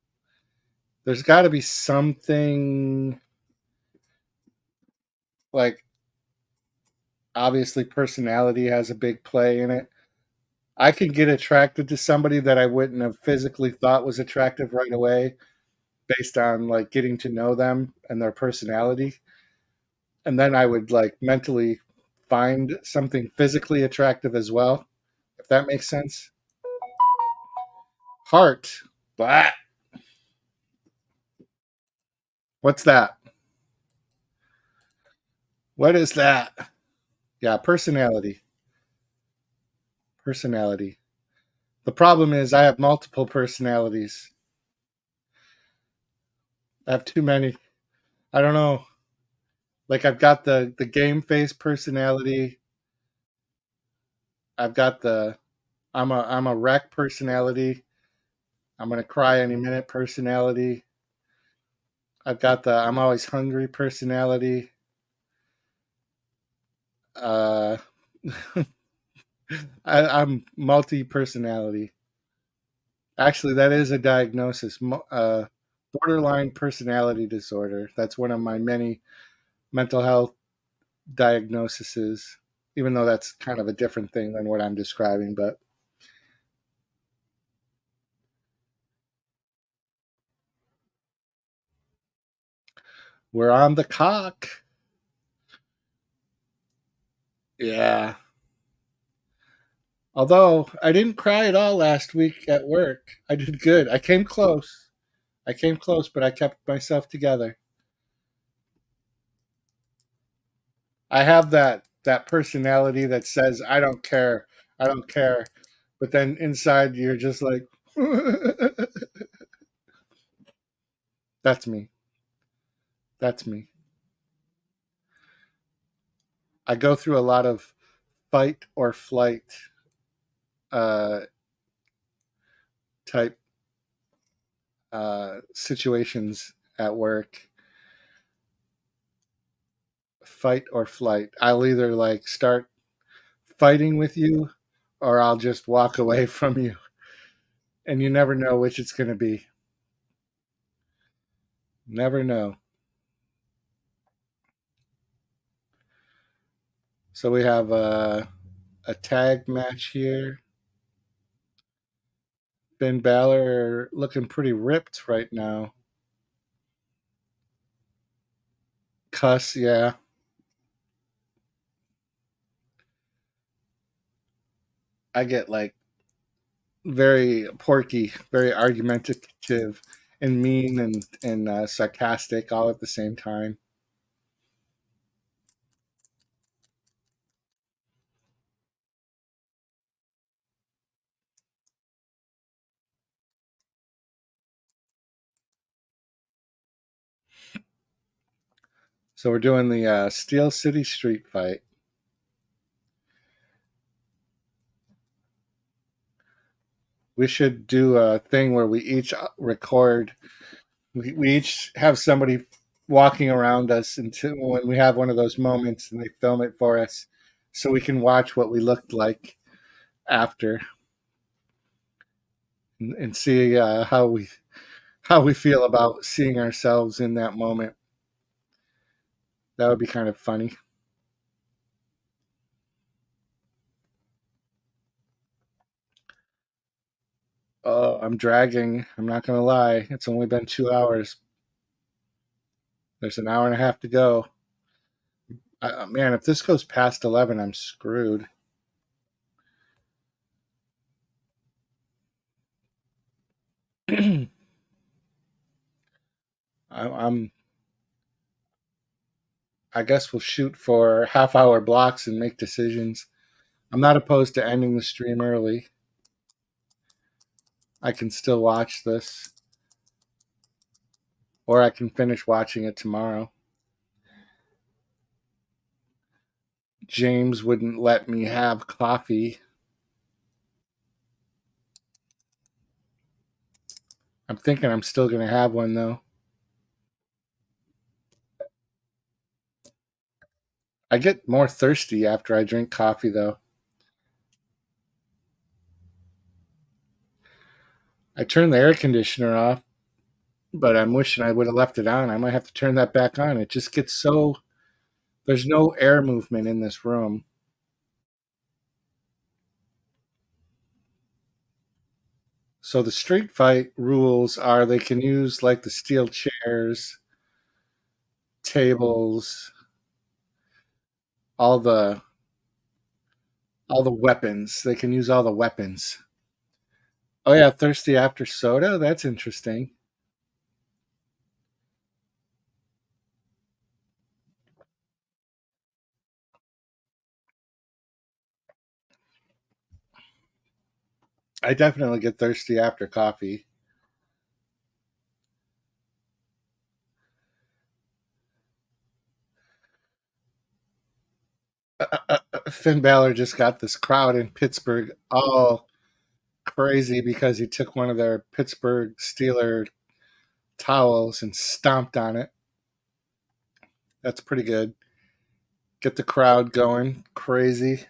There's got to be something like obviously personality has a big play in it. I can get attracted to somebody that I wouldn't have physically thought was attractive right away based on like getting to know them and their personality. And then I would like mentally find something physically attractive as well, if that makes sense. Heart. Blah. What's that? What is that? Yeah, personality. Personality. The problem is I have multiple personalities. I have too many. I don't know. Like I've got the game face personality. I've got the I'm a wreck personality. I'm gonna cry any minute personality. I've got the I'm always hungry personality. Uh, I'm multi personality. Actually, that is a diagnosis. Borderline personality disorder. That's one of my many mental health diagnoses. Even though that's kind of a different thing than what I'm describing, but we're on the cock. Yeah. Although I didn't cry at all last week at work. I did good. I came close. I came close, but I kept myself together. I have that personality that says I don't care. I don't care. But then inside you're just like that's me. That's me. I go through a lot of fight or flight uh type situations at work, fight or flight. I'll either like start fighting with you or I'll just walk away from you. And you never know which it's going to be. Never know. So we have a tag match here. Finn Balor looking pretty ripped right now. Cuss, yeah. I get like very porky, very argumentative, and mean and sarcastic all at the same time. So we're doing the Steel City Street Fight. We should do a thing where we each record. We each have somebody walking around us until when we have one of those moments, and they film it for us, so we can watch what we looked like after and see how we feel about seeing ourselves in that moment. That would be kind of funny. Oh, I'm dragging. I'm not going to lie. It's only been 2 hours. There's an hour and a half to go. Man, if this goes past 11, I'm screwed. I'm. I guess we'll shoot for half-hour blocks and make decisions. I'm not opposed to ending the stream early. I can still watch this, or I can finish watching it tomorrow. James wouldn't let me have coffee. I'm thinking I'm still going to have one, though. I get more thirsty after I drink coffee, though. I turned the air conditioner off, but I'm wishing I would have left it on. I might have to turn that back on. It just gets so. There's no air movement in this room. So the street fight rules are they can use like the steel chairs, tables, all the all the weapons. They can use all the weapons. Oh yeah, thirsty after soda? That's interesting. I definitely get thirsty after coffee. Finn Balor just got this crowd in Pittsburgh all crazy because he took one of their Pittsburgh Steeler towels and stomped on it. That's pretty good. Get the crowd going crazy.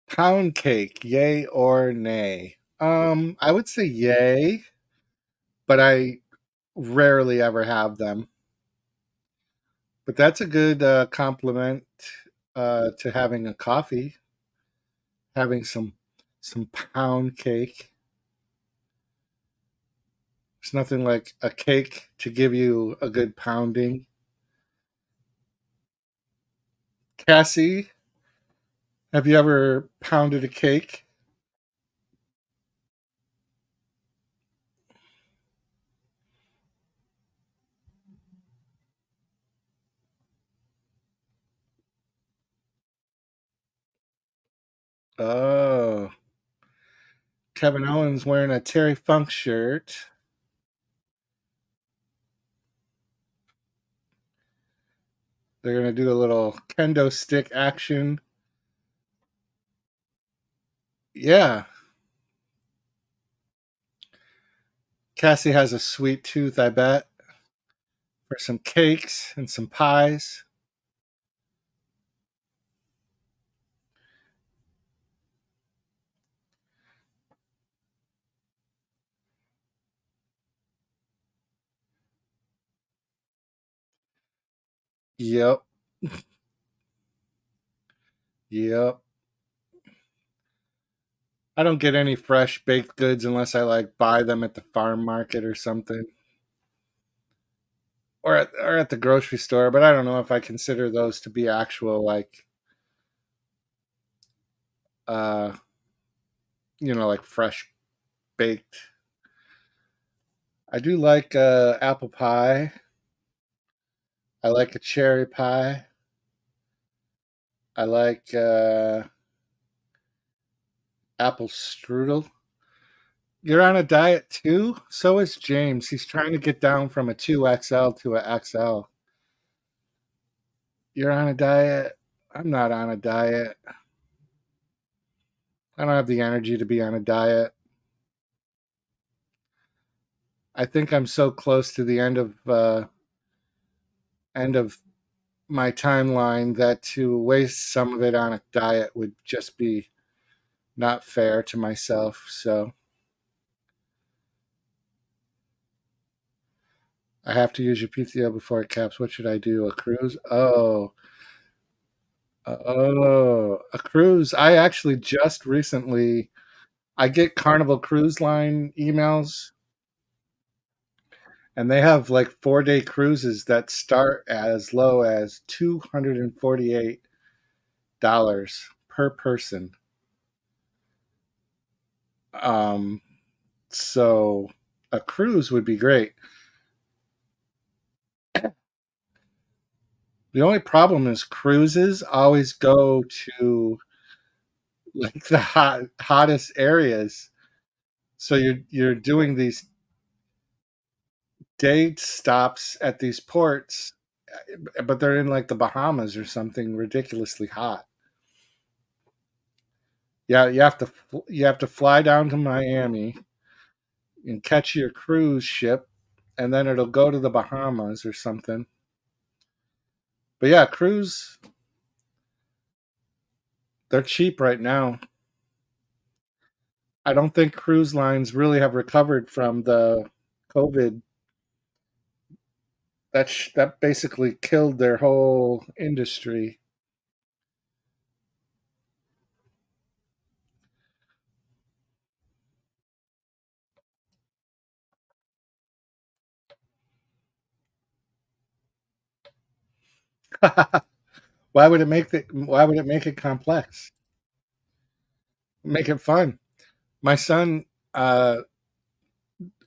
Pound cake, yay or nay? I would say yay, but I rarely ever have them. But that's a good compliment to having a coffee, having some pound cake. It's nothing like a cake to give you a good pounding. Cassie, Have you ever pounded a cake? Oh, Kevin Owens wearing a Terry Funk shirt. They're going to do a little kendo stick action. Yeah. Cassie has a sweet tooth, I bet, for some cakes and some pies. Yep. Yep. I don't get any fresh baked goods unless I like buy them at the farm market or something, or at the grocery store. But I don't know if I consider those to be actual like uh like fresh baked. I do like apple pie. I like a cherry pie. I like apple strudel. You're on a diet too? So is James. He's trying to get down from a 2XL to a XL. You're on a diet? I'm not on a diet. I don't have the energy to be on a diet. I think I'm so close to the end of my timeline that to waste some of it on a diet would just be not fair to myself. So I have to use your PTO before it caps. What should I do? A cruise? A cruise. I actually just recently I get Carnival Cruise Line emails, and they have like 4-day cruises that start as low as $248 per person. Um, so a cruise would be great. The only problem is cruises always go to like the hottest areas. So you're doing these day stops at these ports, but they're in like the Bahamas or something ridiculously hot. Yeah, you have to fly down to Miami and catch your cruise ship, and then it'll go to the Bahamas or something. But yeah, cruise, they're cheap right now. I don't think cruise lines really have recovered from the COVID. That basically killed their whole industry. Why would it make it complex? Make it fun. My son uh,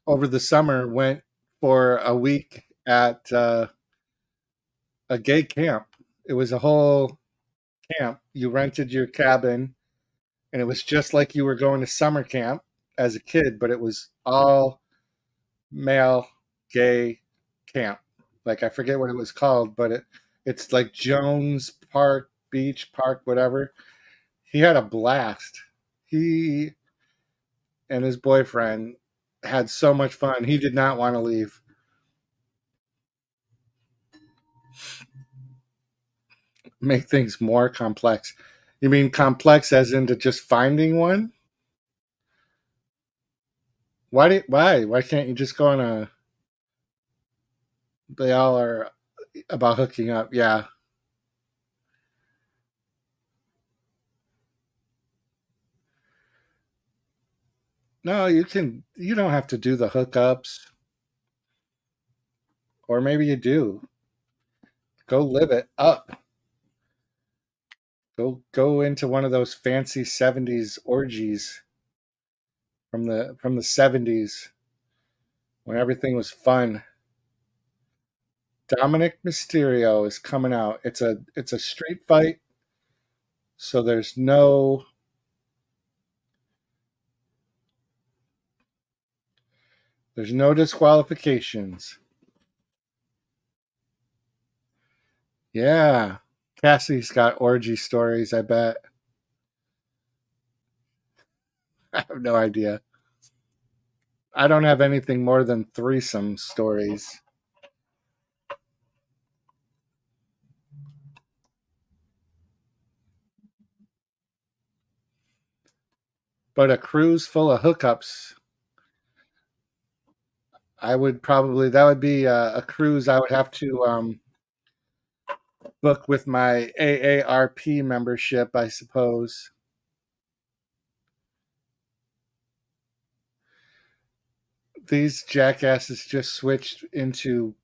over the summer went for a week at a gay camp. It was a whole camp. You rented your cabin, and it was just like you were going to summer camp as a kid, but it was all male gay camp. Like I forget what it was called, but it's like Jones Park, Beach Park, whatever. He had a blast. He and his boyfriend had so much fun. He did not want to leave. Make things more complex. You mean complex as into just finding one? Why can't you just go on a they all are about hooking up. Yeah. No, you don't have to do the hookups, or maybe you do. Go live it up. Go into one of those fancy 70s orgies from the 70s when everything was fun. Dominic Mysterio is coming out. It's a street fight, so there's no disqualifications. Yeah. Cassie's got orgy stories, I bet. I have no idea. I don't have anything more than threesome stories. But a cruise full of hookups, that would be a cruise I would have to book with my AARP membership, I suppose. These jackasses just switched into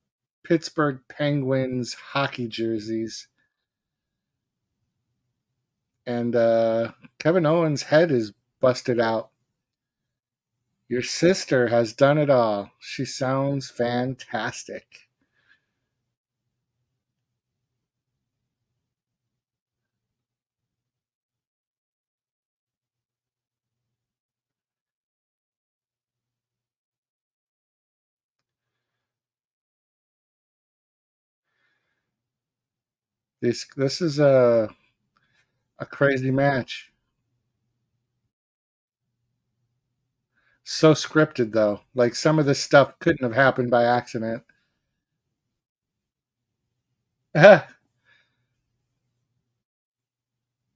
Pittsburgh Penguins hockey jerseys. And Kevin Owens' head is busted out. Your sister has done it all. She sounds fantastic. This is a crazy match. So scripted though. Like some of this stuff couldn't have happened by accident.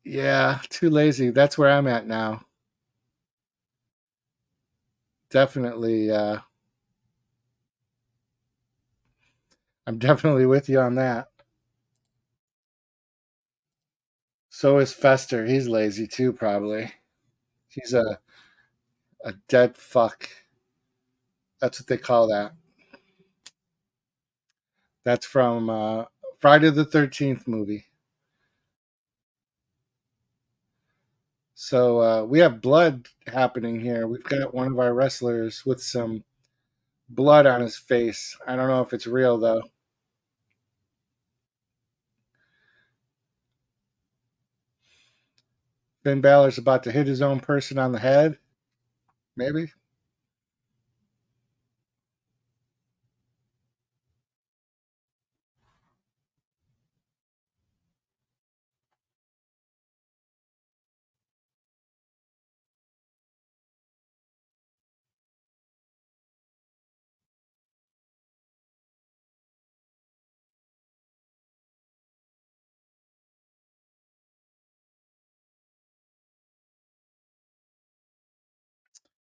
Yeah, too lazy. That's where I'm at now. Definitely I'm definitely with you on that. So is Fester. He's lazy too, probably. He's a dead fuck. That's what they call that. That's from Friday the 13th movie. So we have blood happening here. We've got one of our wrestlers with some blood on his face. I don't know if it's real though. Finn Balor's about to hit his own person on the head. Maybe.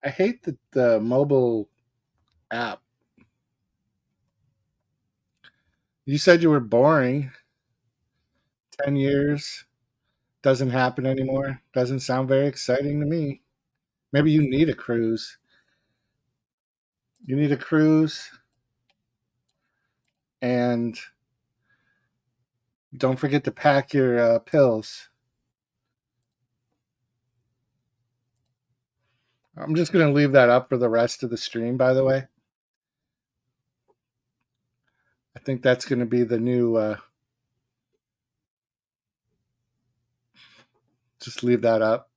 I hate the mobile app. You said you were boring. 10 years doesn't happen anymore. Doesn't sound very exciting to me. Maybe you need a cruise. You need a cruise, and don't forget to pack your pills. I'm just going to leave that up for the rest of the stream, by the way. I think that's going to be the new. Just leave that up.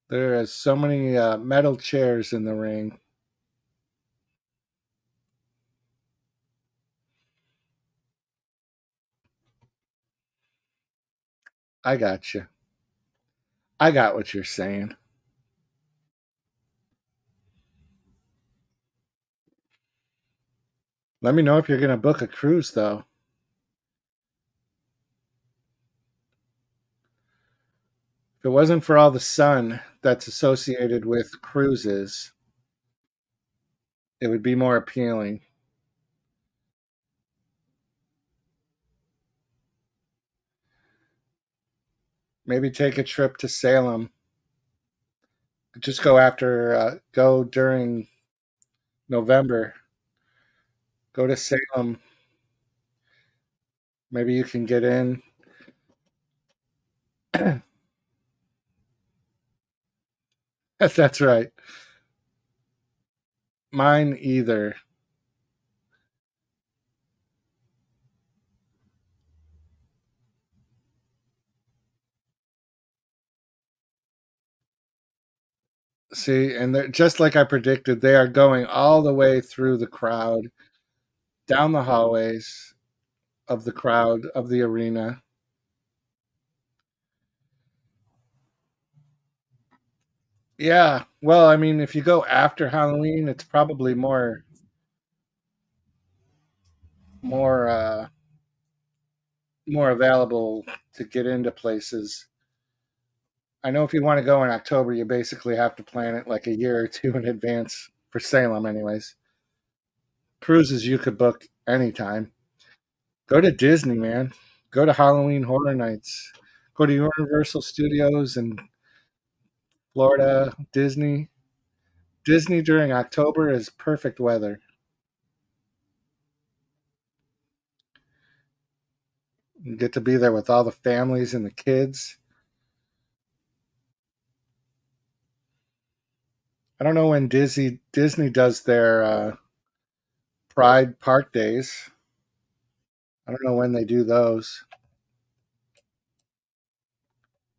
There are so many metal chairs in the ring. I got you. I got what you're saying. Let me know if you're going to book a cruise, though. If it wasn't for all the sun that's associated with cruises, it would be more appealing. Maybe take a trip to Salem. Just go during November. Go to Salem. Maybe you can get in. That's right. Mine either. See, and they're just like I predicted, they are going all the way through the crowd, down the hallways of the crowd of the arena. Yeah. Well, I mean, if you go after Halloween, it's probably more more available to get into places. I know if you want to go in October, you basically have to plan it like a year or two in advance for Salem, anyways. Cruises you could book anytime. Go to Disney, man. Go to Halloween Horror Nights. Go to Universal Studios in Florida, Disney. Disney during October is perfect weather. You get to be there with all the families and the kids. I don't know when Disney does their Pride Park Days. I don't know when they do those.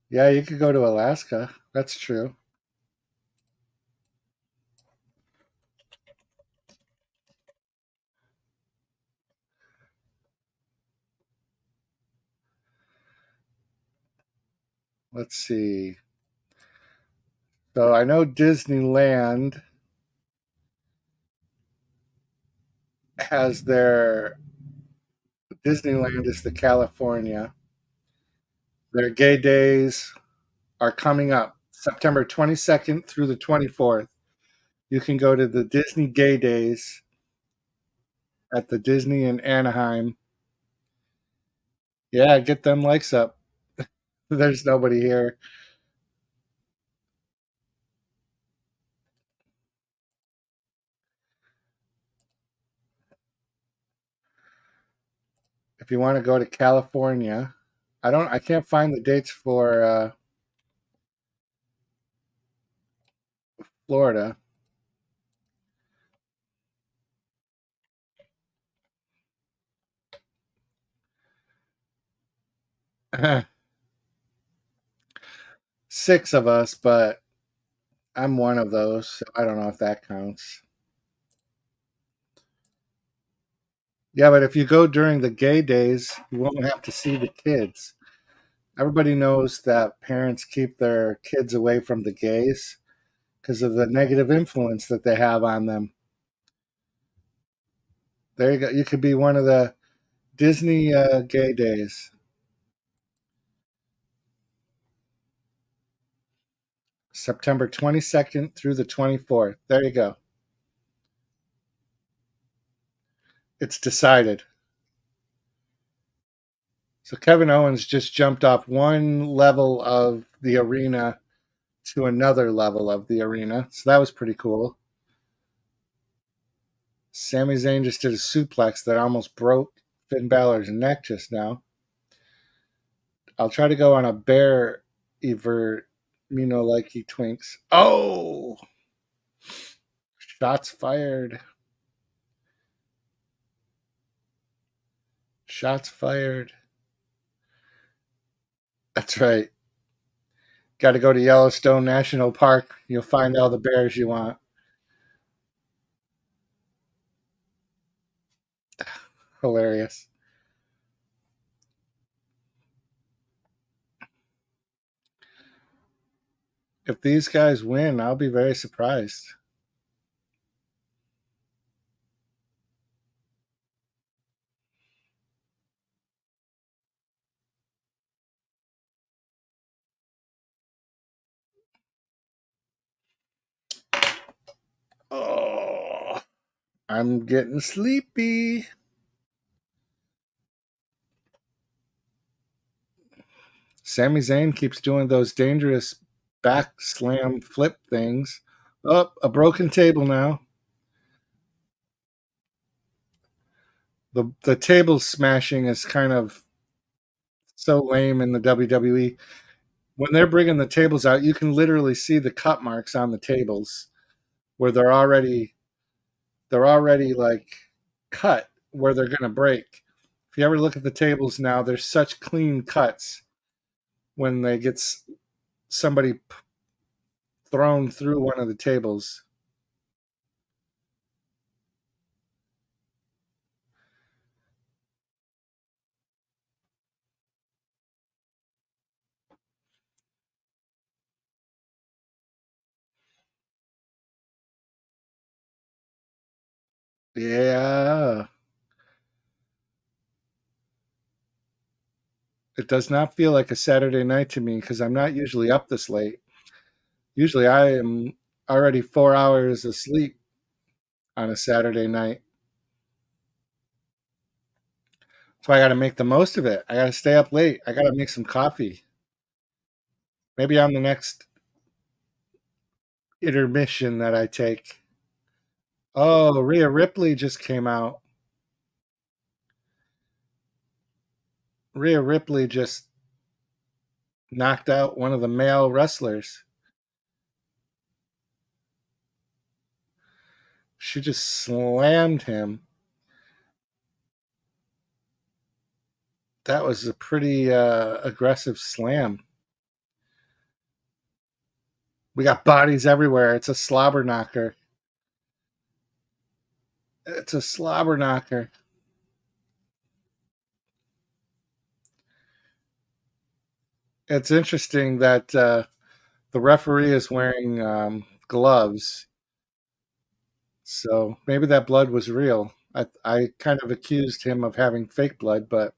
Yeah, you could go to Alaska. That's true. Let's see. So I know Disneyland has their Disneyland is the California. Their gay days are coming up September 22nd through the 24th. You can go to the Disney Gay Days at the Disney in Anaheim. Yeah, get them likes up. There's nobody here. If you want to go to California, I can't find the dates for Florida. Six of us, but I'm one of those. So I don't know if that counts. Yeah, but if you go during the gay days, you won't have to see the kids. Everybody knows that parents keep their kids away from the gays because of the negative influence that they have on them. There you go. You could be one of the Disney gay days, September 22nd through the 24th. There you go. It's decided. So Kevin Owens just jumped off one level of the arena to another level of the arena. So that was pretty cool. Sami Zayn just did a suplex that almost broke Finn Balor's neck just now. I'll try to go on a bear evert, like he twinks. Oh! Shots fired. Shots fired. That's right. Got to go to Yellowstone National Park. You'll find all the bears you want. Hilarious. If these guys win, I'll be very surprised. Oh, I'm getting sleepy. Sami Zayn keeps doing those dangerous back slam flip things. Oh, a broken table now. The table smashing is kind of so lame in the WWE. When they're bringing the tables out, you can literally see the cut marks on the tables where they're already like cut where they're going to break. If you ever look at the tables now, there's such clean cuts when they get somebody thrown through one of the tables. Yeah. It does not feel like a Saturday night to me because I'm not usually up this late. Usually I am already 4 hours asleep on a Saturday night. So I got to make the most of it. I got to stay up late. I got to make some coffee. Maybe on the next intermission that I take. Oh, Rhea Ripley just came out. Rhea Ripley just knocked out one of the male wrestlers. She just slammed him. That was a pretty aggressive slam. We got bodies everywhere. It's a slobber knocker. It's a slobber knocker. It's interesting that the referee is wearing gloves, so maybe that blood was real. I kind of accused him of having fake blood, but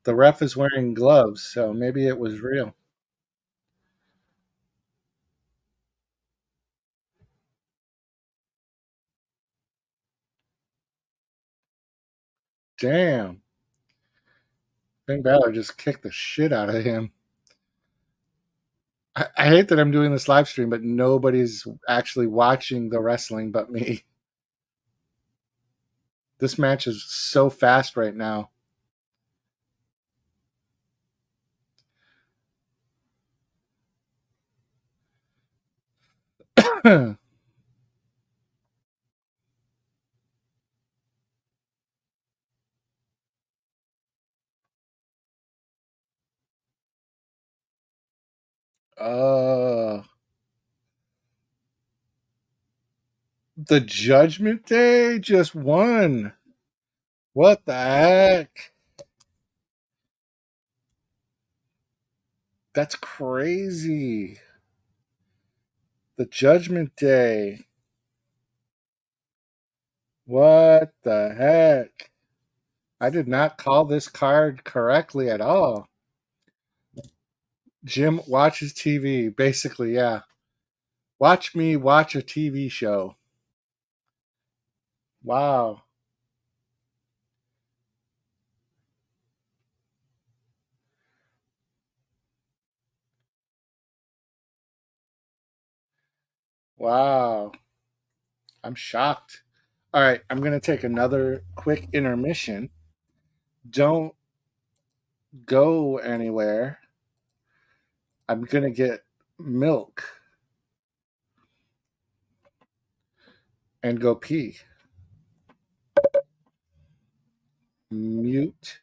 the ref is wearing gloves, so maybe it was real. Damn. Finn Balor just kicked the shit out of him. I hate that I'm doing this live stream, but nobody's actually watching the wrestling but me. This match is so fast right now. uh, the Judgment Day just won. What the heck? That's crazy. The Judgment Day. What the heck? I did not call this card correctly at all. Jim watches TV, basically, yeah. Watch me watch a TV show. Wow. Wow. I'm shocked. All right, I'm going to take another quick intermission. Don't go anywhere. I'm going to get milk and go pee. Mute.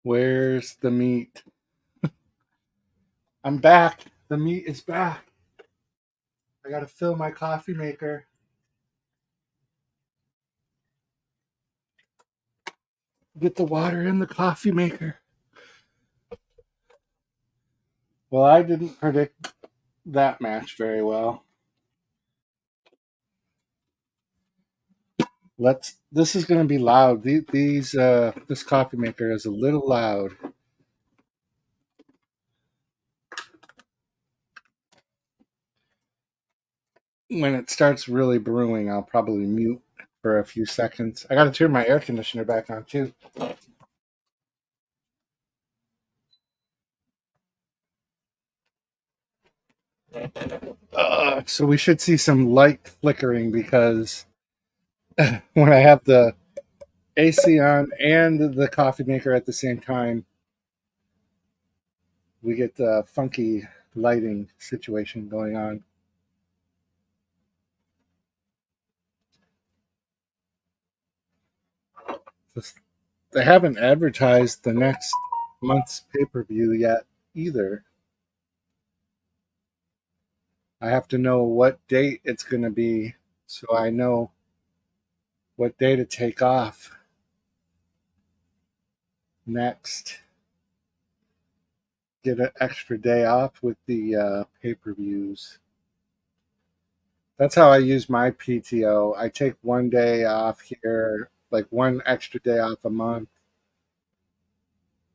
Where's the meat? I'm back. The meat is back. I gotta fill my coffee maker. Get the water in the coffee maker. Well, I didn't predict that match very well. This is gonna be loud. This coffee maker is a little loud. When it starts really brewing, I'll probably mute for a few seconds. I gotta turn my air conditioner back on too. So we should see some light flickering because when I have the AC on and the coffee maker at the same time, we get the funky lighting situation going on. They haven't advertised the next month's pay-per-view yet either. I have to know what date it's going to be so I know what day to take off next. Get an extra day off with the pay-per-views. That's how I use my PTO. I take one day off here, like one extra day off a month.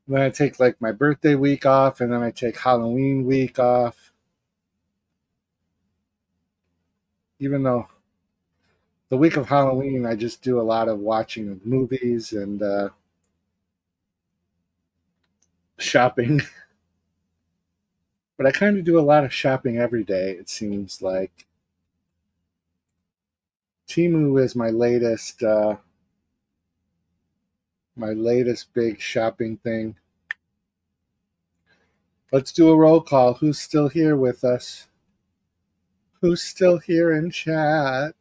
Then I take like my birthday week off, and then I take Halloween week off. Even though the week of Halloween, I just do a lot of watching of movies and shopping. But I kind of do a lot of shopping every day, it seems like. TEMU is my latest big shopping thing. Let's do a roll call. Who's still here with us? Who's still here in chat?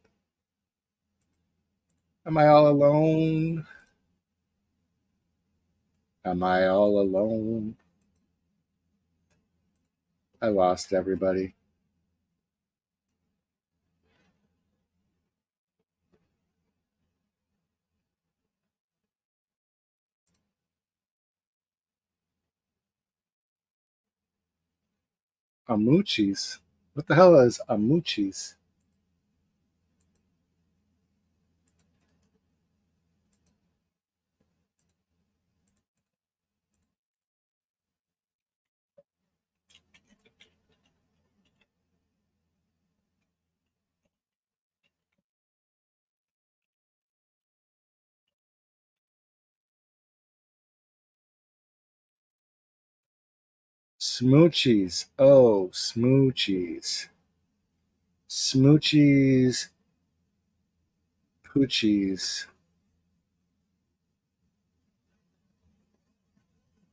Am I all alone? Am I all alone? I lost everybody. Amuchis. What the hell is amuchis? Smoochies. Oh, smoochies. Smoochies. Poochies.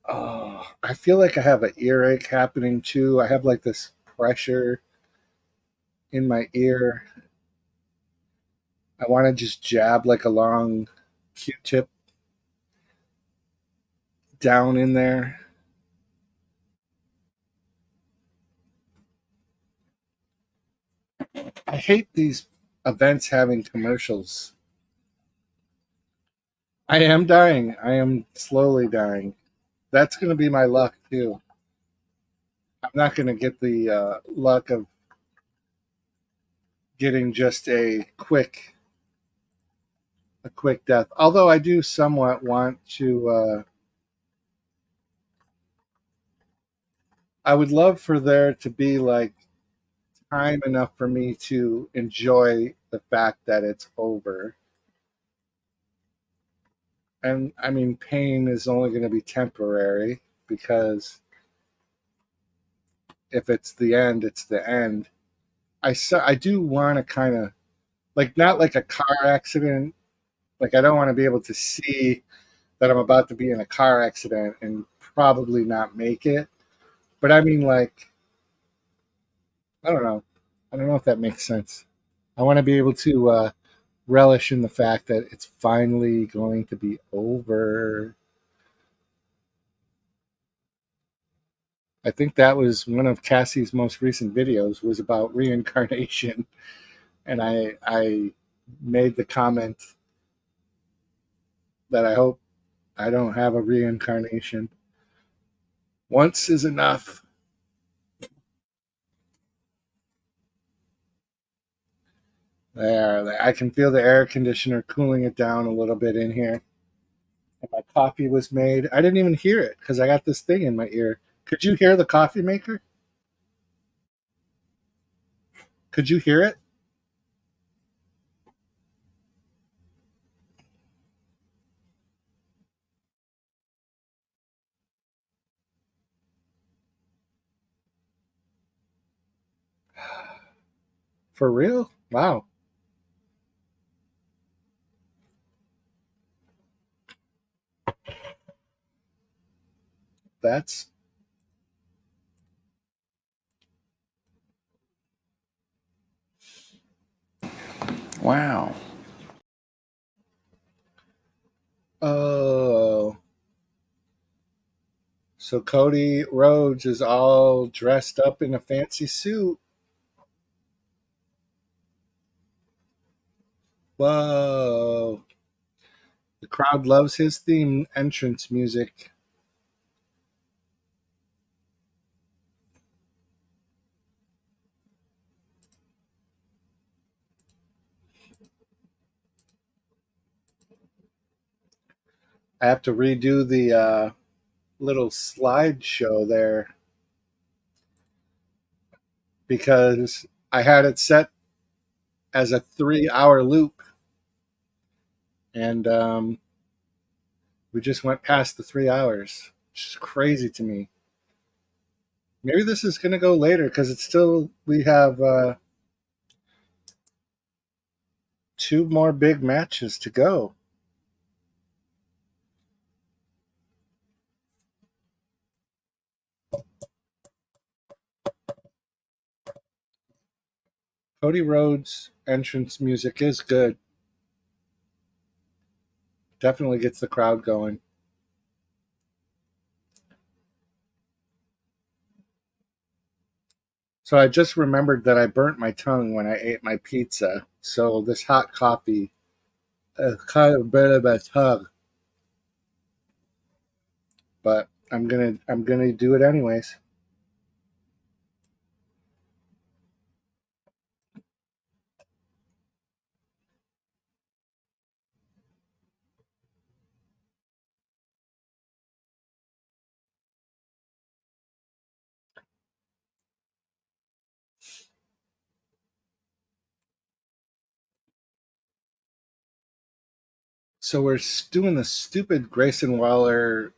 Oh, I feel like I have an earache happening too. I have like this pressure in my ear. I want to just jab like a long Q-tip down in there. I hate these events having commercials. I am dying. I am slowly dying. That's going to be my luck too. I'm not going to get the luck of getting just a quick death. Although I do somewhat want to. I would love for there to be like time enough for me to enjoy the fact that it's over. And I mean, pain is only going to be temporary because if it's the end, it's the end. I do want to kind of like not like a car accident. Like I don't want to be able to see that I'm about to be in a car accident and probably not make it. But I mean, like I don't know. I don't know if that makes sense. I want to be able to relish in the fact that it's finally going to be over. I think that was one of Cassie's most recent videos was about reincarnation, and I made the comment that I hope I don't have a reincarnation. Once is enough. There, I can feel the air conditioner cooling it down a little bit in here. And my coffee was made. I didn't even hear it because I got this thing in my ear. Could you hear the coffee maker? Could you hear it? For real? Wow. That's Wow. oh. So Cody Rhodes is all dressed up in a fancy suit. Whoa. The crowd loves his theme entrance music. I have to redo the little slideshow there because I had it set as a 3 hour loop, and we just went past the 3 hours, which is crazy to me. Maybe this is going to go later because it's still, we have 2 more big matches to go. Cody Rhodes' entrance music is good. Definitely gets the crowd going. So I just remembered that I burnt my tongue when I ate my pizza. So this hot coffee kind of burned my tongue. But I'm gonna do it anyways. So we're doing the stupid Grayson Waller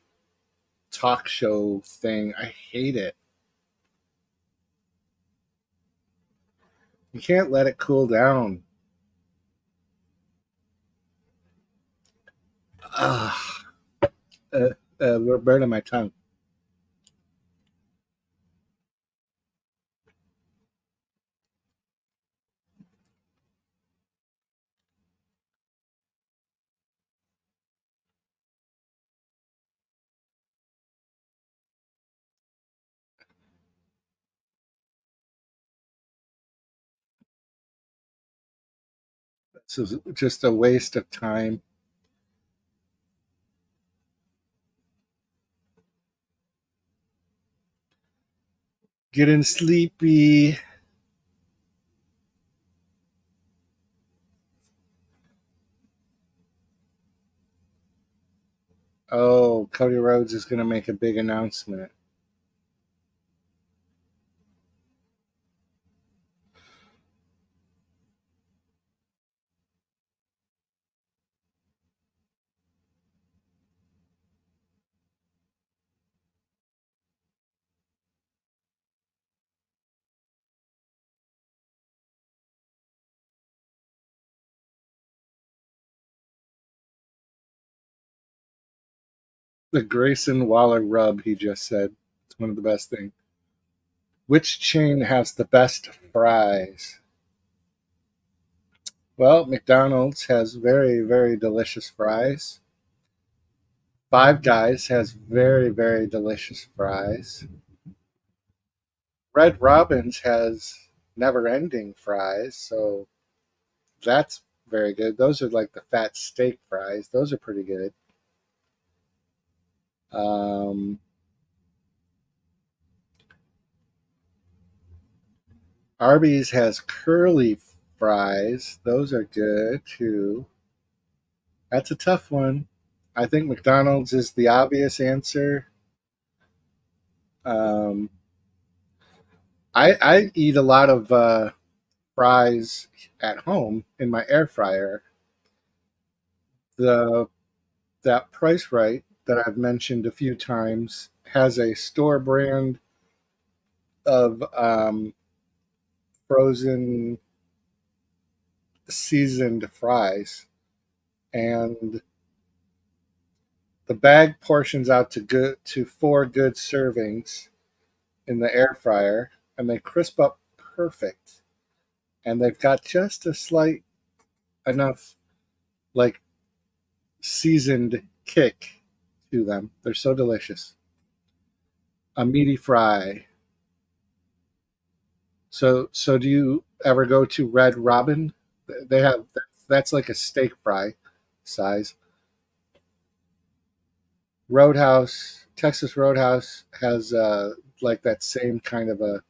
talk show thing. I hate it. You can't let it cool down. Ugh. We're burning my tongue. This is just a waste of time. Getting sleepy. Oh, Cody Rhodes is going to make a big announcement. The Grayson Waller rub, he just said. It's one of the best things. Which chain has the best fries? Well, McDonald's has very, very delicious fries. Five Guys has very, very delicious fries. Red Robin's has never ending fries, so that's very good. Those are like the fat steak fries. Those are pretty good. Um, Arby's has curly fries. Those are good too. That's a tough one. I think McDonald's is the obvious answer. Um, I eat a lot of fries at home in my air fryer. The that Price Right that I've mentioned a few times has a store brand of frozen seasoned fries, and the bag portions out to four good servings in the air fryer, and they crisp up perfect. And they've got just a slight enough like seasoned kick to them. They're so delicious. A meaty fry. So do you ever go to Red Robin? They have that's like a steak fry size. Roadhouse, Texas Roadhouse has like that same kind of a.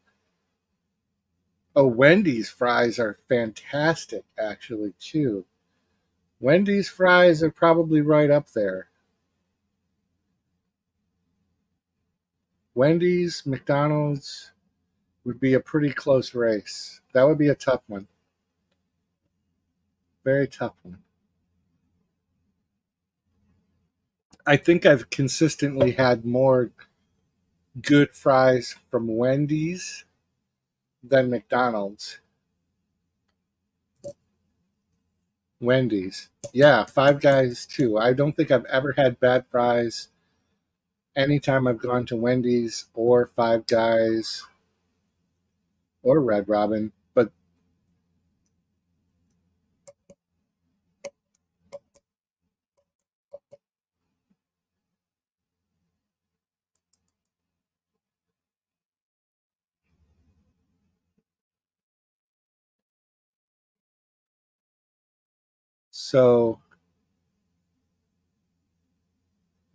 Oh, Wendy's fries are fantastic actually too. Wendy's fries are probably right up there. Wendy's, McDonald's would be a pretty close race. That would be a tough one. Very tough one. I think I've consistently had more good fries from Wendy's than McDonald's. Wendy's. Yeah, Five Guys too. I don't think I've ever had bad fries anytime I've gone to Wendy's or Five Guys or Red Robin. But so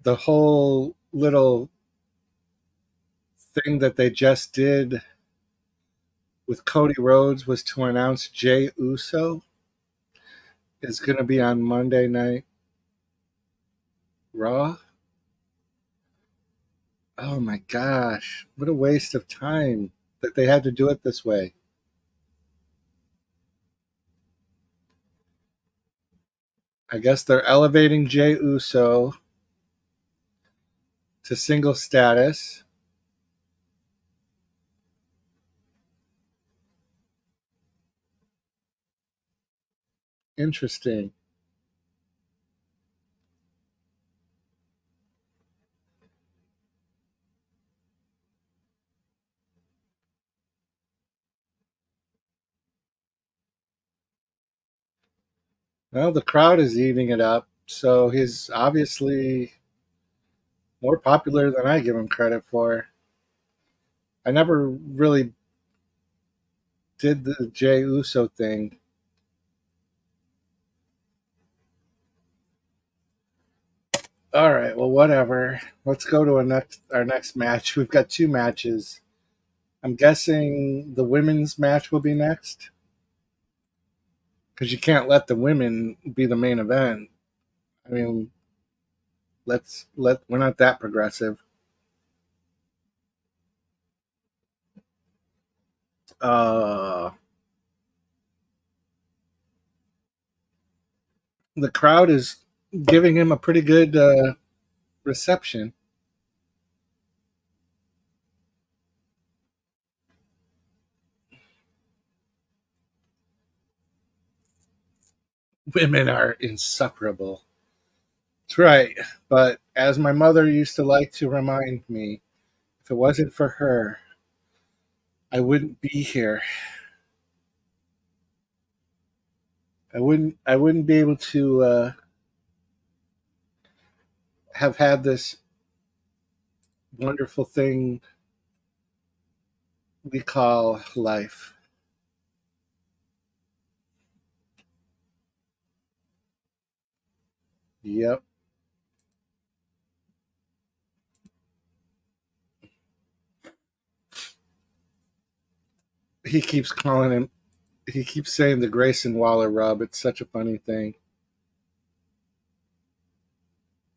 the whole little thing that they just did with Cody Rhodes was to announce Jay Uso is going to be on Monday Night Raw. Oh my gosh, what a waste of time that they had to do it this way. I guess they're elevating Jay Uso to single status. Interesting. Well, the crowd is eating it up, so he's obviously more popular than I give him credit for. I never really did the Jay Uso thing. All right, well, whatever. Let's go to our next match. We've got two matches. I'm guessing the women's match will be next because you can't let the women be the main event. I mean, let we're not that progressive. Uh, the crowd is giving him a pretty good reception. Women are insufferable. That's right. But as my mother used to like to remind me, if it wasn't for her, I wouldn't be here. I wouldn't be able to have had this wonderful thing we call life. Yep. He keeps calling him, he keeps saying the Grayson Waller rub. It's such a funny thing.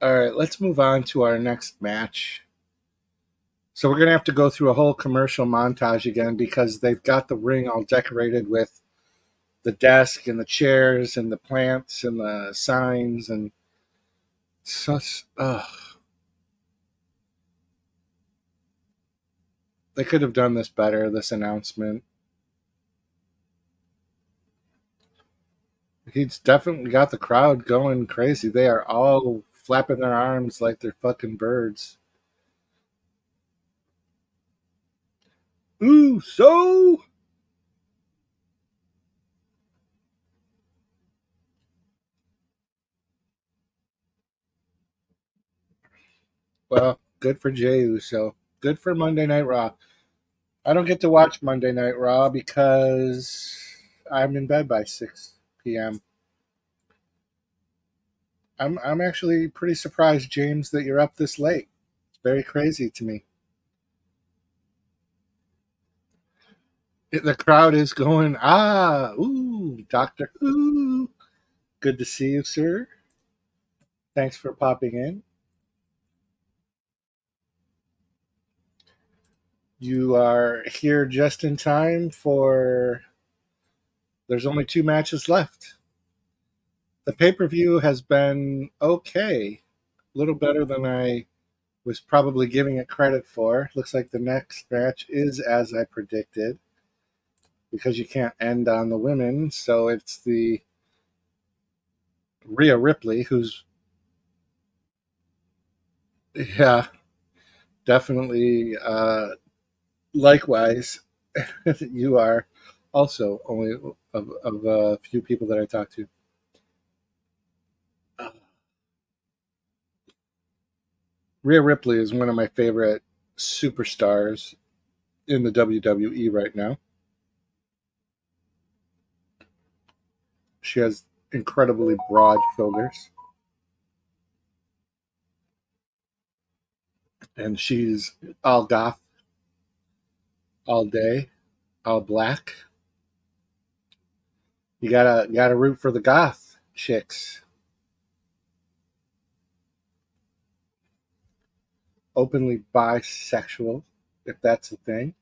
All right, let's move on to our next match. So we're going to have to go through a whole commercial montage again because they've got the ring all decorated with the desk and the chairs and the plants and the signs and such. They could have done this better, this announcement. He's definitely got the crowd going crazy. They are all flapping their arms like they're fucking birds. Ooh, so. Well, good for Jey Uso. Good for Monday Night Raw. I don't get to watch Monday Night Raw because I'm in bed by 6 p.m. I'm actually pretty surprised, James, that you're up this late. It's very crazy to me. The crowd is going, ooh, Doctor Who. Good to see you, sir. Thanks for popping in. You are here just in time for. There's only 2 matches left. The pay per view has been okay, a little better than I was probably giving it credit for. Looks like the next match is as I predicted because you can't end on the women. So it's the Rhea Ripley, who's, yeah, definitely likewise. You are also only of a few people that I talk to. Rhea Ripley is one of my favorite superstars in the WWE right now. She has incredibly broad shoulders, and she's all goth, all day, all black. You gotta root for the goth chicks. Openly bisexual, if that's a thing.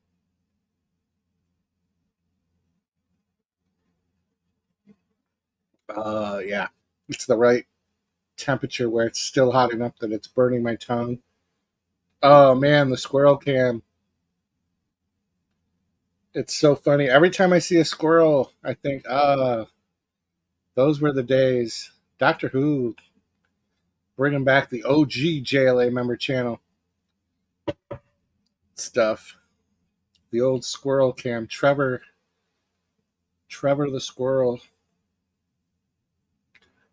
Yeah, it's the right temperature where it's still hot enough that it's burning my tongue. Oh man, the squirrel cam. It's so funny. Every time I see a squirrel, I think, those were the days. Doctor Who bringing back the OG JLA member channel stuff. The old squirrel cam. Trevor the squirrel.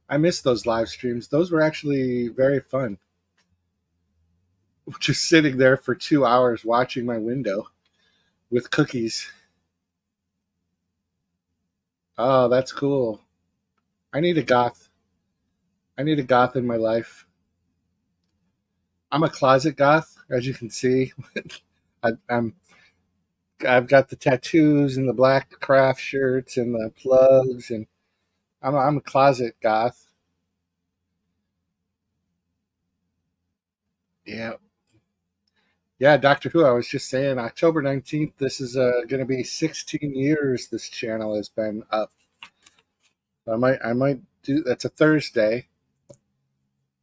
I miss those live streams. Those were actually very fun. Just sitting there for 2 hours watching my window with cookies. Oh, that's cool. I need a goth. I need a goth in my life. I'm a closet goth, as you can see. I, I'm I've got the tattoos and the black craft shirts and the plugs, and I'm a closet goth. Yeah, yeah. Doctor Who. I was just saying, October 19th. This is going to be 16 years. This channel has been up. I might do. That's a Thursday,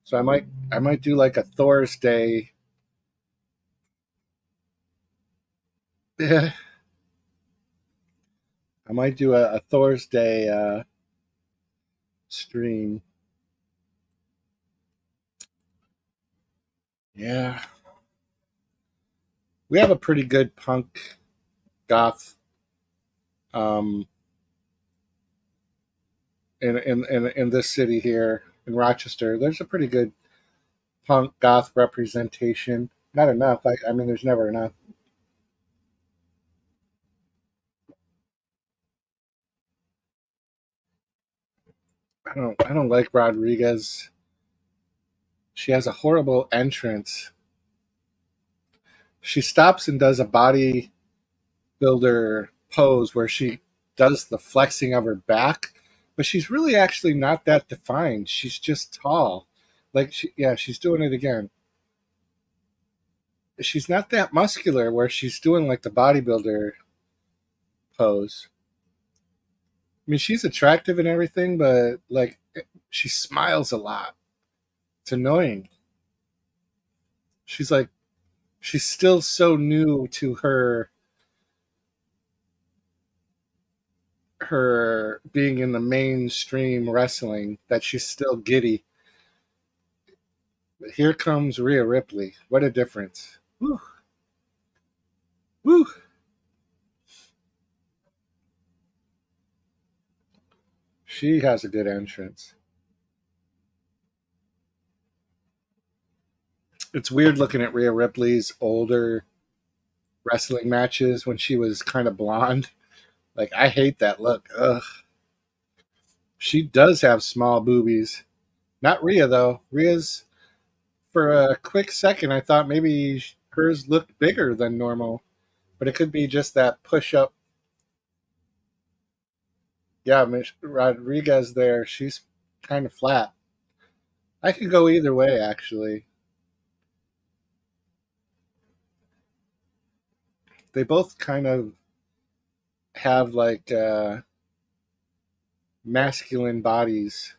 so I might do like a Thursday. Yeah, I might do a Thursday stream. Yeah, we have a pretty good punk goth um, in this city here in Rochester. There's a pretty good punk goth representation. Not enough. I mean, there's never enough. I don't like Rodriguez. She has a horrible entrance. She stops and does a bodybuilder pose where she does the flexing of her back, but she's really actually not that defined. She's just tall. She's doing it again. She's not that muscular where she's doing like the bodybuilder pose. I mean, she's attractive and everything, but like she smiles a lot. It's annoying. She's like she's still so new to her being in the mainstream wrestling that she's still giddy. But here comes Rhea Ripley. What a difference. Woo. Woo. She has a good entrance. It's weird looking at Rhea Ripley's older wrestling matches when she was kind of blonde. Like, I hate that look. Ugh. She does have small boobies. Not Rhea, though. Rhea's, for a quick second, I thought maybe hers looked bigger than normal. But it could be just that push up. Yeah, Rodriguez there, she's kind of flat. I could go either way, actually. They both kind of have like masculine bodies,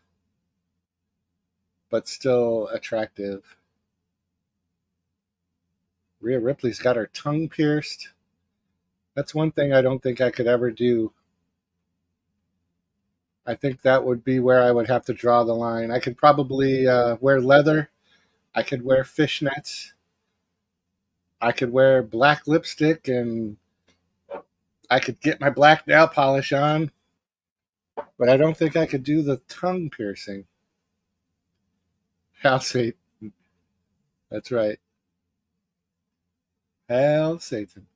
but still attractive. Rhea Ripley's got her tongue pierced. That's one thing I don't think I could ever do. I think that would be where I would have to draw the line. I could probably wear leather. I could wear fishnets. I could wear black lipstick and I could get my black nail polish on, but I don't think I could do the tongue piercing. Hell Satan. That's right. Hell Satan.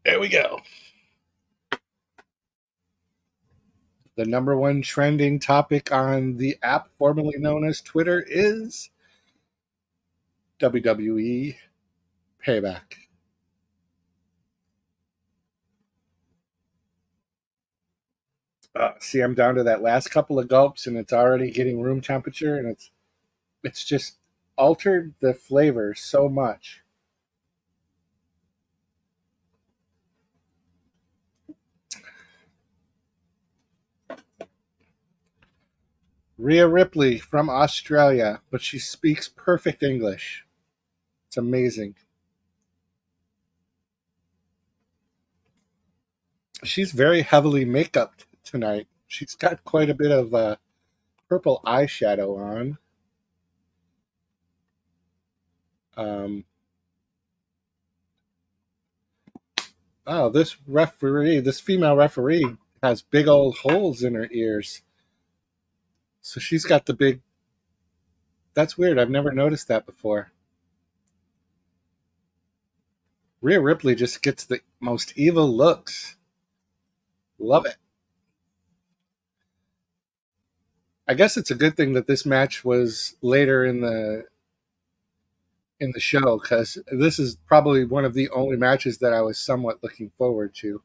There we go. The number one trending topic on the app formerly known as Twitter is WWE Payback. See, I'm down to that last couple of gulps, and it's already getting room temperature, and it's just altered the flavor so much. Rhea Ripley from Australia, but she speaks perfect English. It's amazing. She's very heavily makeup tonight. She's got quite a bit of purple eyeshadow on. Um, oh, this female referee, has big old holes in her ears. So she's got the big. That's weird. I've never noticed that before. Rhea Ripley just gets the most evil looks. Love it. I guess it's a good thing that this match was later in the show because this is probably one of the only matches that I was somewhat looking forward to.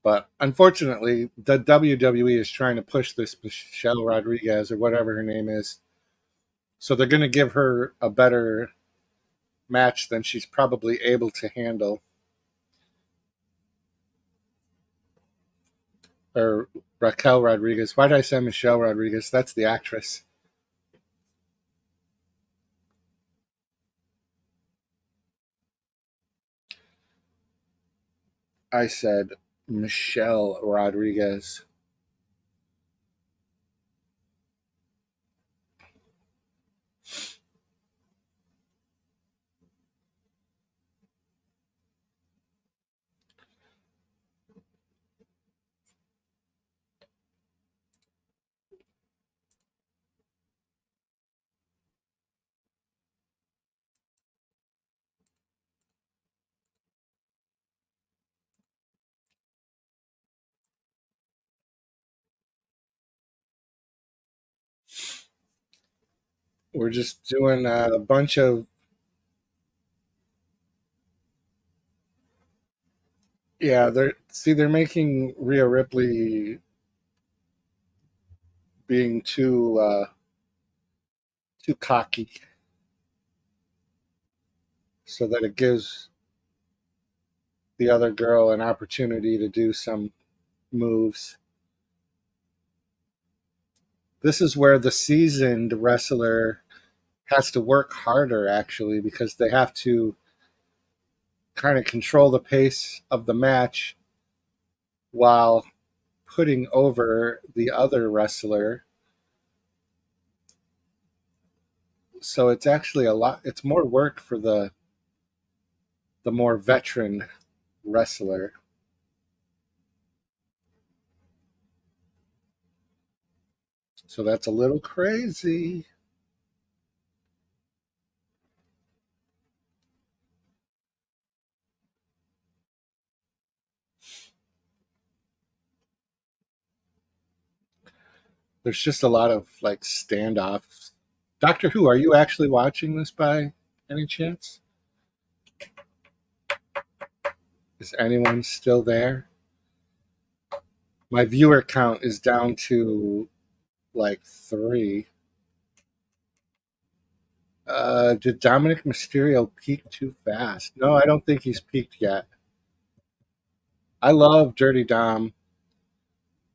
But unfortunately, the WWE is trying to push this Michelle Rodriguez or whatever her name is. So they're going to give her a better match than she's probably able to handle. Or Raquel Rodriguez. Why did I say Michelle Rodriguez? That's the actress. I said Michelle Rodriguez. We're just doing a bunch of, yeah, they're making Rhea Ripley being too cocky, so that it gives the other girl an opportunity to do some moves. This is where the seasoned wrestler has to work harder, actually, because they have to kind of control the pace of the match while putting over the other wrestler. So it's actually a lot, it's more work for the more veteran wrestler. So that's a little crazy. There's just a lot of like standoffs. Doctor Who, are you actually watching this by any chance? Is anyone still there? My viewer count is down to like 3. Did Dominic Mysterio peak too fast? No, I don't think he's peaked yet. I love Dirty Dom,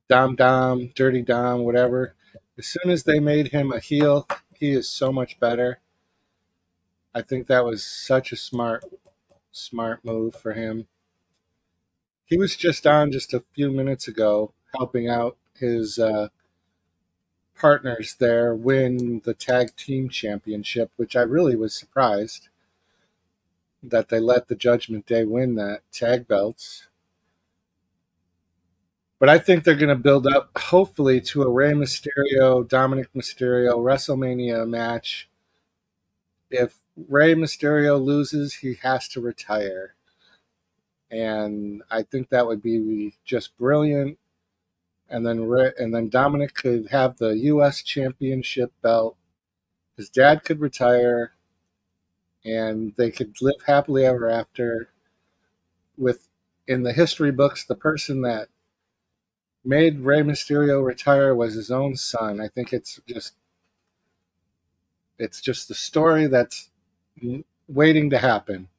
Dirty Dom, whatever. As soon as they made him a heel, he is so much better. I think that was such a smart move for him. He was just on just a few minutes ago helping out his partners there win the tag team championship, which I really was surprised that they let the Judgment Day win that tag belts. But I think they're going to build up, hopefully, to a Rey Mysterio, Dominic Mysterio WrestleMania match. If Rey Mysterio loses, he has to retire. And I think that would be just brilliant. And then Dominic could have the U.S. Championship belt. His dad could retire, and they could live happily ever after. With in the history books, the person that made Rey Mysterio retire was his own son. I think it's just the story that's waiting to happen.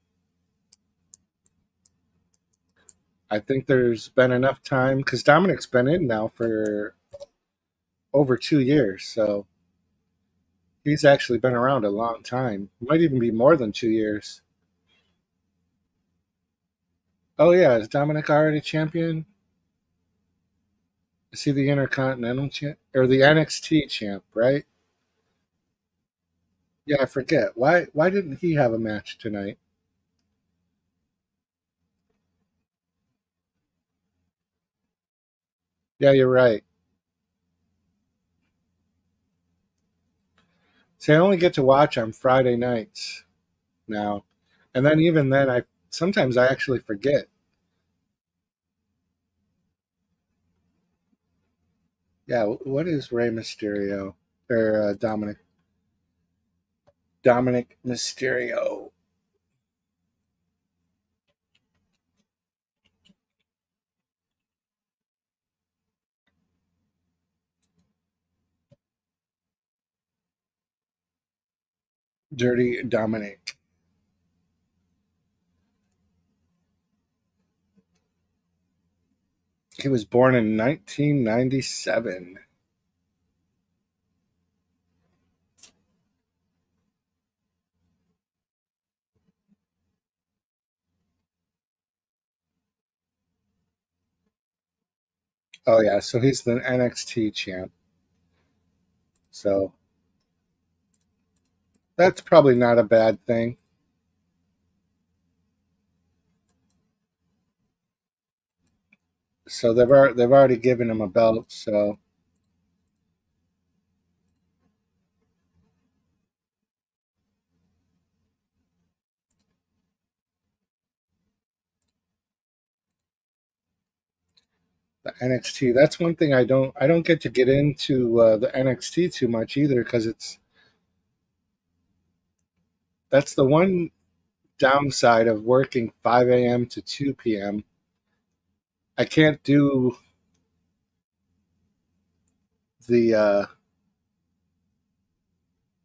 I think there's been enough time because Dominic's been in now for over 2 years, so he's actually been around a long time. Might even be more than 2 years. Oh yeah, is Dominic already champion? Is he the Intercontinental champ or the NXT champ? Right? Yeah, I forget. Why didn't he have a match tonight? Yeah, you're right. See, I only get to watch on Friday nights now, and then even then, I sometimes I actually forget. Yeah, what is Rey Mysterio or Dominic Mysterio? Dirty Dominic. He was born in 1997. Oh yeah, so he's the NXT champ. So that's probably not a bad thing. So they've already given him a belt. So the NXT. That's one thing I don't get to get into the NXT too much either because That's the one downside of working 5 a.m. to 2 p.m. I can't do the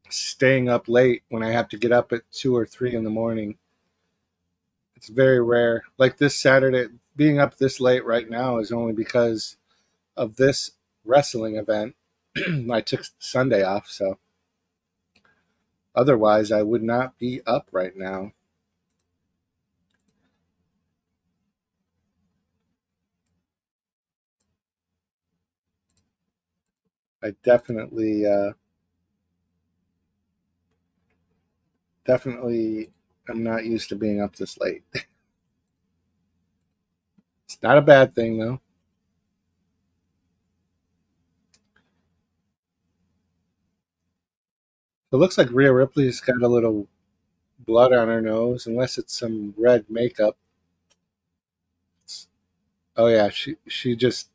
staying up late when I have to get up at 2 or 3 in the morning. It's very rare. Like this Saturday, being up this late right now is only because of this wrestling event. I took Sunday off, so otherwise I would not be up right now. I definitely am not used to being up this late. It's not a bad thing though. It looks like Rhea Ripley's got a little blood on her nose, unless it's some red makeup. Oh yeah, she just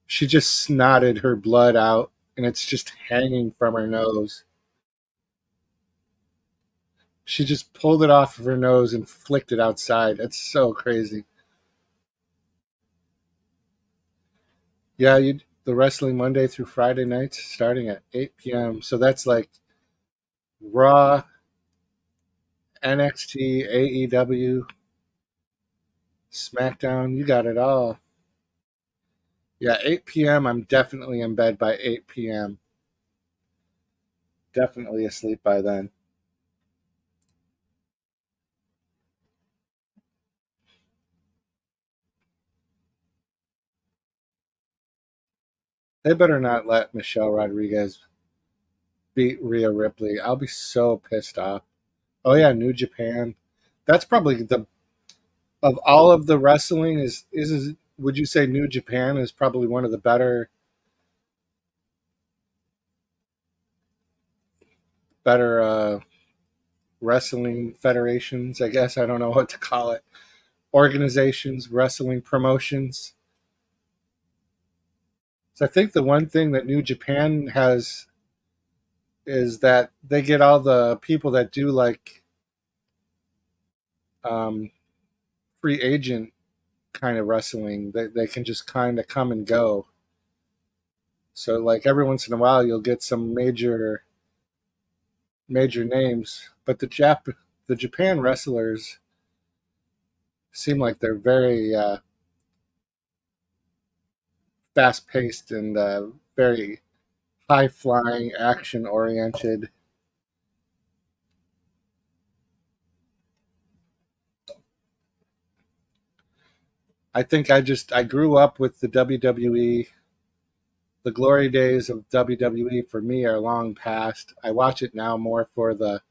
snotted her blood out, and it's just hanging from her nose. She just pulled it off of her nose and flicked it outside. That's so crazy. Yeah, the wrestling Monday through Friday nights starting at 8 p.m. So that's like Raw, NXT, AEW, SmackDown. You got it all. Yeah, 8 p.m. I'm definitely in bed by 8 p.m. Definitely asleep by then. They better not let Michelle Rodriguez beat Rhea Ripley. I'll be so pissed off. Oh yeah, New Japan. That's probably the of all of the wrestling is would you say New Japan is probably one of the better wrestling federations, I guess. I don't know what to call it. Organizations, wrestling promotions. So I think the one thing that New Japan has is that they get all the people that do like um, free agent kind of wrestling. They can just kind of come and go. So like every once in a while you'll get some major names, but the Japan wrestlers seem like they're very fast paced and very high flying, action oriented. I think I grew up with the WWE. The glory days of WWE for me are long past. I watch it now more for the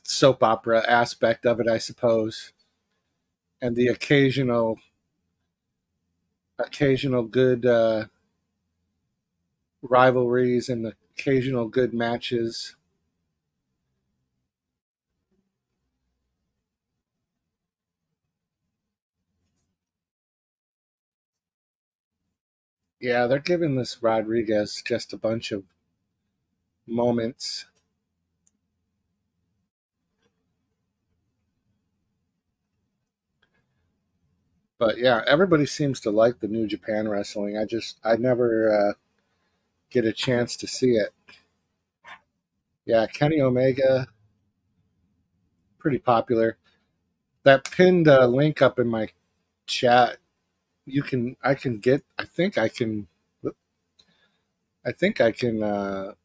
soap opera aspect of it, I suppose, and the occasional good rivalries and the occasional good matches. Yeah, they're giving this Rodriguez just a bunch of moments. But yeah, everybody seems to like the New Japan wrestling. I never get a chance to see it. Yeah, Kenny Omega, pretty popular. That pinned link up in my chat, I can get, I think I can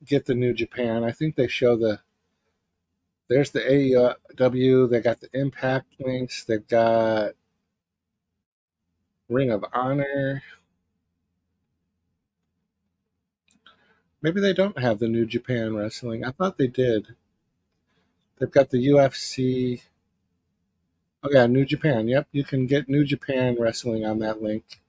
get the New Japan. I think they show there's the AEW, they got the Impact links, they've got Ring of Honor. Maybe they don't have the New Japan wrestling. I thought they did. They've got the UFC. Oh yeah, New Japan. Yep, you can get New Japan wrestling on that link.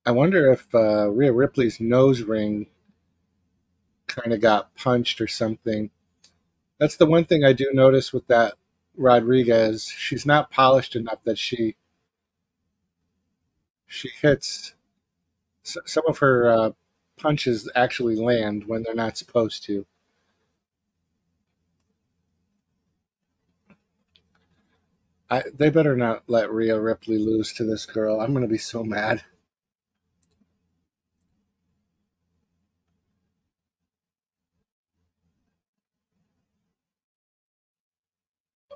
I wonder if Rhea Ripley's nose ring kind of got punched or something. That's the one thing I do notice with that Rodriguez. She's not polished enough that she hits. Some of her punches actually land when they're not supposed to. They better not let Rhea Ripley lose to this girl. I'm going to be so mad.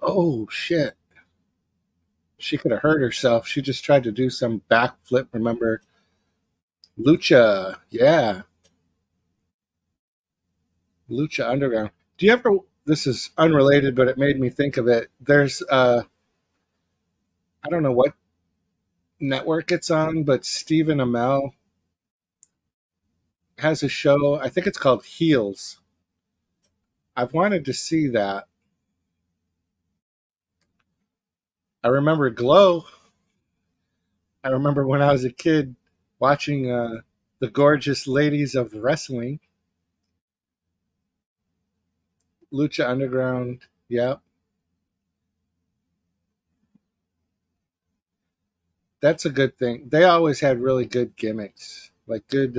Oh, shit. She could have hurt herself. She just tried to do some backflip. Remember? Lucha. Yeah. Lucha Underground. Do you ever, this is unrelated, but it made me think of it. There's, I don't know what network it's on, but Stephen Amell has a show. I think it's called Heels. I've wanted to see that. I remember Glow. I remember when I was a kid watching the gorgeous ladies of wrestling, Lucha Underground. Yep, that's a good thing. They always had really good gimmicks, like good.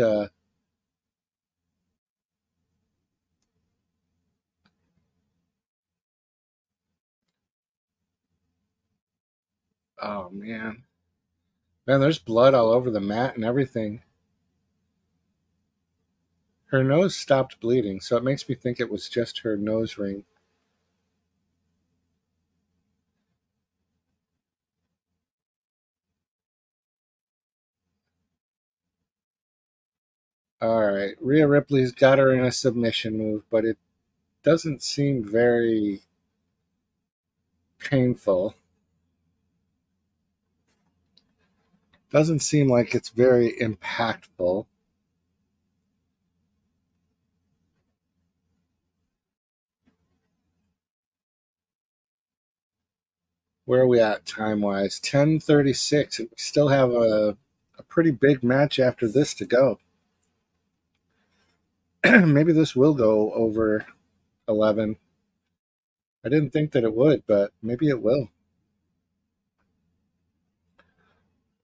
Oh man, there's blood all over the mat and everything. Her nose stopped bleeding, so it makes me think it was just her nose ring. All right, Rhea Ripley's got her in a submission move, but it doesn't seem very painful. Doesn't seem like it's very impactful. Where are we at time wise? 10:36, and we still have a pretty big match after this to go. Maybe this will go over 11. I didn't think that it would, but maybe it will.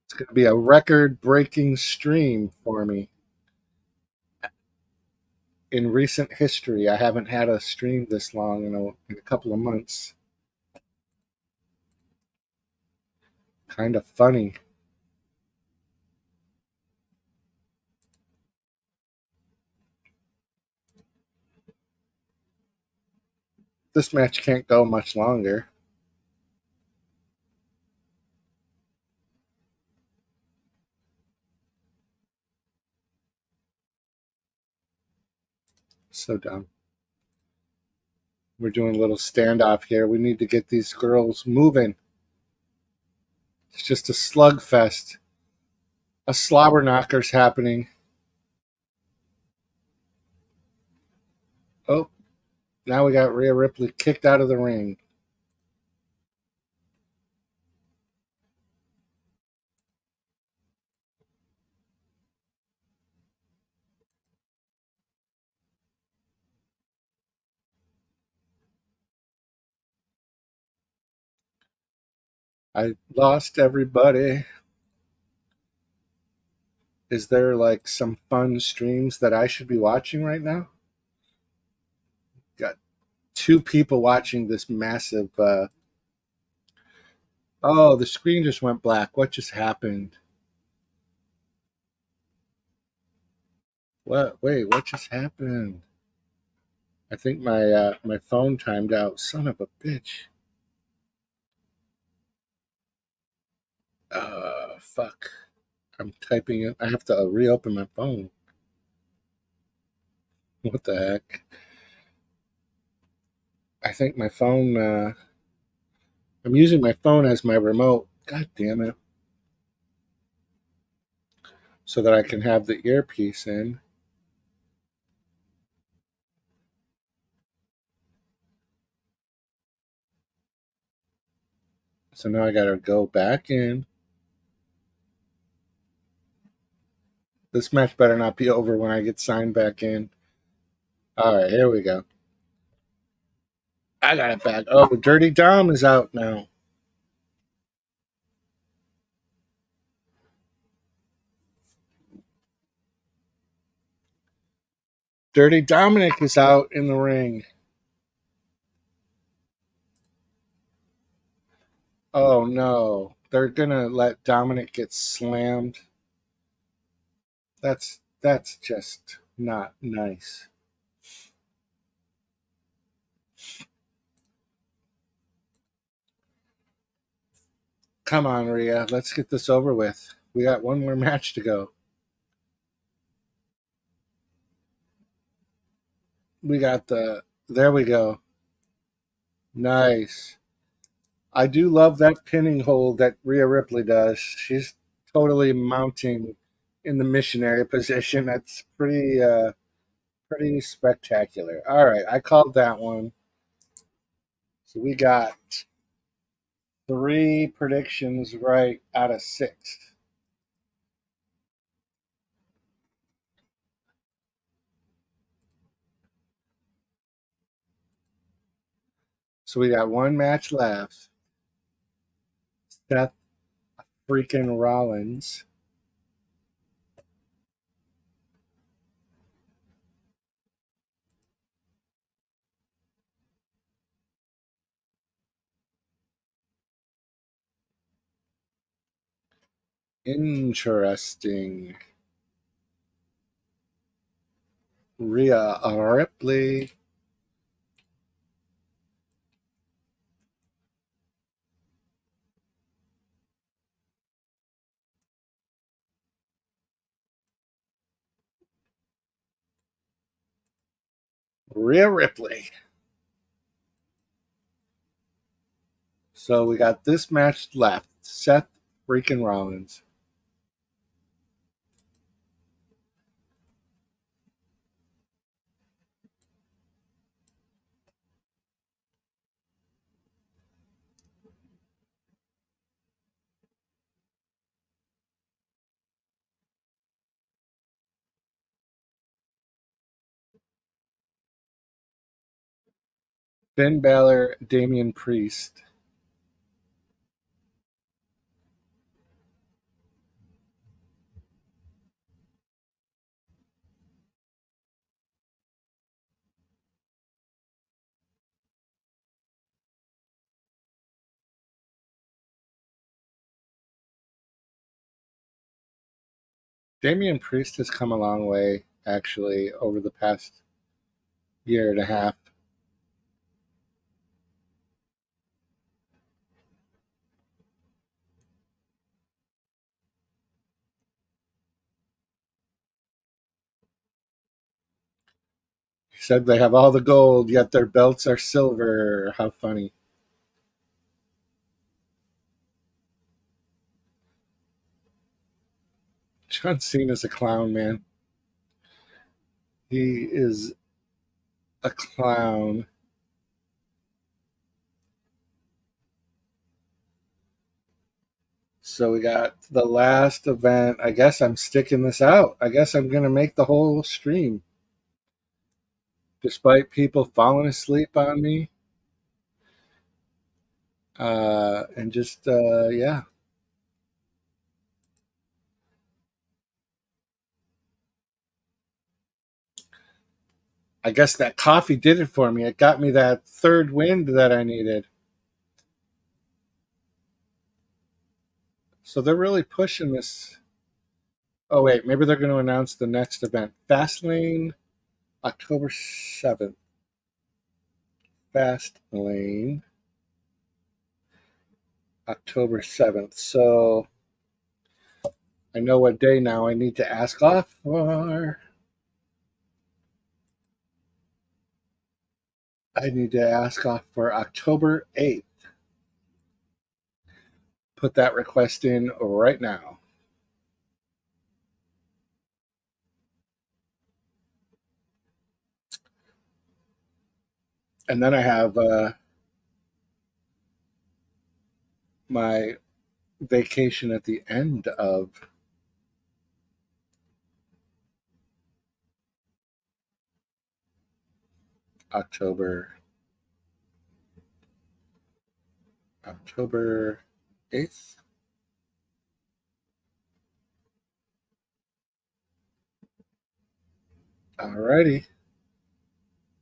It's going to be a record breaking stream for me. In recent history, I haven't had a stream this long in a couple of months. Kind of funny. This match can't go much longer. So dumb. We're doing a little standoff here. We need to get these girls moving. It's just a slugfest. A slobber knocker's happening. Oh, now we got Rhea Ripley kicked out of the ring. I lost everybody. Is there like some fun streams that I should be watching right now? Got two people watching this massive. Oh, the screen just went black. What just happened? What? Wait, what just happened? I think my phone timed out. Son of a bitch. Fuck. I'm typing it. I have to reopen my phone. What the heck? I think my phone. I'm using my phone as my remote. God damn it. So that I can have the earpiece in. So now I gotta go back in. This match better not be over when I get signed back in. All right, here we go. I got it back. Oh, Dirty Dom is out now. Dirty Dominic is out in the ring. Oh no. They're gonna let Dominic get slammed. That's just not nice. Come on, Rhea. Let's get this over with. We got one more match to go. We got there we go. Nice. I do love that pinning hold that Rhea Ripley does. She's totally mounting in the missionary position. That's pretty spectacular. All right, I called that one. So we got 3 predictions right out of 6. So we got one match left. Seth freaking Rollins. Interesting. Rhea Ripley. Rhea Ripley. So we got this match left. Seth freaking Rollins. Finn Balor, Damian Priest. Damian Priest has come a long way, actually, over the past year and a half. He said they have all the gold, yet their belts are silver. How funny. John Cena's a clown, man. He is a clown. So we got the last event. I guess I'm sticking this out. I guess I'm going to make the whole stream. Despite people falling asleep on me. And just, yeah. I guess that coffee did it for me. It got me that third wind that I needed. So they're really pushing this. Oh, wait. Maybe they're going to announce the next event. Fastlane, October 7th. Fastlane, October 7th. So I know what day now I need to ask off for. I need to ask off for October 8th. Put that request in right now. And then I have my vacation at the end of October. October 8th. Alrighty.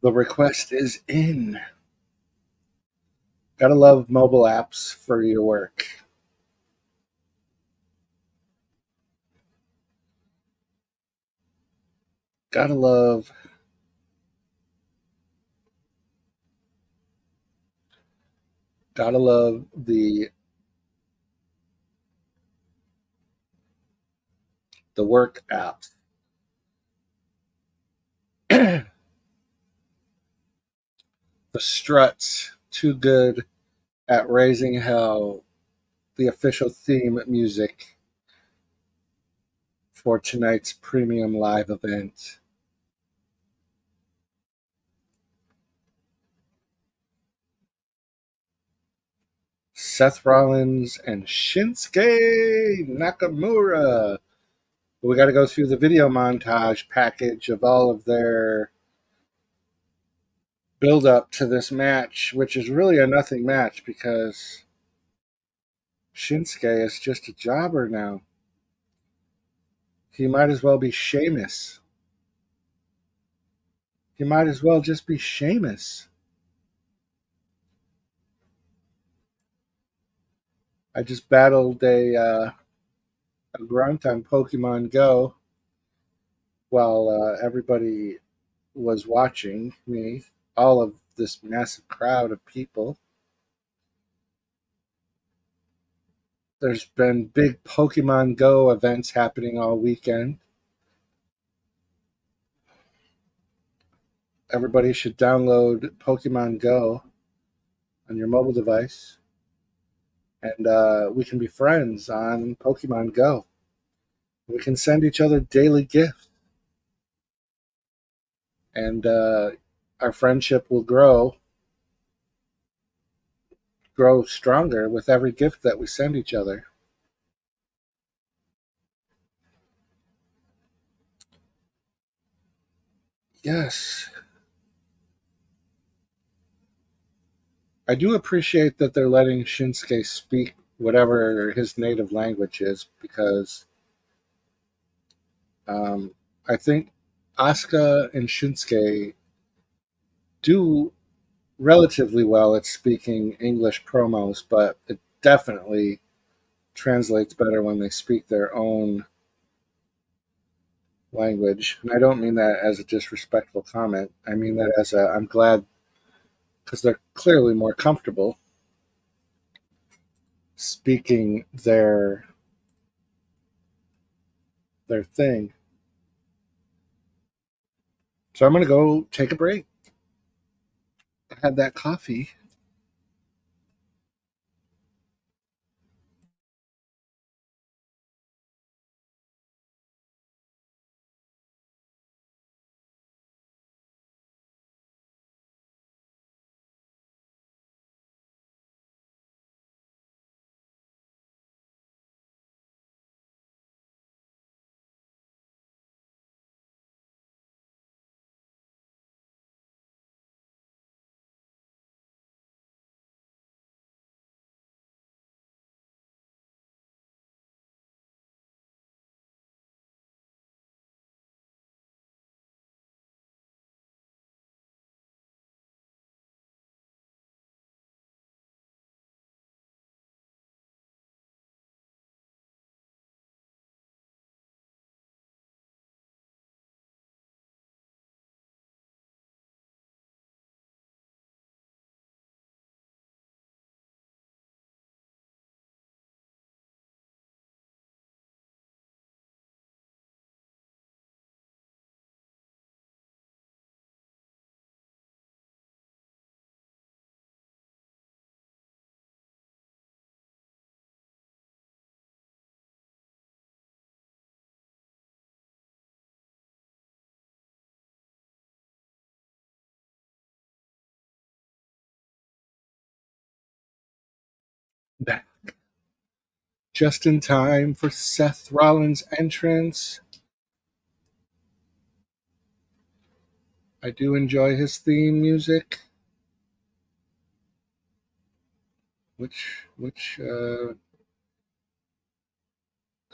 The request is in. Gotta love mobile apps for your work. Gotta love the work apps. The Struts, too good at raising hell, the official theme music for tonight's premium live event. Seth Rollins and Shinsuke Nakamura. We got to go through the video montage package of all of their build up to this match, which is really a nothing match because Shinsuke is just a jobber now. He might as well be Sheamus. He might as well just be Sheamus. I just battled a grunt on Pokemon Go while everybody was watching me, all of this massive crowd of people. There's been big Pokemon Go events happening all weekend. Everybody should download Pokemon Go on your mobile device, and we can be friends on Pokemon Go. We can send each other daily gifts, and our friendship will grow stronger with every gift that we send each other. Yes. I do appreciate that they're letting Shinsuke speak whatever his native language is because I think Asuka and Shinsuke do relatively well at speaking English promos, but it definitely translates better when they speak their own language. And I don't mean that as a disrespectful comment. I mean that as I'm glad because they're clearly more comfortable speaking their thing. So I'm going to go take a break. I had that coffee. Back just in time for Seth Rollins' entrance. I do enjoy his theme music. Which there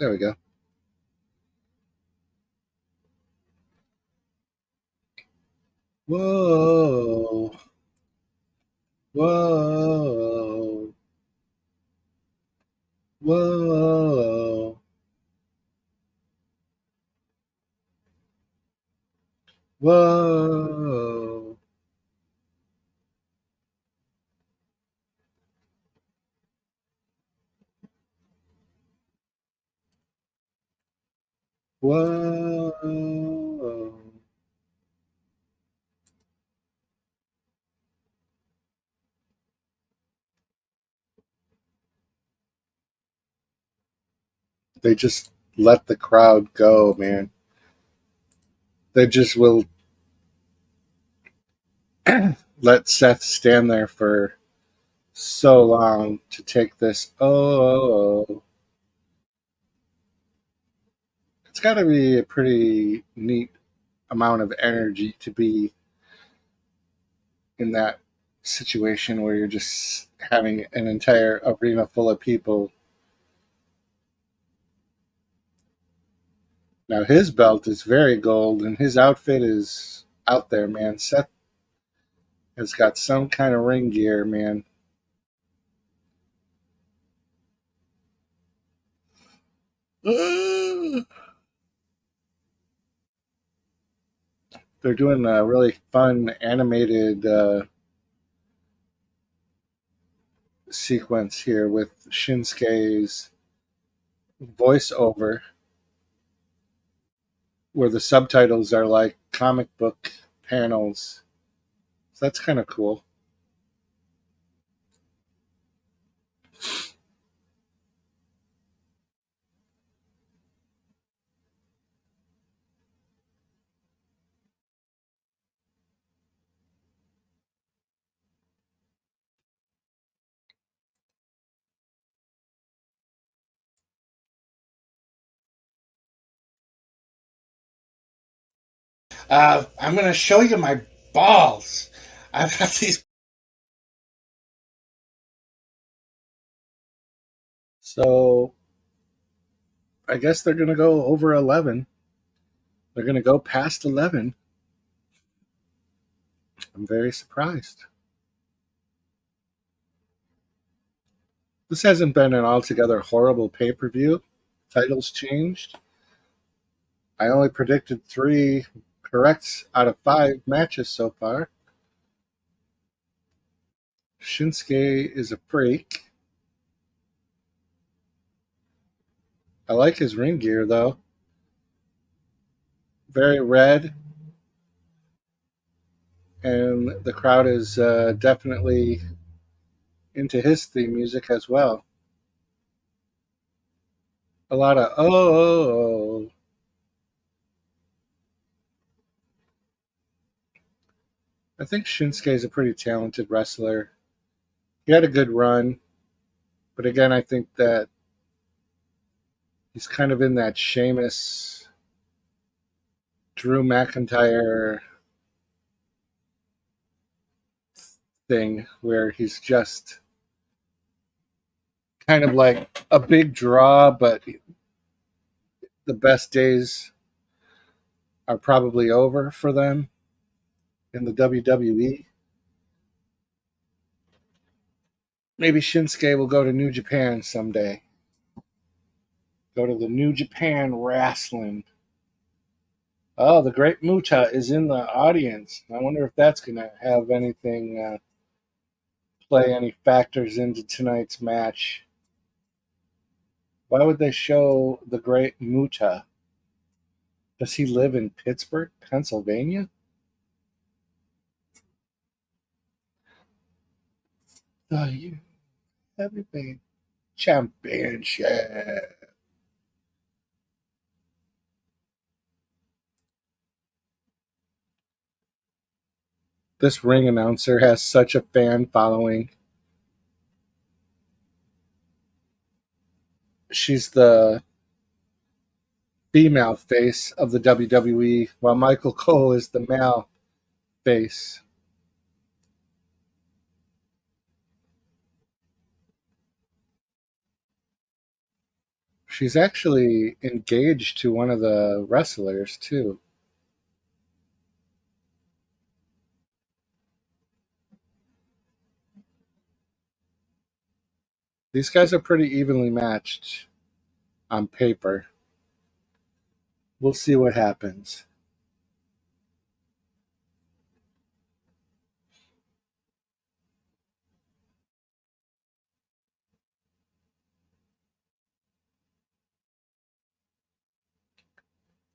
we go. Whoa. Whoa. Whoa. Whoa. Whoa. They just let the crowd go, man. They just will let Seth stand there for so long to take this. Oh, it's got to be a pretty neat amount of energy to be in that situation where you're just having an entire arena full of people. Now his belt is very gold and his outfit is out there, man. Seth has got some kind of ring gear, man. They're doing a really fun animated sequence here with Shinsuke's voiceover, where the subtitles are like comic book panels. So that's kind of cool. I'm going to show you my balls. I've got these. So I guess they're going to go over 11. They're going to go past 11. I'm very surprised. This hasn't been an altogether horrible pay per view. Titles changed. I only predicted 3 corrects out of 5 matches so far. Shinsuke is a freak. I like his ring gear, though. Very red. And the crowd is definitely into his theme music as well. A lot of oh. I think Shinsuke is a pretty talented wrestler. He had a good run, but again, I think that he's kind of in that Sheamus, Drew McIntyre thing where he's just kind of like a big draw, but the best days are probably over for them in the WWE. Maybe Shinsuke will go to New Japan someday. Go to the New Japan Wrestling. Oh, the Great Muta is in the audience. I wonder if that's going to have anything, play any factors into tonight's match. Why would they show the Great Muta? Does he live in Pittsburgh, Pennsylvania? The Heavyweight Championship. This ring announcer has such a fan following. She's the female face of the WWE, while Michael Cole is the male face. She's actually engaged to one of the wrestlers too. These guys are pretty evenly matched on paper. We'll see what happens.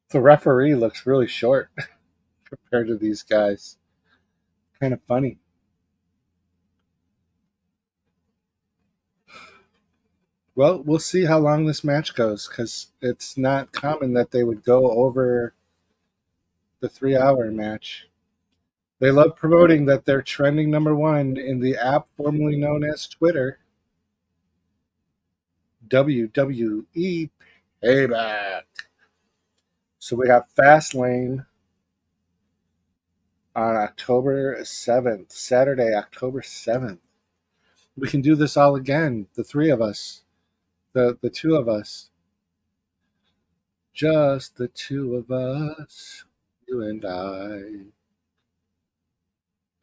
The referee looks really short compared to these guys. Kind of funny. Well, we'll see how long this match goes because it's not common that they would go over the 3 hour match. They love promoting that they're trending number one in the app formerly known as Twitter. WWE Payback. So we got Fastlane on October 7th, Saturday, October 7th. We can do this all again, the three of us, the two of us. Just the two of us, you and I.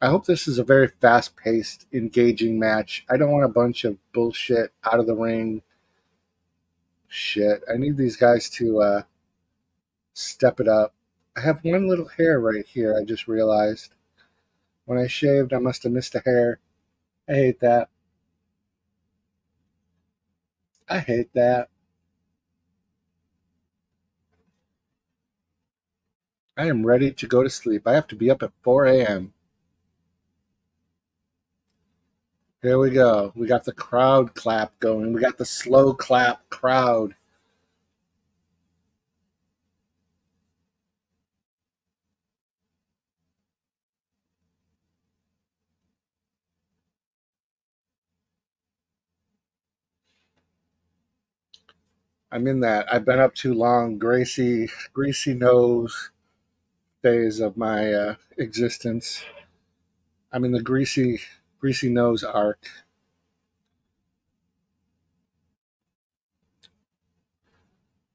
I hope this is a very fast paced, engaging match. I don't want a bunch of bullshit out of the ring shit. I need these guys to step it up. I have one little hair right here, I just realized. When I shaved, I must have missed a hair. I hate that. I hate that. I am ready to go to sleep. I have to be up at 4 a.m. Here we go. We got the crowd clap going. We got the slow clap crowd. I'm in that. I've been up too long. Greasy nose phase of my existence. I'm in the greasy nose arc.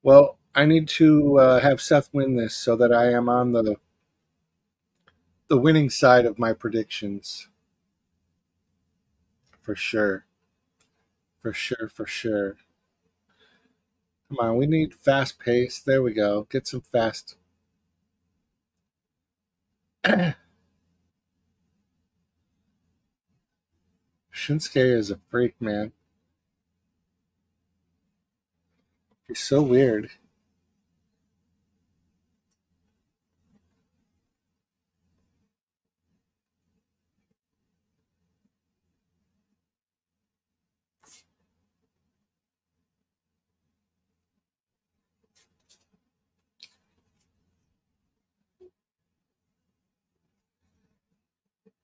Well, I need to have Seth win this so that I am on the winning side of my predictions for sure, for sure, for sure. Come on, we need fast pace. There we go. Get some fast. Shinsuke is a freak, man. He's so weird.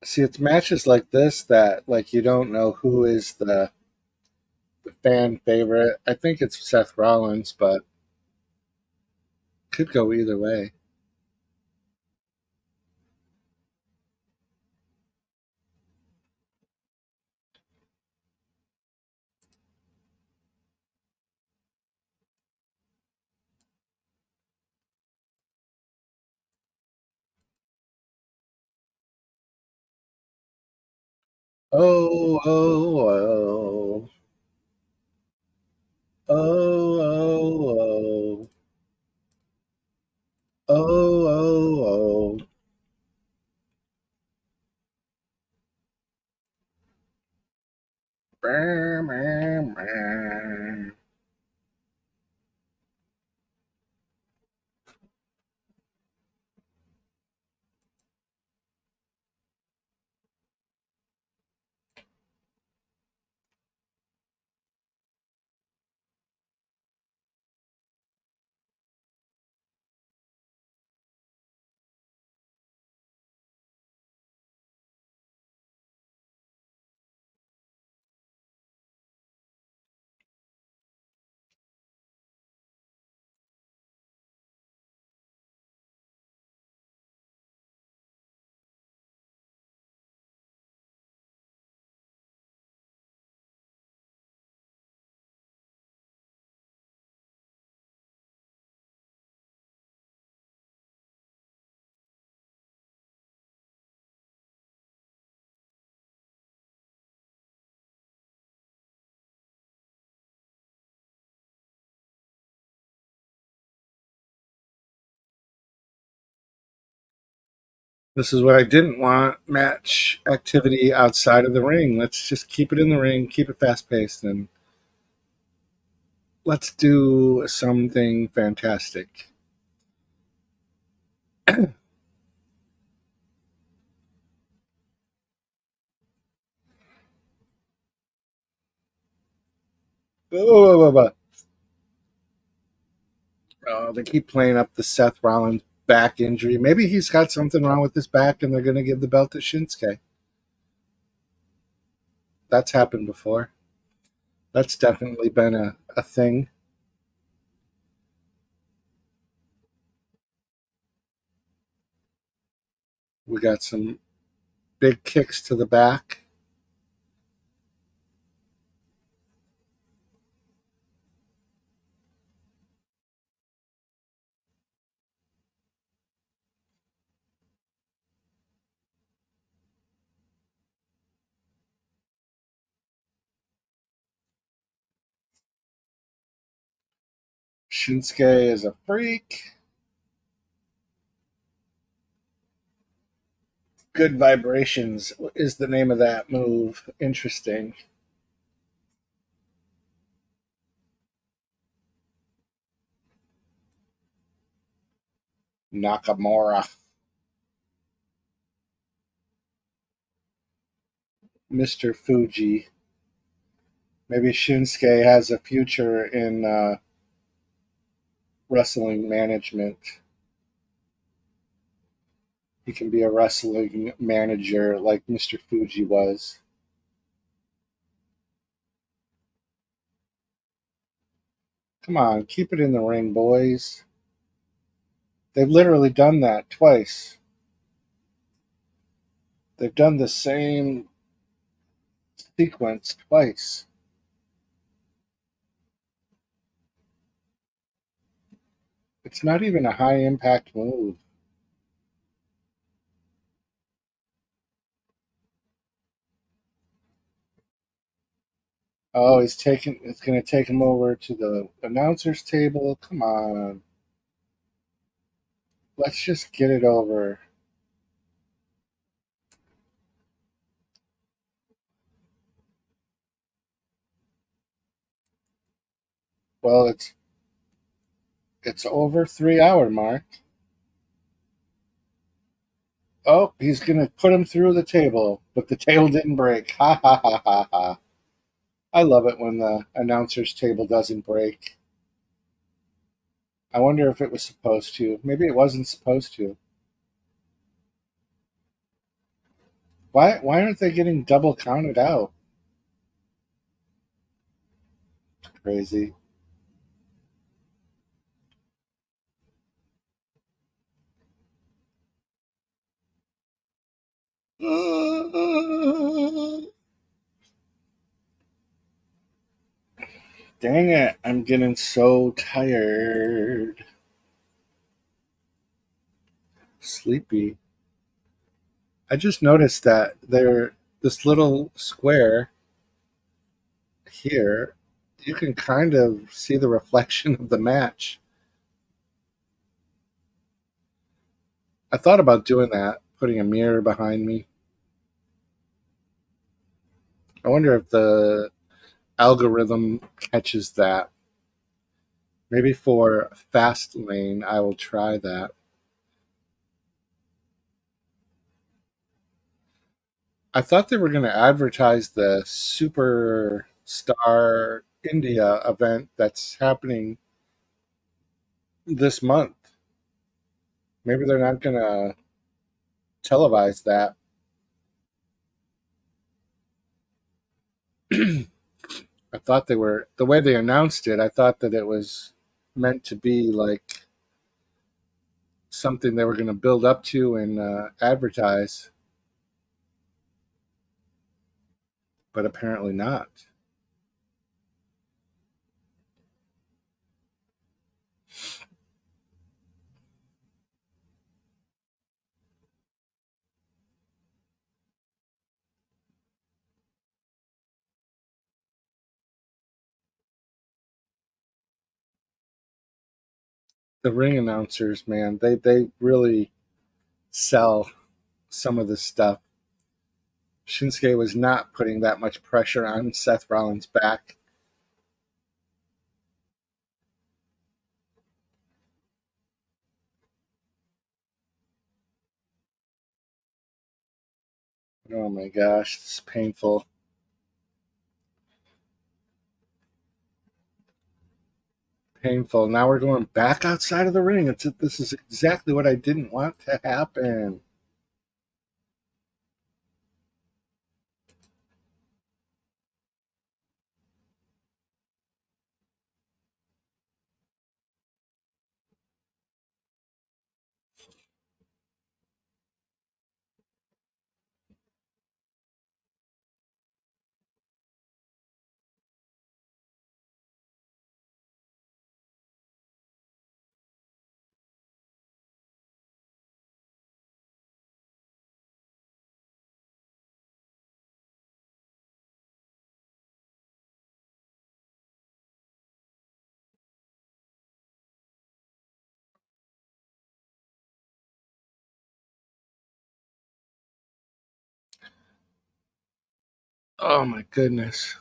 See, it's matches like this that like you don't know who is the fan favorite. I think it's Seth Rollins, but could go either way. Oh, oh, oh. Oh, oh, oh. Oh, oh, oh. Brr, brr, brr. This is what I didn't want: match activity outside of the ring. Let's just keep it in the ring, keep it fast paced, and let's do something fantastic. They keep playing up the Seth Rollins back injury. Maybe he's got something wrong with his back and they're going to give the belt to Shinsuke. That's happened before. That's definitely been a thing. We got some big kicks to the back. Shinsuke is a freak. Good Vibrations is the name of that move. Interesting. Nakamura. Mr. Fuji. Maybe Shinsuke has a future in wrestling management. He can be a wrestling manager like Mr. Fuji was. Come on, keep it in the ring, boys. They've literally done that twice. They've done the same sequence twice. It's not even a high impact move. Oh, it's gonna take him over to the announcer's table. Come on. Let's just get it over. Well, it's over 3 hour mark. Oh, he's gonna put him through the table, but the table didn't break. Ha ha ha ha ha. I love it when the announcer's table doesn't break. I wonder if it was supposed to. Maybe it wasn't supposed to. Why aren't they getting double counted out? Crazy. Dang it, I'm getting so tired. Sleepy. I just noticed that this little square here, you can kind of see the reflection of the match. I thought about doing that, putting a mirror behind me. I wonder if the algorithm catches that. Maybe for fast lane, I will try that. I thought they were going to advertise the Superstar India event that's happening this month. Maybe they're not going to televise that. I thought they were, the way they announced it, I thought that it was meant to be like something they were going to build up to and advertise, but apparently not. The ring announcers, man, they really sell. some of the stuff. Shinsuke was not putting that much pressure on Seth Rollins' back. Oh my gosh, it's painful. Painful. Now we're going back outside of the ring. This is exactly what I didn't want to happen. Oh my goodness.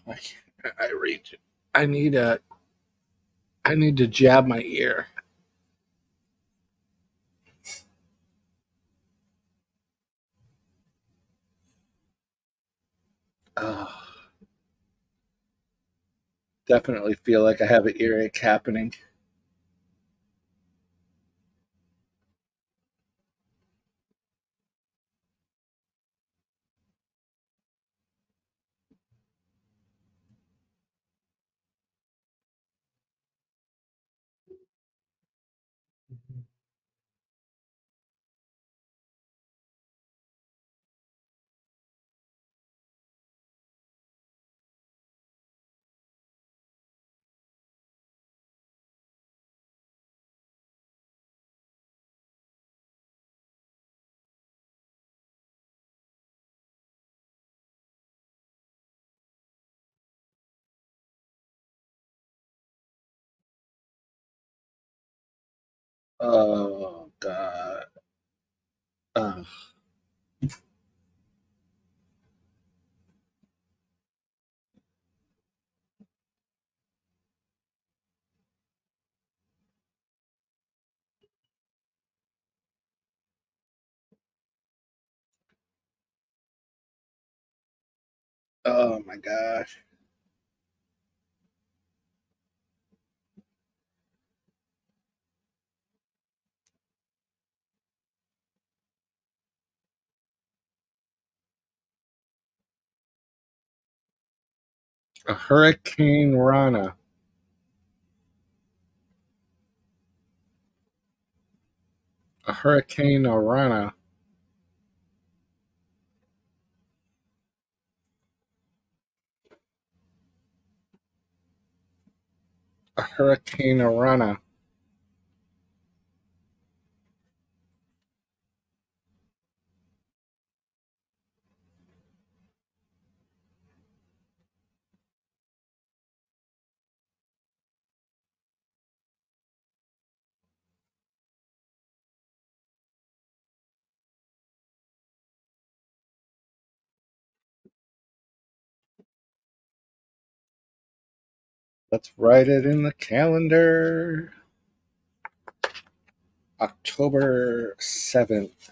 I reach it. I need to jab my ear. Oh, definitely feel like I have an earache happening. Oh God. Oh, oh my gosh. A Hurricane Rana. A Hurricane Rana. A Hurricane Rana. Let's write it in the calendar. October 7th.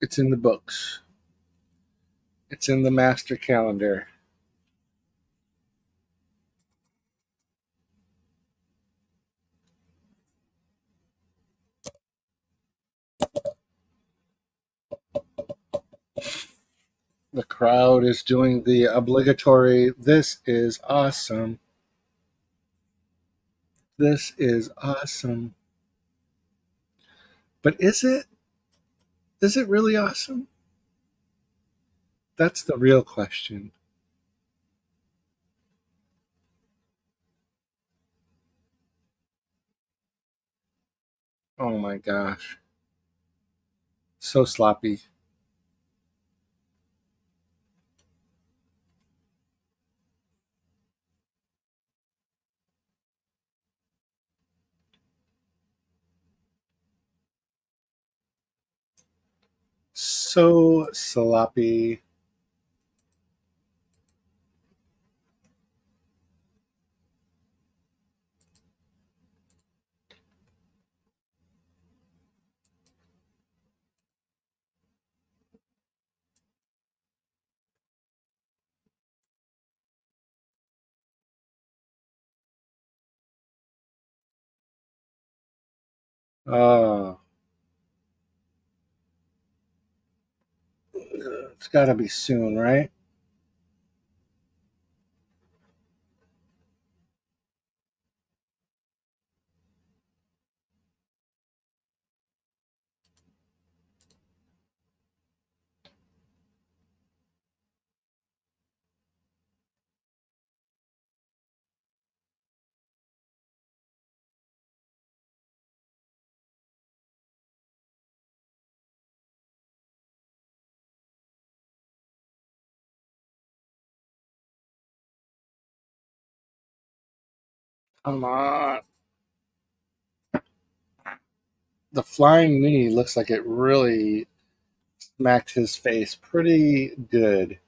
It's in the books. It's in the master calendar. The crowd is doing the obligatory, this is awesome. This is awesome. But is it? Is it really awesome? That's the real question. Oh my gosh. So sloppy. So sloppy. Oh, it's got to be soon, right? Come on. The flying knee looks like it really smacked his face pretty good.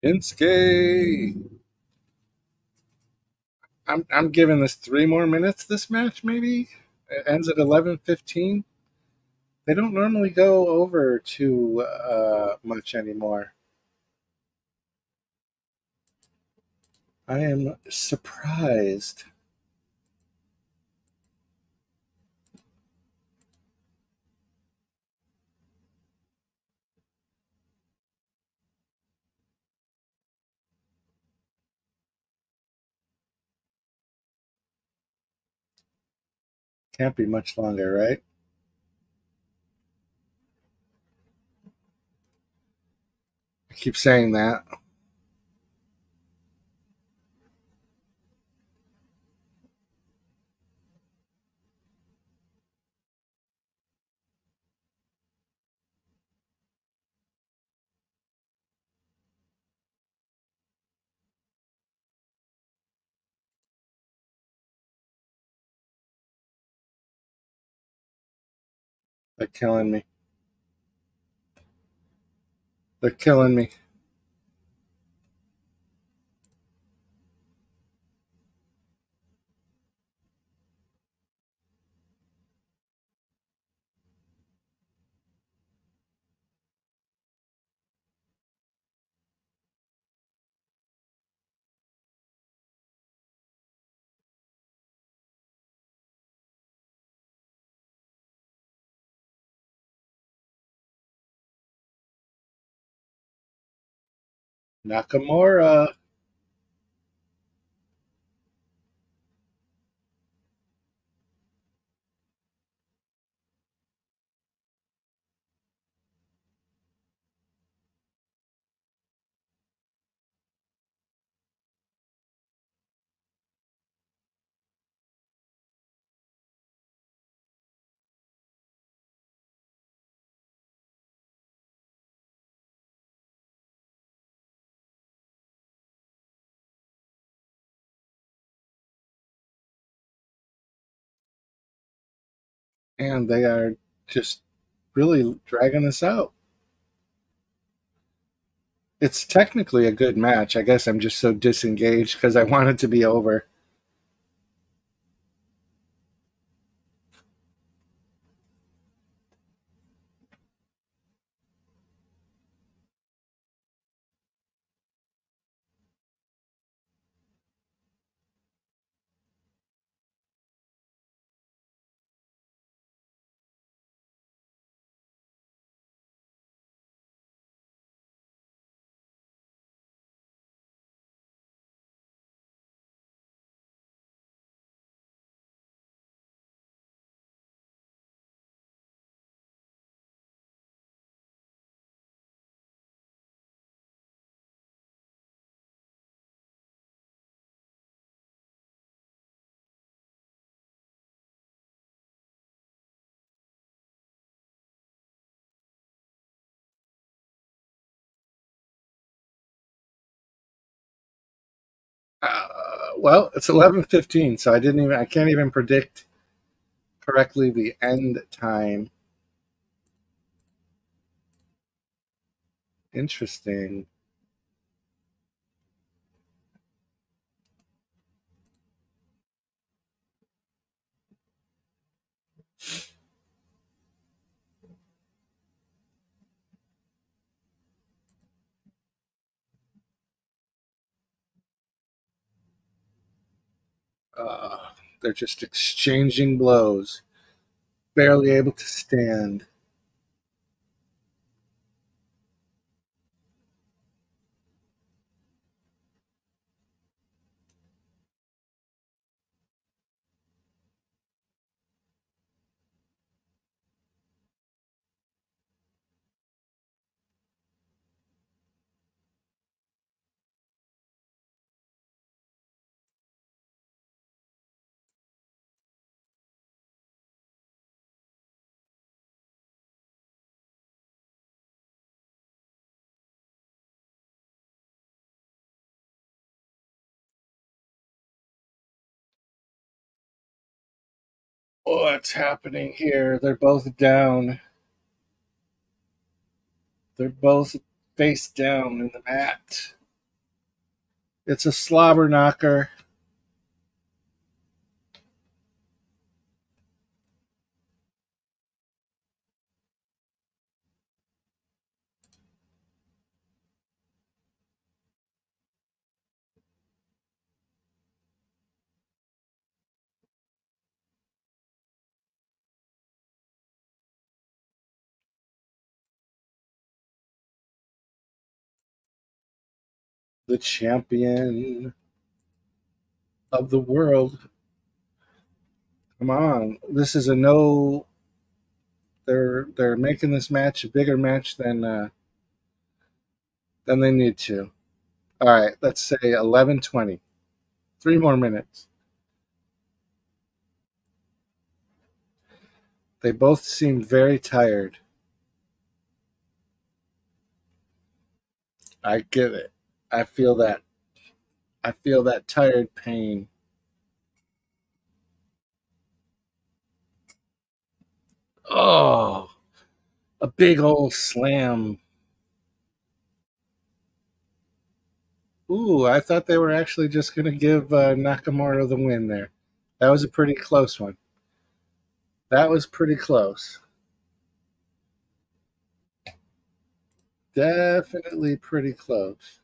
Shinsuke. I'm giving this 3 more minutes. This match maybe it ends at 11:15. They don't normally go over too much anymore. I am surprised. Can't be much longer, right? I keep saying that. They're killing me. They're killing me. Nakamura. And they are just really dragging this out. It's technically a good match. I guess I'm just so disengaged because I want it to be over. Well, it's 11:15, so I can't even predict correctly the end time. Interesting. Uh, they're just exchanging blows, barely able to stand. What's happening here? They're both down. They're both face down in the mat. It's a slobber knocker. The champion of the world. Come on. This is a no. They're making this match a bigger match than they need to. All right, let's say 11:20. 3 more minutes. They both seem very tired. I get it. I feel that. I feel that tired pain. Oh, a big old slam. Ooh, I thought they were actually just going to give Nakamura the win there. That was a pretty close one. That was pretty close. Definitely pretty close.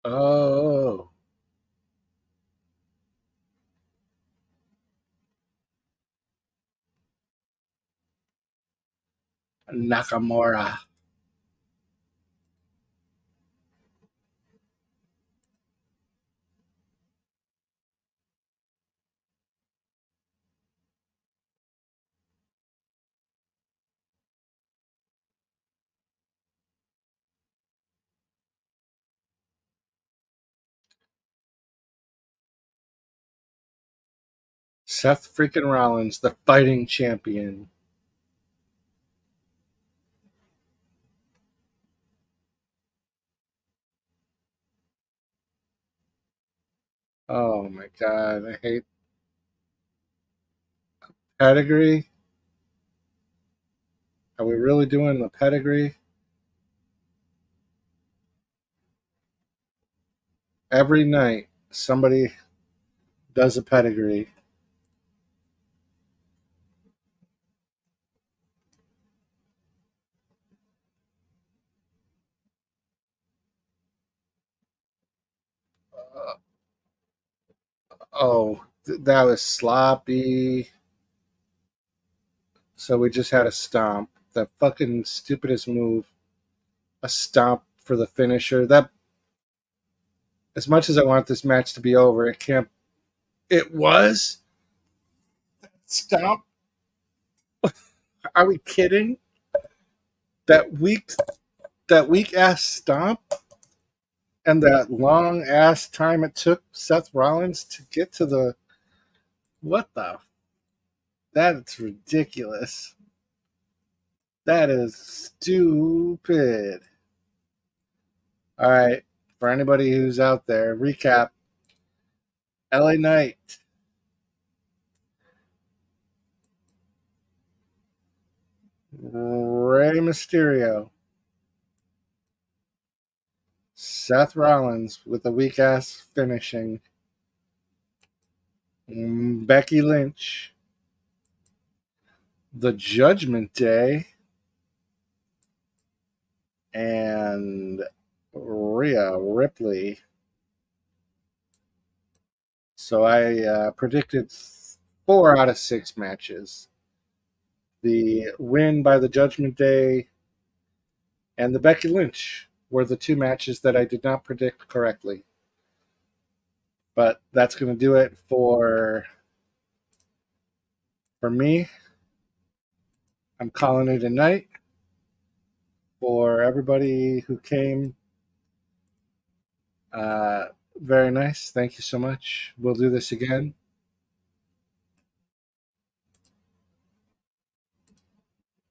Oh, Nakamura. Seth freaking Rollins, the fighting champion. Oh my god, I hate pedigree. Are we really doing the pedigree? Every night, somebody does a pedigree. Oh, that was sloppy. So we just had a stomp. The fucking stupidest move. A stomp for the finisher. That, as much as I want this match to be over, it can't. It was stomp. Are we kidding? That weak, that weak ass stomp, and that long ass time it took Seth Rollins to get to the. What the? That's ridiculous. That is stupid. All right, for anybody who's out there, recap: LA Knight, Rey Mysterio, Seth Rollins with a weak ass finishing, Becky Lynch, the Judgment Day, and Rhea Ripley. So I predicted 4 out of 6 matches. The win by the Judgment Day and the Becky Lynch were the 2 matches that I did not predict correctly. But that's going to do it for me. I'm calling it a night. For everybody who came, very nice. Thank you so much. We'll do this again.